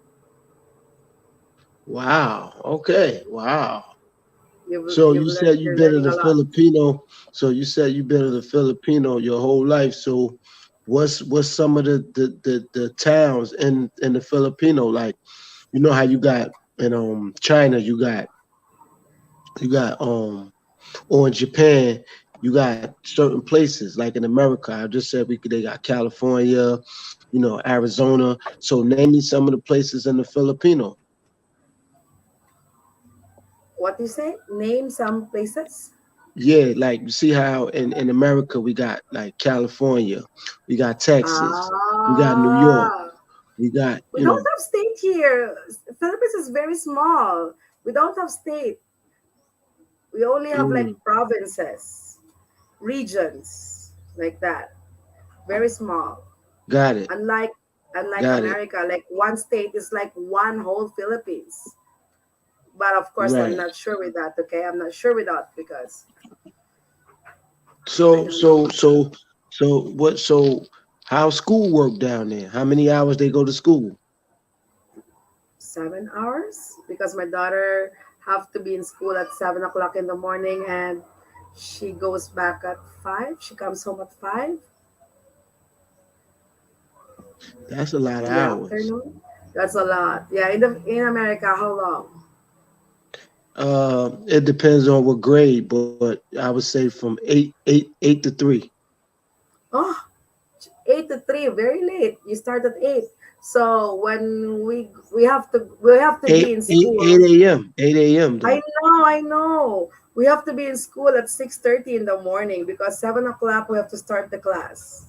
Speaker 2: Wow. Okay. Wow. So
Speaker 1: You've
Speaker 2: you
Speaker 1: learned
Speaker 2: said you've
Speaker 1: you're
Speaker 2: been
Speaker 1: learning
Speaker 2: in
Speaker 1: a
Speaker 2: a
Speaker 1: lot.
Speaker 2: Filipino. So you said you've been in a Filipino your whole life. So what's some of the towns in the Filipino like? You know how you got in China, you got or in Japan, you got certain places like in America. I just said they got California, Arizona. So name me some of the places in the Filipino.
Speaker 1: What do you say? Name some places.
Speaker 2: Yeah, like you see how in America we got like California, we got Texas, we got New York,
Speaker 1: Ah,
Speaker 3: We got,
Speaker 1: We don't have state here. Philippines is very small. We don't have state. We only have like
Speaker 3: mm,
Speaker 1: provinces, regions, like that. Very small.
Speaker 3: got it,
Speaker 1: Unlike
Speaker 3: got it.
Speaker 1: America, like one state is like one whole Philippines. But of course, I'm
Speaker 3: Right.
Speaker 1: not sure with that. Okay, I'm not sure with that because I
Speaker 3: So,
Speaker 1: don't know.
Speaker 3: so, so, so, how school work down there? How many hours they go to school?
Speaker 1: 7 hours because my daughter have to be in school at 7 o'clock in the morning and she goes back at 5. She comes home at 5
Speaker 3: That's a lot of
Speaker 1: in the
Speaker 3: hours.
Speaker 1: afternoon. That's a lot. Yeah, in America, how long?
Speaker 3: It depends on what grade, but I would say from eight to three.
Speaker 1: Oh, 8 to 3, very late. You start at 8. So when we have to be in
Speaker 3: Eight
Speaker 1: school.
Speaker 3: a.m. 8 a.m.
Speaker 1: I
Speaker 3: though.
Speaker 1: know, I know. We have to be in school at 6:30 in the morning because 7 o'clock we have to start the class.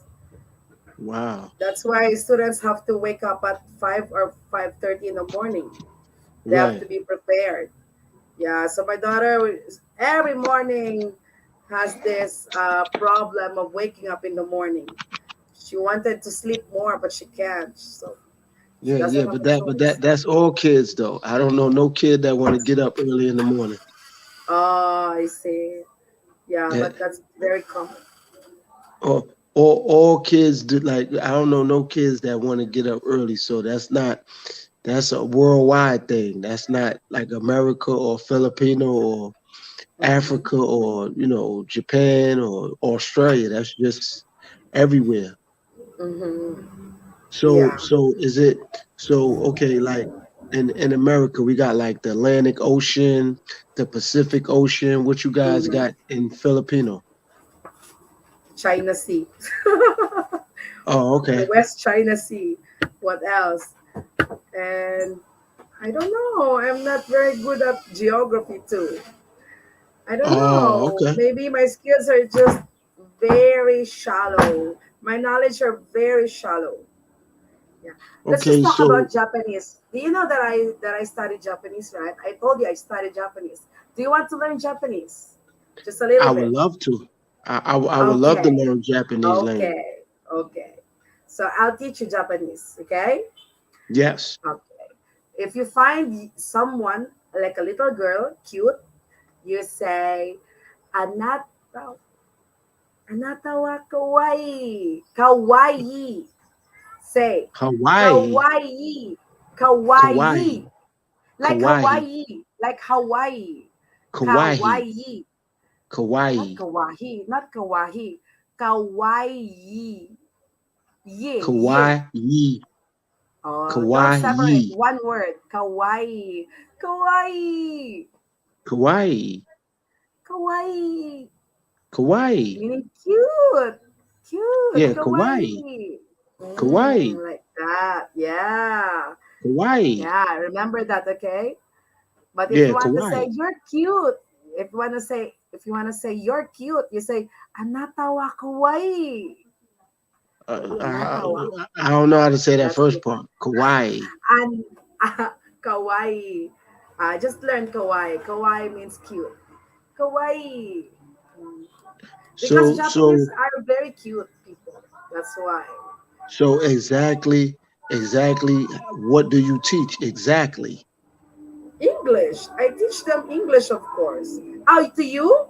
Speaker 3: Wow.
Speaker 1: That's why students have to wake up at 5 or 5:30 in the morning. They have to
Speaker 3: Right.
Speaker 1: be prepared. Yeah. So my daughter every morning has this problem of waking up in the morning. She wanted to sleep more, but she can't. So she
Speaker 3: Yeah,
Speaker 1: doesn't
Speaker 3: yeah,
Speaker 1: have
Speaker 3: but
Speaker 1: a
Speaker 3: that but
Speaker 1: choice.
Speaker 3: that's all kids though. I don't know no kid that want to get up early in the morning.
Speaker 1: Oh, I see. Yeah,
Speaker 3: Yeah.
Speaker 1: but that's very common.
Speaker 3: All kids do, like, I don't know no kids that want to get up early. So that's a worldwide thing. That's not like America or Filipino or
Speaker 1: Hmm.
Speaker 3: Africa or Japan or Australia. That's just everywhere.
Speaker 1: Hmm.
Speaker 3: So
Speaker 1: Yeah.
Speaker 3: so is it so okay, like in America we got like the Atlantic Ocean, the Pacific Ocean. What you guys
Speaker 1: Hmm.
Speaker 3: got in Filipino?
Speaker 1: China Sea.
Speaker 3: Oh,
Speaker 1: The
Speaker 3: okay.
Speaker 1: West China Sea. What else? And I don't know. I'm not very good at geography too. I don't
Speaker 3: Oh,
Speaker 1: know.
Speaker 3: okay.
Speaker 1: Maybe my skills are just very shallow. My knowledge are very shallow. Yeah. Let's just
Speaker 3: Okay,
Speaker 1: talk
Speaker 3: so
Speaker 1: about Japanese. Do you know that I studied Japanese, right? I told you I studied Japanese. Do you want to learn Japanese? Just a little
Speaker 3: I would
Speaker 1: bit.
Speaker 3: love to. I would love to
Speaker 1: Okay.
Speaker 3: learn Japanese language.
Speaker 1: Okay. Okay. So I'll teach you Japanese, okay?
Speaker 3: Yes.
Speaker 1: Okay. If you find someone like a little girl, cute, you say, Anata, Anata wa kawaii. Kawaii. Say,
Speaker 3: Hawaii.
Speaker 1: kawaii.
Speaker 3: Kauai.
Speaker 1: Kawaii. Like
Speaker 3: Kauai.
Speaker 1: Hawaii. Like Hawaii.
Speaker 3: Kauai.
Speaker 1: Kawaii. Not
Speaker 3: Kauai.
Speaker 1: kawaii. Not kawaii. Kawaii. Ye. Ye.
Speaker 3: Kauai.
Speaker 1: Don't
Speaker 3: Kauai.
Speaker 1: separate one word. Kawaii. Kawaii.
Speaker 3: Kauai.
Speaker 1: Kawaii.
Speaker 3: Kauai.
Speaker 1: Meaning cute. Cute.
Speaker 3: Yeah, Kauai.
Speaker 1: Kawaii.
Speaker 3: Kauai.
Speaker 1: Like that. Yeah.
Speaker 3: Kauai.
Speaker 1: Yeah. Remember that, okay? But if you
Speaker 3: Yeah,
Speaker 1: want to say
Speaker 3: Kauai.
Speaker 1: you're cute, if you want to say you're cute, you say anata wa kawaii. Anata wa.
Speaker 3: I don't know how to say that
Speaker 1: That's
Speaker 3: first
Speaker 1: it.
Speaker 3: part. Kauai.
Speaker 1: And kawaii. Just learn kawaii. Kawaii means cute. Kawaii. Mm. Because
Speaker 3: So
Speaker 1: Japanese
Speaker 3: so
Speaker 1: are very cute people. That's why.
Speaker 3: so exactly what do you teach exactly?
Speaker 1: English. I teach them English, of course. Oh, to you?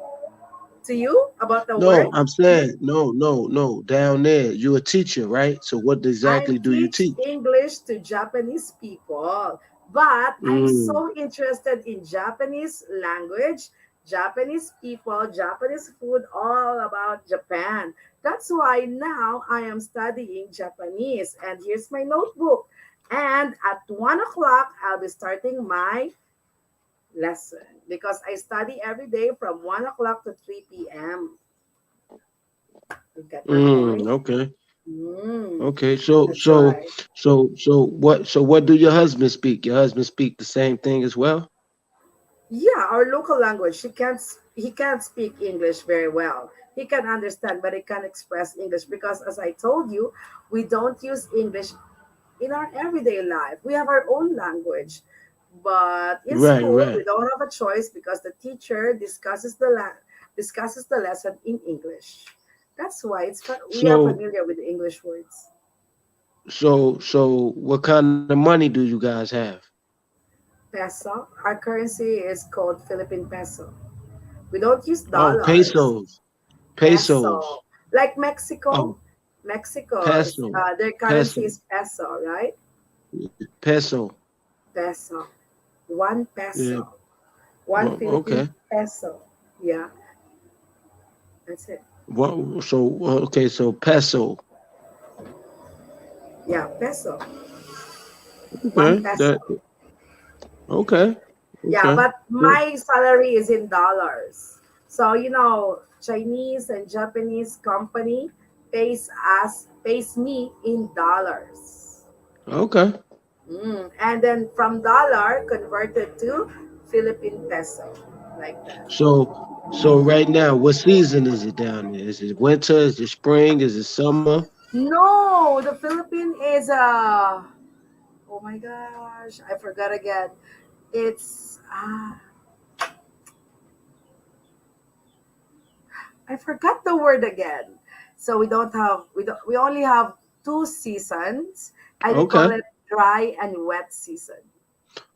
Speaker 1: To you? About the
Speaker 3: No,
Speaker 1: word?
Speaker 3: I'm saying no. Down there, you're a teacher, right? So what
Speaker 1: I
Speaker 3: exactly do you
Speaker 1: teach
Speaker 3: teach?
Speaker 1: English to Japanese people, but I'm
Speaker 3: Mm,
Speaker 1: so interested in Japanese language, Japanese people, Japanese food, all about Japan. That's why now I am studying Japanese. And here's my notebook. And at 1 o'clock, I'll be starting my lesson because I study every day from 1 o'clock to 3 p.m. You get my point?
Speaker 3: okay.
Speaker 1: Mm,
Speaker 3: Okay. So
Speaker 1: that's
Speaker 3: so
Speaker 1: right.
Speaker 3: so what do your husband speak? Your husband speak the same thing as well?
Speaker 1: Yeah, our local language. He can't speak English very well. He can understand, but he can't express English because, as I told you, we don't use English in our everyday life. We have our own language, but in
Speaker 3: Right,
Speaker 1: school we
Speaker 3: right.
Speaker 1: don't have a choice because the teacher discusses the lesson in English. That's why we are
Speaker 3: So
Speaker 1: familiar with the English words.
Speaker 3: so what kind of money do you guys have?
Speaker 1: Peso, our currency is called Philippine peso. We don't use
Speaker 3: Oh,
Speaker 1: dollars.
Speaker 3: pesos. Pesos.
Speaker 1: Peso, like Mexico.
Speaker 3: Oh,
Speaker 1: Mexico is
Speaker 3: peso.
Speaker 1: their
Speaker 3: Peso.
Speaker 1: currency is peso, right?
Speaker 3: Peso.
Speaker 1: Peso, one
Speaker 3: Yeah.
Speaker 1: peso, one
Speaker 3: Well,
Speaker 1: Philippine
Speaker 3: okay.
Speaker 1: peso. Yeah, that's it.
Speaker 3: Well, so okay, so peso.
Speaker 1: Yeah, peso, one
Speaker 3: Okay.
Speaker 1: peso.
Speaker 3: That okay.
Speaker 1: Yeah,
Speaker 3: Okay.
Speaker 1: but
Speaker 3: Good.
Speaker 1: my salary is in dollars. So Chinese and Japanese company pays me in dollars.
Speaker 3: Okay.
Speaker 1: And then from dollar converted to Philippine peso, like that.
Speaker 3: So right now, what season is it down there? Is it winter? Is it spring? Is it summer?
Speaker 1: No, the Philippine is oh my gosh, I forgot again. It's I forgot the word again. So we only have two seasons, and we call
Speaker 3: Okay.
Speaker 1: it dry and wet season.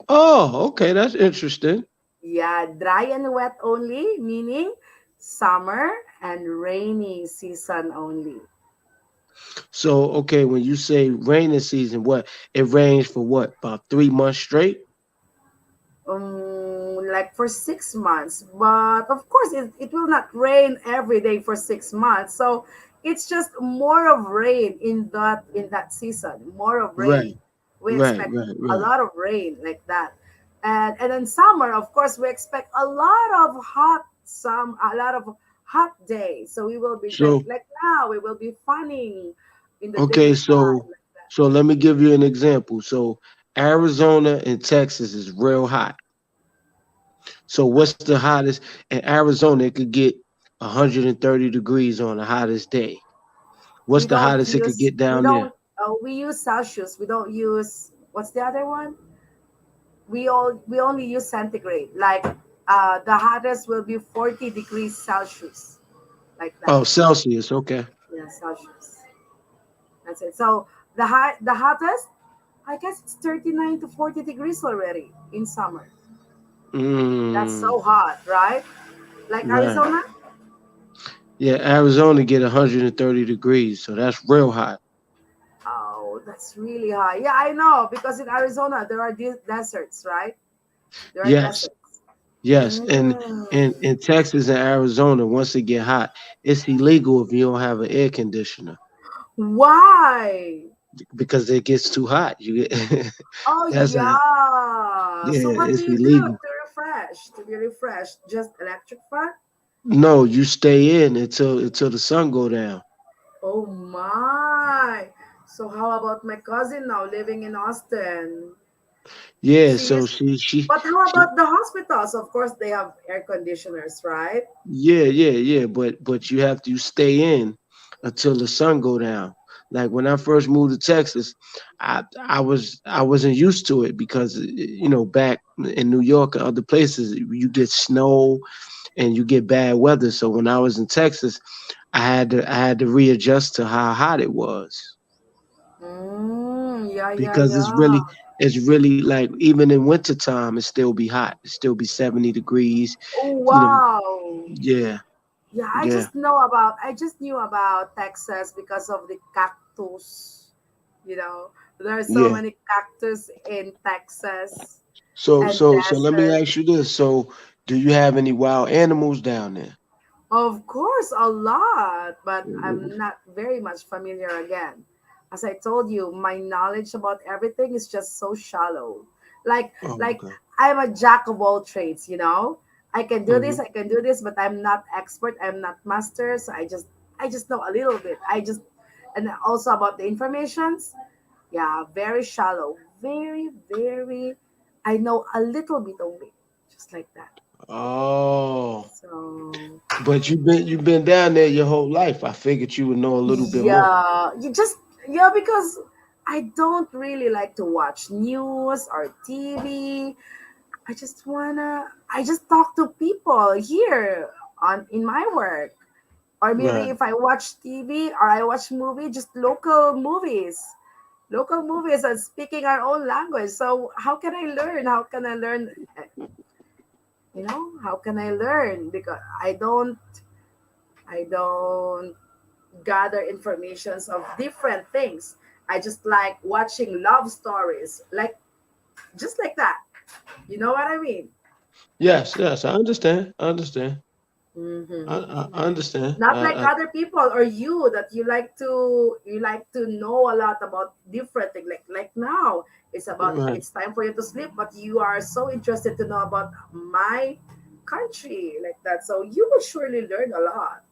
Speaker 3: Oh, okay. That's interesting.
Speaker 1: Yeah, dry and wet only, meaning summer and rainy season only.
Speaker 3: So okay, when you say raining season, what it rains for what? About 3 months straight?
Speaker 1: Like for 6 months, but of course it will not rain every day for 6 months. So it's just more of rain in that season, more of rain.
Speaker 3: Right,
Speaker 1: We
Speaker 3: right,
Speaker 1: expect
Speaker 3: right,
Speaker 1: a
Speaker 3: right.
Speaker 1: lot of rain like that. And then summer, of course, we expect a lot of hot days. So we will be like
Speaker 3: So
Speaker 1: like now we will be funning in the
Speaker 3: okay,
Speaker 1: daytime like that.
Speaker 3: so let me give you an example. So Arizona and Texas is real hot. So what's the hottest in Arizona? It could get 130 degrees on the hottest day. What's
Speaker 1: we
Speaker 3: the
Speaker 1: don't
Speaker 3: hottest it could
Speaker 1: use
Speaker 3: get
Speaker 1: we
Speaker 3: down there?
Speaker 1: don't we use Celsius. We don't use, what's the other one? We only use centigrade. Like the hottest will be 40 degrees Celsius, like that.
Speaker 3: Oh, Celsius. Okay.
Speaker 1: Yeah, Celsius. That's it. So the hottest, I guess it's 39 to 40 degrees already in summer. That's
Speaker 3: Mm,
Speaker 1: so hot, right? Like
Speaker 3: right.
Speaker 1: Arizona.
Speaker 3: Yeah, Arizona get 130 degrees, so that's real hot.
Speaker 1: Oh, that's really high. Yeah, I know because in Arizona there are deserts, right? There are
Speaker 3: Yes,
Speaker 1: deserts.
Speaker 3: yes. And
Speaker 1: Mm.
Speaker 3: in Texas and Arizona, once it get hot, it's illegal if you don't have an air conditioner
Speaker 1: Why?
Speaker 3: because it gets too hot. You get
Speaker 1: Oh
Speaker 3: that's a
Speaker 1: yeah.
Speaker 3: yeah,
Speaker 1: So what do
Speaker 3: it's
Speaker 1: you do
Speaker 3: illegal.
Speaker 1: to refresh? To be refreshed, just electric fan?
Speaker 3: No, you stay in until the sun go down.
Speaker 1: Oh my. So how about my cousin now living in Austin?
Speaker 3: Yeah,
Speaker 1: She
Speaker 3: so
Speaker 1: is. But how
Speaker 3: she
Speaker 1: about the hospitals? Of course, they have air conditioners, right?
Speaker 3: yeah, but you stay in until the sun go down. Like when I first moved to Texas, I wasn't used to it because back in New York and other places you get snow and you get bad weather. So when I was in Texas, I had to readjust to how hot it was
Speaker 1: Yeah, yeah,
Speaker 3: because
Speaker 1: yeah.
Speaker 3: it's really like even in wintertime it still be hot. It still be 70 degrees.
Speaker 1: Oh
Speaker 3: You know,
Speaker 1: wow.
Speaker 3: yeah,
Speaker 1: Yeah,
Speaker 3: yeah,
Speaker 1: I just knew about Texas because of the cactus. You know, there are so
Speaker 3: yeah.
Speaker 1: many cactus in Texas and
Speaker 3: So let me
Speaker 1: desert.
Speaker 3: ask you this. So do you have any wild animals down there?
Speaker 1: Of course, a lot, but I'm not very much familiar again. As I told you, my knowledge about everything is just so shallow.
Speaker 3: Oh,
Speaker 1: Like
Speaker 3: okay.
Speaker 1: I'm a jack of all trades.
Speaker 3: Hmm.
Speaker 1: I can do this, but I'm not expert, I'm not master, so I just know a little bit. And also about the informations, yeah, very shallow. Very, very I know a little bit only. Just like that.
Speaker 3: Oh,
Speaker 1: So
Speaker 3: but you've been down there your whole life. I figured you would know a little bit more.
Speaker 1: yeah, you just yeah because I don't really like to watch news or TV. I just talk to people here on in my work. Or maybe
Speaker 3: Right.
Speaker 1: if I watch TV or I watch movie, just local movies. Local movies and speaking our own language. So how can I learn? How can I learn? How can I learn? Because I don't gather informations of different things. I just like watching love stories, like just like that. You know what I mean?
Speaker 3: Yes, yes, I understand. I understand. I
Speaker 1: Mm-hmm.
Speaker 3: understand.
Speaker 1: Not like other people or you that you like to know a lot about different things. Like now,
Speaker 3: Right.
Speaker 1: it's time for you to sleep, but you are so interested to know about my country like that. So you will surely learn a lot.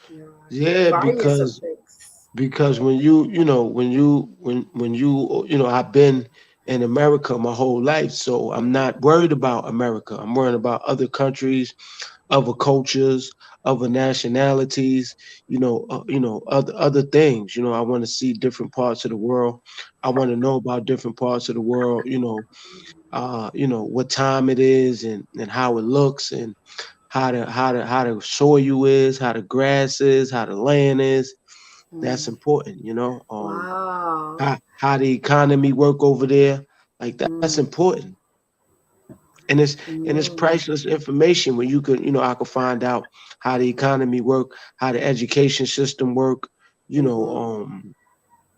Speaker 1: Yeah,
Speaker 3: Yeah,
Speaker 1: various of
Speaker 3: because
Speaker 1: things.
Speaker 3: when you know I've been in America my whole life, so I'm not worried about America. I'm worried about other countries, other cultures, other nationalities, other things. I want to see different parts of the world. I want to know about different parts of the world, what time it is and how it looks and how the soil is, how the grass is, how the land is. That's
Speaker 1: Mm.
Speaker 3: important,
Speaker 1: Wow.
Speaker 3: how the economy work over there. Like that's
Speaker 1: Mm.
Speaker 3: important. And it's
Speaker 1: Mm.
Speaker 3: priceless information when you could, I could find out how the economy work, how the education system work, you know,
Speaker 1: Mm-hmm.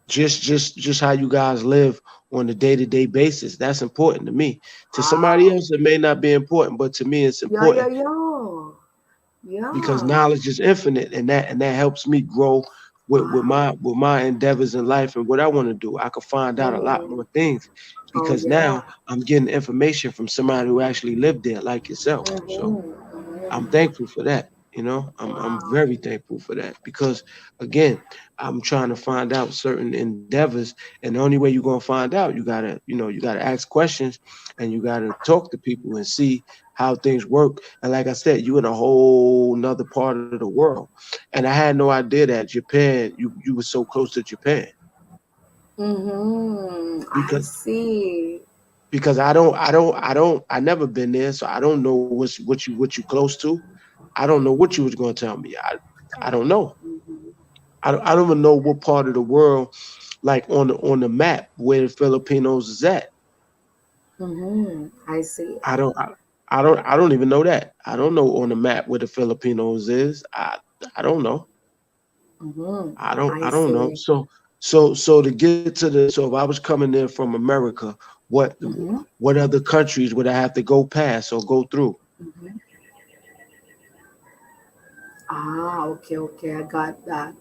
Speaker 3: just how you guys live on a day-to-day basis. That's important to me. To somebody
Speaker 1: Wow.
Speaker 3: else it may not be important, but to me it's
Speaker 1: Yeah, yeah,
Speaker 3: important
Speaker 1: yeah.
Speaker 3: because
Speaker 1: Yeah.
Speaker 3: knowledge is infinite, and that helps me grow
Speaker 1: Wow.
Speaker 3: with my endeavors in life and what I want to do. I can find out a lot
Speaker 1: Mm-hmm.
Speaker 3: more things
Speaker 1: Oh,
Speaker 3: because
Speaker 1: yeah.
Speaker 3: now I'm getting information from somebody who actually lived there like yourself. So
Speaker 1: Mm-hmm.
Speaker 3: I'm
Speaker 1: Mm-hmm.
Speaker 3: thankful for that. I'm
Speaker 1: Wow.
Speaker 3: very thankful for that because again, I'm trying to find out certain endeavors, and the only way you're gonna find out, you gotta ask questions and you gotta talk to people and see how things work. And like I said, you in a whole nother part of the world. And I had no idea that Japan, you were so close to Japan
Speaker 1: Mm-hmm. I
Speaker 3: because
Speaker 1: see.
Speaker 3: I never been there, so I don't know what you close to. I don't know what you was gonna tell me. I don't know.
Speaker 1: Mm-hmm.
Speaker 3: I don't even know what part of the world, like on the map, where the Filipinos is at.
Speaker 1: Mm-hmm. I see.
Speaker 3: I don't even know that. I don't know on the map where the Filipinos is. I don't know.
Speaker 1: Mm-hmm.
Speaker 3: I don't
Speaker 1: I
Speaker 3: I don't know.
Speaker 1: see.
Speaker 3: So to get to the so if I was coming there from America, what
Speaker 1: Mm-hmm.
Speaker 3: what other countries would I have to go past or go through?
Speaker 1: Mm-hmm. Ah, okay, okay, I got that.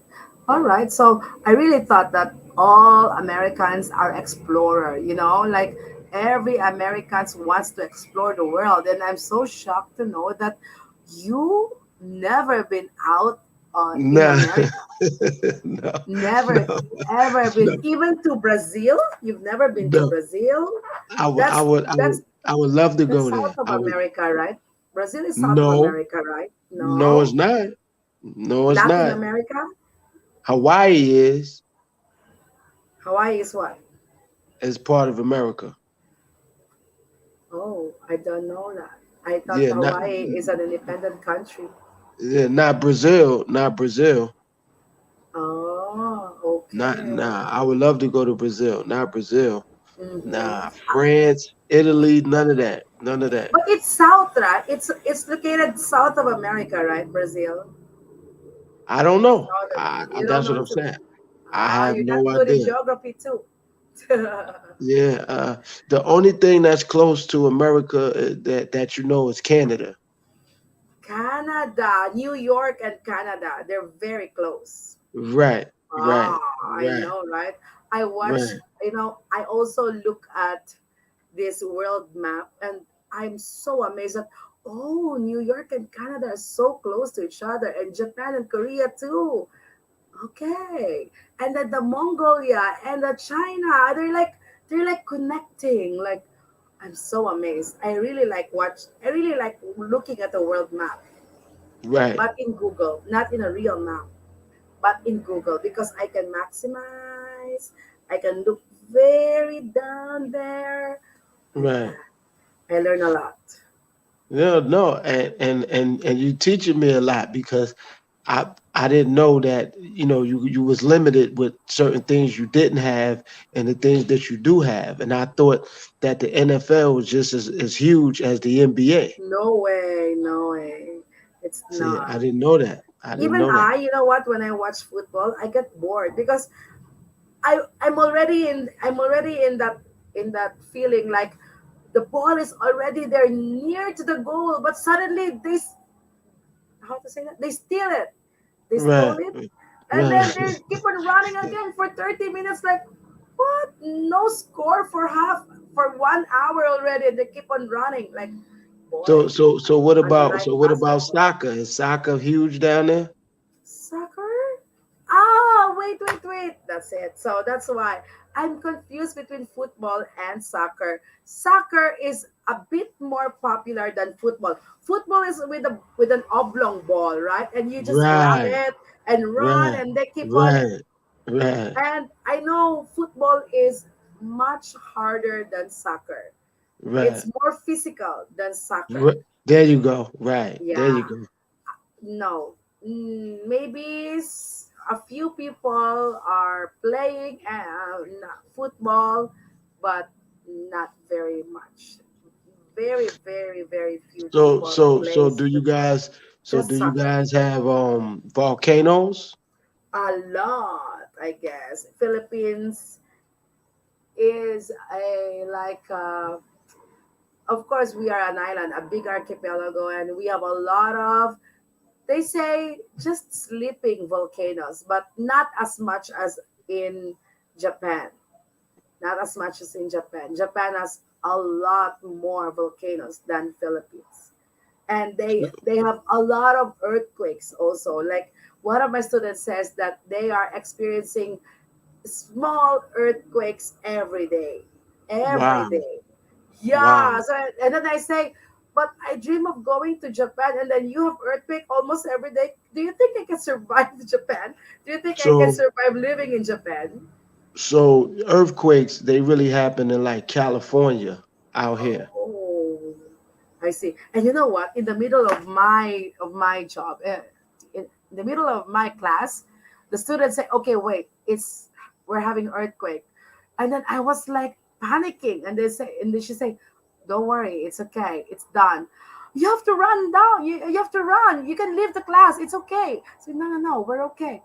Speaker 1: All right. So I really thought that all Americans are explorer, like every Americans wants to explore the world. And I'm so shocked to know that you never been out in
Speaker 3: No,
Speaker 1: America.
Speaker 3: no,
Speaker 1: Never
Speaker 3: no,
Speaker 1: ever been
Speaker 3: no,
Speaker 1: even to Brazil. You've never been to
Speaker 3: no.
Speaker 1: Brazil.
Speaker 3: I would, I
Speaker 1: That's
Speaker 3: would, I
Speaker 1: that's
Speaker 3: would, I would love to
Speaker 1: that's
Speaker 3: go
Speaker 1: South
Speaker 3: there.
Speaker 1: of
Speaker 3: I would.
Speaker 1: America, right? Brazil is South of
Speaker 3: No,
Speaker 1: America, right?
Speaker 3: no, it's
Speaker 1: No.
Speaker 3: not. No, it's
Speaker 1: Latin
Speaker 3: not.
Speaker 1: America?
Speaker 3: Hawaii
Speaker 1: Hawaii is what?
Speaker 3: is part of America.
Speaker 1: Oh, I don't know that. I thought
Speaker 3: Yeah, not
Speaker 1: Hawaii is an independent country.
Speaker 3: yeah, not Brazil, not Brazil.
Speaker 1: Oh,
Speaker 3: Not
Speaker 1: okay.
Speaker 3: nah. I would love to go to Brazil, not Brazil.
Speaker 1: Mm-hmm.
Speaker 3: Nah, France, Italy, none of that. None of that.
Speaker 1: But it's south, right? It's located south of America, right? Brazil.
Speaker 3: I don't know.
Speaker 1: South you don't
Speaker 3: That's what
Speaker 1: know
Speaker 3: I'm
Speaker 1: too.
Speaker 3: saying. I
Speaker 1: Ah,
Speaker 3: have
Speaker 1: you're
Speaker 3: no
Speaker 1: not good in
Speaker 3: idea.
Speaker 1: geography too.
Speaker 3: Yeah, the only thing that's close to America that is Canada.
Speaker 1: Canada, New York and Canada, they're very close.
Speaker 3: Right,
Speaker 1: Ah,
Speaker 3: right,
Speaker 1: I
Speaker 3: right,
Speaker 1: know, right? I watch,
Speaker 3: right.
Speaker 1: I also look at this world map and I'm so amazed that, oh, New York and Canada are so close to each other, and Japan and Korea too. Okay. And then the Mongolia and the China, they're like connecting. Like, I'm so amazed. I really like looking at the world map,
Speaker 3: Right.
Speaker 1: but in Google, not in a real map, but in Google, because I can maximize. I can look very down there.
Speaker 3: Right.
Speaker 1: Yeah, I learn a lot.
Speaker 3: No, no, and you teaching me a lot because I didn't know that you was limited with certain things you didn't have and the things that you do have, and I thought that the NFL was just as huge as the NBA.
Speaker 1: No way, no way. It's
Speaker 3: See, I
Speaker 1: not.
Speaker 3: didn't know that. I didn't
Speaker 1: Even
Speaker 3: know that.
Speaker 1: I, you know what, when I watch football, I get bored because I'm already in that feeling like the ball is already there near to the goal, but suddenly how to say that? They steal it. They stole
Speaker 3: Right,
Speaker 1: it, and then
Speaker 3: right.
Speaker 1: they keep on running again for 30 minutes. Like, what? No score for 1 hour already. They keep on running. Like,
Speaker 3: So
Speaker 1: boy,
Speaker 3: so so what
Speaker 1: I
Speaker 3: about
Speaker 1: like
Speaker 3: so what about
Speaker 1: basketball.
Speaker 3: soccer? Is soccer huge down there?
Speaker 1: Soccer? Ah, wait, wait, wait. That's it. So that's why I'm confused between football and soccer. Soccer is a bit more popular than football. Football is with an oblong ball, right? And you just grab
Speaker 3: Right,
Speaker 1: it and run,
Speaker 3: right,
Speaker 1: and they keep on.
Speaker 3: right, right,
Speaker 1: And I know football is much harder than soccer. It's
Speaker 3: right.
Speaker 1: more physical than soccer.
Speaker 3: Right. There you go. Right. There you
Speaker 1: Yeah.
Speaker 3: go.
Speaker 1: No. Maybe a few people are playing football, but not very much. Very, very, very few
Speaker 3: So
Speaker 1: people
Speaker 3: so so
Speaker 1: plays
Speaker 3: do you
Speaker 1: football.
Speaker 3: guys so do
Speaker 1: Just
Speaker 3: you
Speaker 1: soccer.
Speaker 3: guys have volcanoes?
Speaker 1: A lot, I guess. Philippines is a like of course we are an island, a big archipelago, and we have a lot of, they say, just sleeping volcanoes, but not as much as in Japan. Not as much as in Japan. Japan has a lot more volcanoes than Philippines. And they have a lot of earthquakes also. Like one of my students says that they are experiencing small earthquakes every day. Every
Speaker 3: Wow.
Speaker 1: day.
Speaker 3: Wow.
Speaker 1: Yeah. So and then I say, but I dream of going to Japan, and then you have earthquake almost every day. Do you think I can survive Japan? Do you think I can
Speaker 3: So
Speaker 1: survive living in Japan?
Speaker 3: so earthquakes they really happen in like California out here.
Speaker 1: Oh, I see. And you know what? In the middle of my job, in the middle of my class, the students say, "Okay, wait, it's we're having earthquake," and then I was like panicking, and and then she say, "Don't worry, it's okay, it's done." You have to run down. You have to run. You can leave the class. It's okay. So no, no, no, we're okay.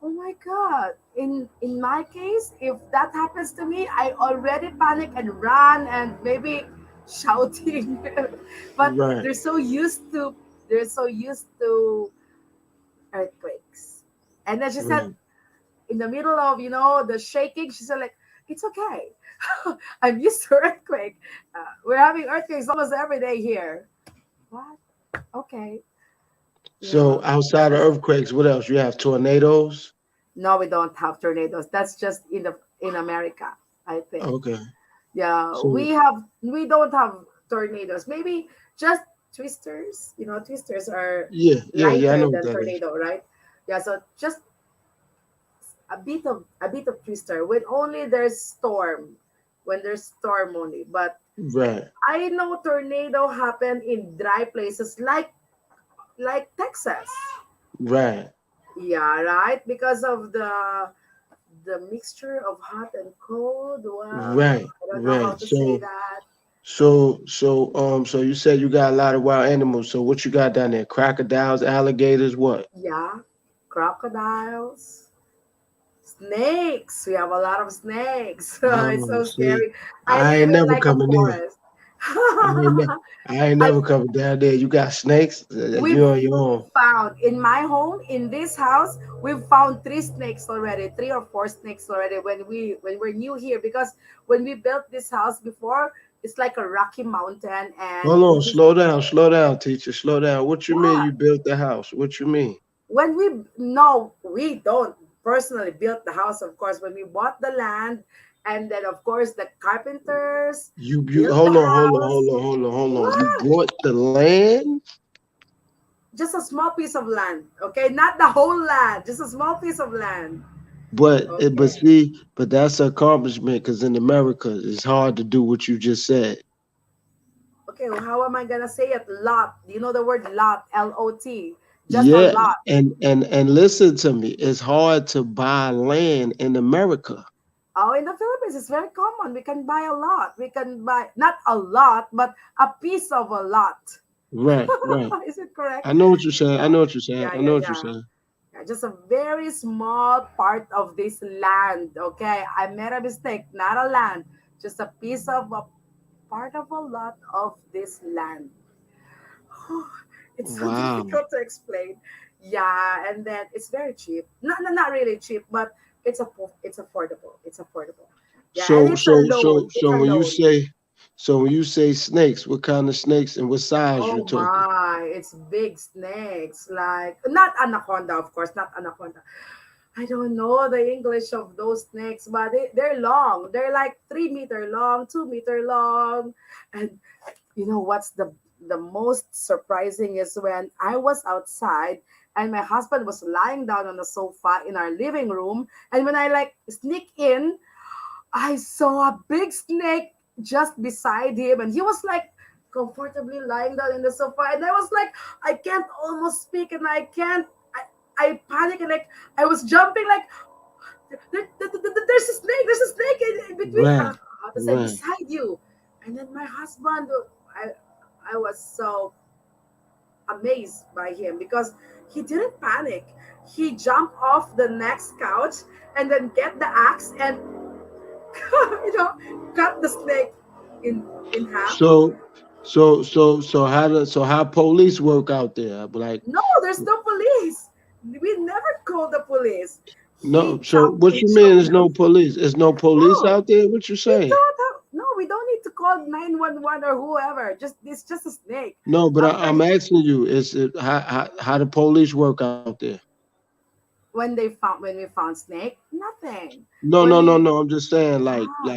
Speaker 1: Oh my god. In my case, if that happens to me, I already panic and run and maybe shouting. But
Speaker 3: Right.
Speaker 1: they're so used to earthquakes. And then she said
Speaker 3: Right.
Speaker 1: in the middle of, the shaking, she said like, "It's okay. I'm used to earthquake. We're having earthquakes almost every day here." What? Okay.
Speaker 3: So
Speaker 1: Yeah.
Speaker 3: outside of earthquakes, what else? You have tornadoes?
Speaker 1: No, we don't have tornadoes. That's just in America, I think.
Speaker 3: Okay.
Speaker 1: Yeah,
Speaker 3: So
Speaker 1: we don't have tornadoes. Maybe just twisters. Twisters are
Speaker 3: yeah, yeah, yeah, I
Speaker 1: lighter
Speaker 3: know what
Speaker 1: than
Speaker 3: that is.
Speaker 1: tornado, right? Yeah, so just a bit of twister when only there's storm, when there's storm only. But
Speaker 3: Right.
Speaker 1: I know tornado happen in dry places like Texas.
Speaker 3: Right.
Speaker 1: Yeah, right, because of the mixture of hot and cold. Well,
Speaker 3: Right.
Speaker 1: I don't know how
Speaker 3: Right.
Speaker 1: to say
Speaker 3: So
Speaker 1: that.
Speaker 3: so you said you got a lot of wild animals. So what you got down there? Crocodiles, alligators, what?
Speaker 1: Yeah, crocodiles, snakes. We have a lot of snakes. It's
Speaker 3: Oh,
Speaker 1: so
Speaker 3: see,
Speaker 1: scary. I
Speaker 3: I
Speaker 1: live
Speaker 3: ain't
Speaker 1: in
Speaker 3: never
Speaker 1: like a
Speaker 3: coming there.
Speaker 1: forest.
Speaker 3: I ain't, ne- I ain't
Speaker 1: I
Speaker 3: never coming down there. You got snakes?
Speaker 1: we've
Speaker 3: You on your own.
Speaker 1: found in my home in this house. We've found three snakes already, three or four snakes already when we're new here, because when we built this house before, it's like a rocky mountain, and
Speaker 3: Hold on,
Speaker 1: in this
Speaker 3: slow down, teacher, slow down. What you mean
Speaker 1: what
Speaker 3: you built the house? What you mean?
Speaker 1: when we no we don't personally build the house, of course. When we bought the land, and then of course the carpenters
Speaker 3: You
Speaker 1: built the
Speaker 3: hold on, hold on,
Speaker 1: house.
Speaker 3: hold on, hold on, hold on. You
Speaker 1: What?
Speaker 3: bought the land?
Speaker 1: Just a small piece of land, okay, not the whole land, just a small piece of land.
Speaker 3: but
Speaker 1: Okay.
Speaker 3: see, but that's an accomplishment because in America it's hard to do what you just said.
Speaker 1: Okay, well, how am I gonna say it? Lot. Do you know the word lot? Lot. Just a
Speaker 3: Yeah,
Speaker 1: lot.
Speaker 3: and listen to me. It's hard to buy land in America.
Speaker 1: Oh, in the Philippines, it's very common. We can buy a lot. We can buy not a lot, but a piece of a lot.
Speaker 3: Right, right.
Speaker 1: Is it correct?
Speaker 3: I know what you're saying. I
Speaker 1: Yeah.
Speaker 3: know what you're saying.
Speaker 1: Yeah,
Speaker 3: I
Speaker 1: yeah,
Speaker 3: know what you're
Speaker 1: yeah.
Speaker 3: saying.
Speaker 1: Yeah, just a very small part of this land. Okay, I made a mistake. Not a land, just a piece of a part of a lot of this land. It's so
Speaker 3: Wow.
Speaker 1: difficult to explain. Yeah, and then it's very cheap. Not really cheap, but it's affordable. It's affordable. Yeah, and
Speaker 3: So
Speaker 1: it's a
Speaker 3: so
Speaker 1: loan.
Speaker 3: so
Speaker 1: It's
Speaker 3: so
Speaker 1: a
Speaker 3: when you
Speaker 1: loan.
Speaker 3: say so when you say snakes, what kind of snakes and what size you
Speaker 1: Oh
Speaker 3: talking?
Speaker 1: my, it's big snakes. Like not anaconda, of course, not anaconda. I don't know the English of those snakes, but they're long. They're like 3 meter long, 2 meter long. And you know what's the most surprising is when I was outside and my husband was lying down on the sofa in our living room, and when I like sneak in, I saw a big snake just beside him, and he was like comfortably lying down in the sofa, and I was like, I can't almost speak, and I can't. I panic and like I was jumping like there's a snake, there's a snake in between,
Speaker 3: Right,
Speaker 1: how to say,
Speaker 3: right.
Speaker 1: beside you. And then my husband, I, I was so amazed by him because he didn't panic. He jumped off the next couch and then get the axe and cut the snake in half.
Speaker 3: So so how police work out there? Like
Speaker 1: No, there's no police. We never called the police.
Speaker 3: no. So what
Speaker 1: He
Speaker 3: you mean?
Speaker 1: jumped
Speaker 3: There's no
Speaker 1: down.
Speaker 3: police? There's no police
Speaker 1: No,
Speaker 3: out there? What you
Speaker 1: we
Speaker 3: saying?
Speaker 1: don't have, no, we don't need to call 911 or whoever. Just it's just a snake.
Speaker 3: No, but
Speaker 1: After
Speaker 3: I'm asking you, is it how the police work out there?
Speaker 1: when we found snake, nothing.
Speaker 3: No,
Speaker 1: When
Speaker 3: no, no,
Speaker 1: we
Speaker 3: no. I'm just saying,
Speaker 1: ah,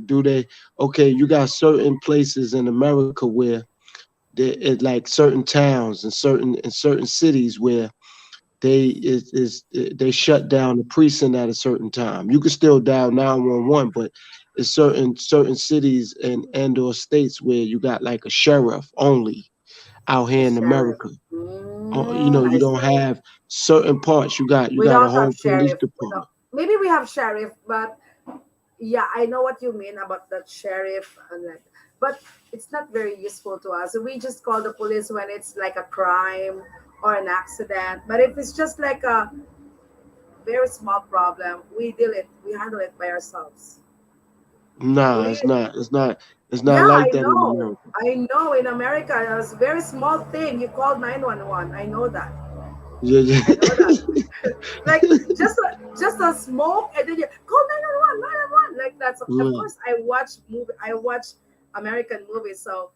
Speaker 3: do they? Okay, you got certain places in America where it like certain towns and certain cities where they shut down the precinct at a certain time. You can still dial 911, but it's certain cities and or states where you got like a sheriff only out
Speaker 1: a
Speaker 3: here in
Speaker 1: sheriff.
Speaker 3: America. You know, you
Speaker 1: I
Speaker 3: don't
Speaker 1: see.
Speaker 3: have certain parts. You
Speaker 1: We
Speaker 3: got a
Speaker 1: don't have
Speaker 3: whole police
Speaker 1: sheriff. We don't.
Speaker 3: department.
Speaker 1: Maybe we have sheriff, but yeah, I know what you mean about that sheriff and like, but it's not very useful to us. We just call the police when it's like a crime or an accident. But if it's just like a very small problem, we handle it by ourselves.
Speaker 3: Nah,
Speaker 1: We
Speaker 3: it's not. It's not. It's not
Speaker 1: Yeah,
Speaker 3: like
Speaker 1: I
Speaker 3: that in
Speaker 1: know.
Speaker 3: America.
Speaker 1: I know in America, it's a very small thing. You call 911. I know that.
Speaker 3: Yeah, yeah.
Speaker 1: I know that. Like just a smoke and then you call 911, 911. Like that's of
Speaker 3: Right.
Speaker 1: course I watch American movies, so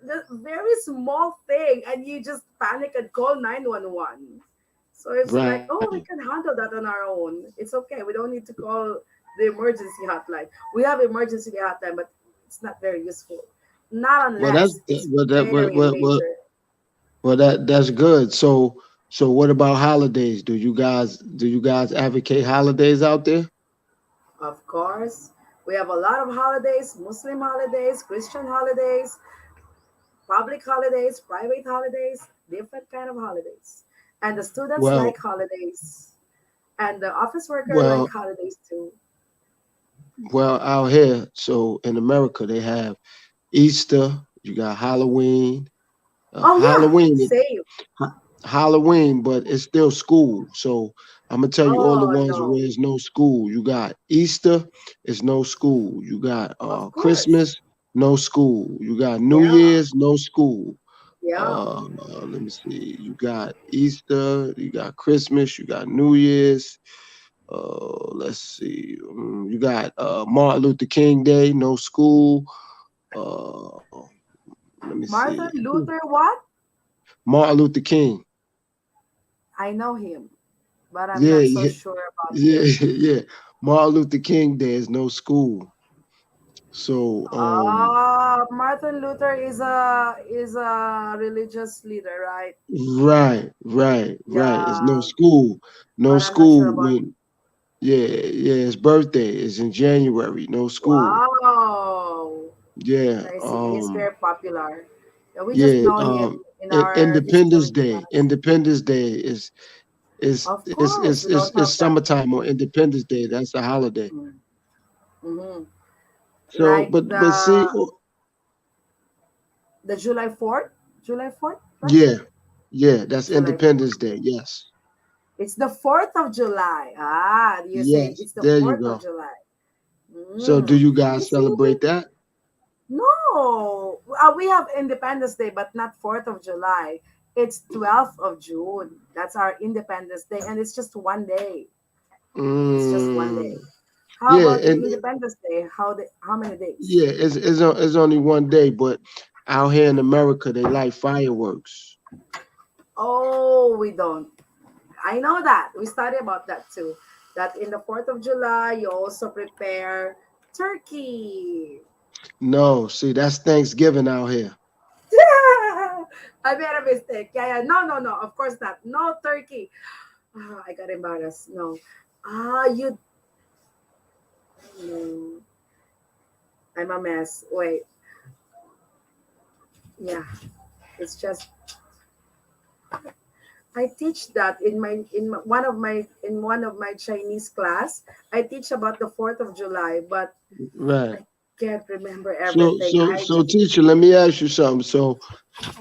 Speaker 1: the very small thing and you just panic and call 911. So it's like,
Speaker 3: Right.
Speaker 1: oh, we can handle that on our own. It's okay. We don't need to call the emergency hotline. We have emergency hotline, but it's not very useful. Not
Speaker 3: Well, that's
Speaker 1: unless it's
Speaker 3: well, that
Speaker 1: very major.
Speaker 3: that's good. So what about holidays? Do you guys advocate holidays out there?
Speaker 1: Of course, we have a lot of holidays, Muslim holidays, Christian holidays, public holidays, private holidays, different kind of holidays. And the students
Speaker 3: Well,
Speaker 1: like holidays, and the office worker like
Speaker 3: well,
Speaker 1: holidays too.
Speaker 3: well, out here, so in America they have Easter, you got Halloween.
Speaker 1: Oh yeah,
Speaker 3: Halloween
Speaker 1: same.
Speaker 3: Halloween, but it's still school. So I'm gonna tell you all the
Speaker 1: Oh
Speaker 3: ones where
Speaker 1: no,
Speaker 3: there's no school. You got Easter, it's no school. You got
Speaker 1: of course.
Speaker 3: Christmas, no school. You got New
Speaker 1: Yeah,
Speaker 3: Year's, no school.
Speaker 1: yeah.
Speaker 3: Let me see. You got Easter, you got Christmas, you got New Year's. Let's see. You got Martin Luther King Day, no school. Uh, Let me see.
Speaker 1: Martin Luther, what?
Speaker 3: Martin Luther King.
Speaker 1: I know him, but I'm
Speaker 3: Yeah,
Speaker 1: not so
Speaker 3: yeah,
Speaker 1: sure about
Speaker 3: yeah,
Speaker 1: him.
Speaker 3: yeah. Martin Luther King Day is no school.
Speaker 2: So
Speaker 1: Martin Luther is a religious leader, right?
Speaker 2: right. It's no
Speaker 1: Yeah,
Speaker 2: school, no
Speaker 1: but I'm not sure
Speaker 2: school
Speaker 1: about.
Speaker 2: when yeah, his birthday is in January, no school.
Speaker 1: Wow,
Speaker 2: Yeah,
Speaker 1: I see. He's very popular. Yeah, we just
Speaker 2: yeah,
Speaker 1: know him in our
Speaker 2: Independence
Speaker 1: history
Speaker 2: Day.
Speaker 1: class.
Speaker 2: Independence Day
Speaker 1: Of course, we don't
Speaker 2: is
Speaker 1: have that.
Speaker 2: summertime on Independence Day. That's a holiday.
Speaker 1: Mm-hmm.
Speaker 2: So,
Speaker 1: Like
Speaker 2: but see,
Speaker 1: the July 4th, right?
Speaker 2: yeah, yeah, that's
Speaker 1: July 4th.
Speaker 2: Independence Day. Yes,
Speaker 1: It's the 4th of July. Ah, you say
Speaker 2: yes,
Speaker 1: it's the
Speaker 2: there you
Speaker 1: 4th of
Speaker 2: go.
Speaker 1: July.
Speaker 2: So, do you
Speaker 1: You
Speaker 2: guys
Speaker 1: see?
Speaker 2: celebrate that?
Speaker 1: No. We have Independence Day, but not 4th of July. It's 12th of June. That's our Independence Day, and it's just one day. It's just one
Speaker 2: Mm,
Speaker 1: day. How
Speaker 2: yeah,
Speaker 1: about your
Speaker 2: and
Speaker 1: Independence Day? How many days?
Speaker 2: yeah, it's only one day, but out here in America, they light fireworks.
Speaker 1: Oh, we don't. I know that. We study about that too. That in the 4th of July, you also prepare turkey.
Speaker 2: No, see, that's Thanksgiving out here.
Speaker 1: I made a mistake. Yeah. No, no, no. Of course not. No turkey. Ah, I got embarrassed. No. You. No, I'm a mess. Wait. Yeah. It's just I teach that in one of my Chinese class. I teach about the 4th of July, but
Speaker 2: Right.
Speaker 1: I can't remember everything. I
Speaker 2: So,
Speaker 1: just
Speaker 2: teacher, let me ask you something. So,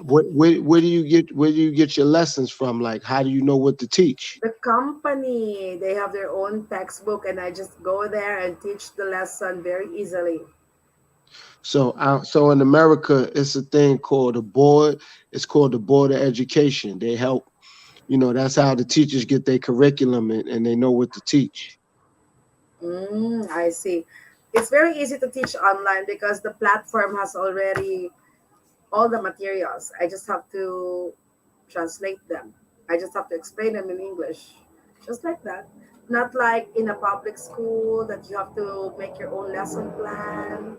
Speaker 2: where do you get your lessons from? Like, how do you know what to teach?
Speaker 1: the company, they have their own textbook, and I just go there and teach the lesson very easily.
Speaker 2: So, so in America, it's a thing called a board. It's called the Board of Education. They help. That's how the teachers get their curriculum and they know what to teach.
Speaker 1: I see. It's very easy to teach online because the platform has already all the materials. I just have to translate them. I just have to explain them in English, just like that. Not like in a public school that you have to make your own lesson plan.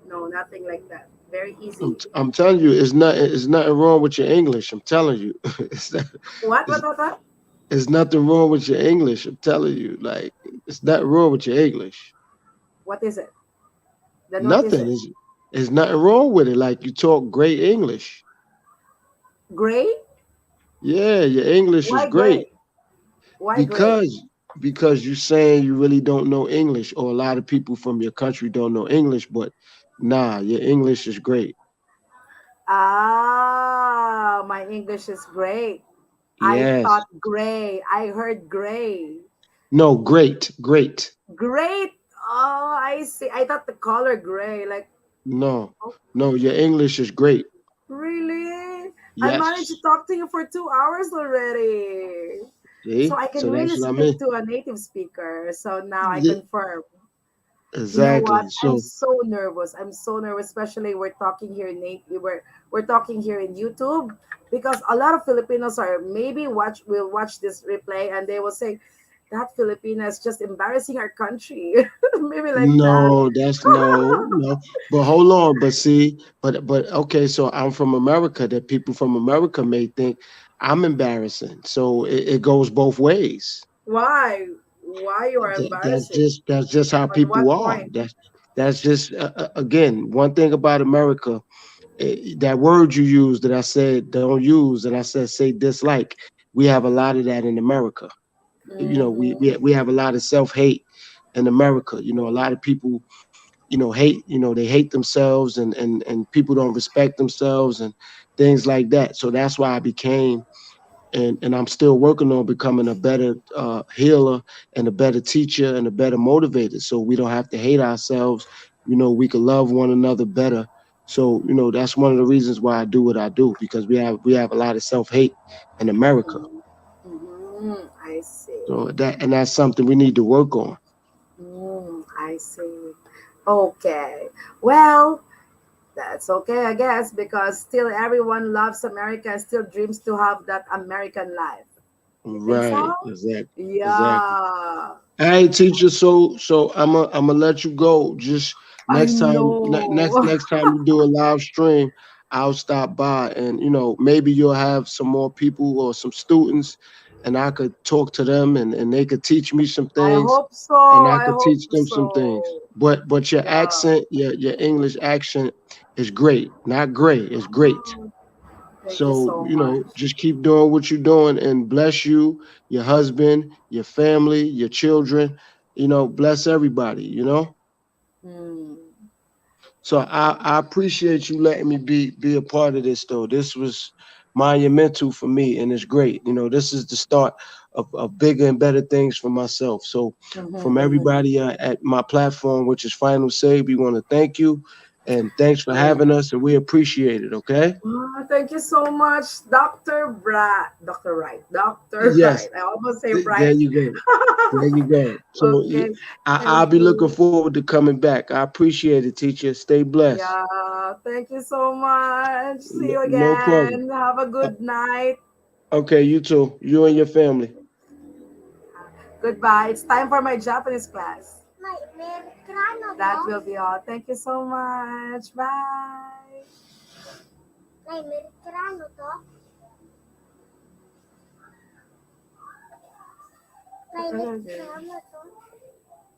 Speaker 1: No, nothing like that. Very easy.
Speaker 2: I'm telling you, it's nothing wrong with your English. I'm telling you, it's not,
Speaker 1: What?
Speaker 2: it's,
Speaker 1: What? What? What?
Speaker 2: it's nothing wrong with your English. I'm telling you, like it's nothing wrong with your English.
Speaker 1: What is it? Then what is
Speaker 2: Nothing
Speaker 1: it?
Speaker 2: is. There's nothing wrong with it. Like you talk great English.
Speaker 1: Gray?
Speaker 2: Yeah, your English is
Speaker 1: Why
Speaker 2: great
Speaker 1: gray? Why gray?
Speaker 2: because you're saying you really don't know English, or a lot of people from your country don't know English. But nah, your English is great.
Speaker 1: Ah, my English is great. I
Speaker 2: Yes.
Speaker 1: thought gray. I heard gray.
Speaker 2: No, great.
Speaker 1: Great. Oh, I see. I thought the color gray. Like,
Speaker 2: No,
Speaker 1: oh,
Speaker 2: no, your English is great.
Speaker 1: really? I managed to
Speaker 2: Yes.
Speaker 1: talk to you for 2 hours already. So
Speaker 2: See,
Speaker 1: I can
Speaker 2: so
Speaker 1: really
Speaker 2: that's what I
Speaker 1: speak
Speaker 2: mean.
Speaker 1: to a native speaker. So now I
Speaker 2: Yeah,
Speaker 1: confirm. You know what?
Speaker 2: exactly.
Speaker 1: I'm
Speaker 2: So
Speaker 1: so nervous. I'm so nervous, especially we're talking here in YouTube because a lot of Filipinos are maybe will watch this replay and they will say that Filipina is just embarrassing our country. Maybe like that.
Speaker 2: no, that's no. But hold on, but see, but okay, so I'm from America. That people from America may think I'm embarrassing. So it goes both ways.
Speaker 1: Why? Why you are embarrassing?
Speaker 2: That's just how
Speaker 1: On
Speaker 2: people
Speaker 1: what
Speaker 2: are.
Speaker 1: point?
Speaker 2: That's just again one thing about America. That word you use that I said don't use, and I said say dislike. We have a lot of that in America. We have a lot of self hate in America. A lot of people hate. They hate themselves, and people don't respect themselves and things like that. So that's why I became and I'm still working on becoming a better healer and a better teacher and a better motivator. So we don't have to hate ourselves. We can love one another better. So that's one of the reasons why I do what I do, because we have a lot of self hate in America.
Speaker 1: I see.
Speaker 2: So that's something we need to work on.
Speaker 1: I see. Okay. Well, that's okay, I guess, because still everyone loves America and still dreams to have that American life. You think
Speaker 2: Right.
Speaker 1: so?
Speaker 2: Exactly.
Speaker 1: Yeah.
Speaker 2: Hey, teacher. So I'm gonna let you go. Just
Speaker 1: I
Speaker 3: Next time,
Speaker 1: know.
Speaker 3: next time you do a live stream, I'll stop by, and maybe you'll have some more people or some students, and I could talk to them, and they could teach me some
Speaker 1: I
Speaker 3: things,
Speaker 1: hope so.
Speaker 3: and I
Speaker 1: I
Speaker 3: could
Speaker 1: hope
Speaker 3: teach them some things.
Speaker 1: so.
Speaker 3: But your
Speaker 1: Yeah.
Speaker 3: accent, your English accent is great. Not great, it's great.
Speaker 1: Oh, thank you
Speaker 3: So,
Speaker 1: so much.
Speaker 3: just keep doing what you're doing, and bless you, your husband, your family, your children, bless everybody.
Speaker 1: Mm.
Speaker 3: So I appreciate you letting me be a part of this though. This was monumental for me, and it's great. This is the start of bigger and better things for myself. So from
Speaker 1: Mhm.
Speaker 3: everybody at my platform, which is Final Say, we want to thank you, and thanks for
Speaker 1: Yeah.
Speaker 3: having us, and we appreciate it. Okay.
Speaker 1: Thank you so much, Dr. Brad. Dr. Wright. Dr.
Speaker 3: Yes.
Speaker 1: Wright. I almost say
Speaker 3: There
Speaker 1: Bright.
Speaker 3: you go. There you go. So
Speaker 1: Okay.
Speaker 3: I'll
Speaker 1: Thank
Speaker 3: be looking
Speaker 1: you.
Speaker 3: forward to coming back. I appreciate it, teacher. Stay blessed.
Speaker 1: Yeah. Thank you so much. See you
Speaker 3: No problem.
Speaker 1: again. Have a
Speaker 3: Uh,
Speaker 1: good night.
Speaker 3: Okay, you too. You and your family.
Speaker 1: Goodbye. It's time for my Japanese class.
Speaker 4: May Amerikano
Speaker 1: That
Speaker 4: to?
Speaker 1: will be all. Thank you so much. Bye.
Speaker 4: May Amerikano to? May
Speaker 1: Talaga.
Speaker 4: Amerikano to?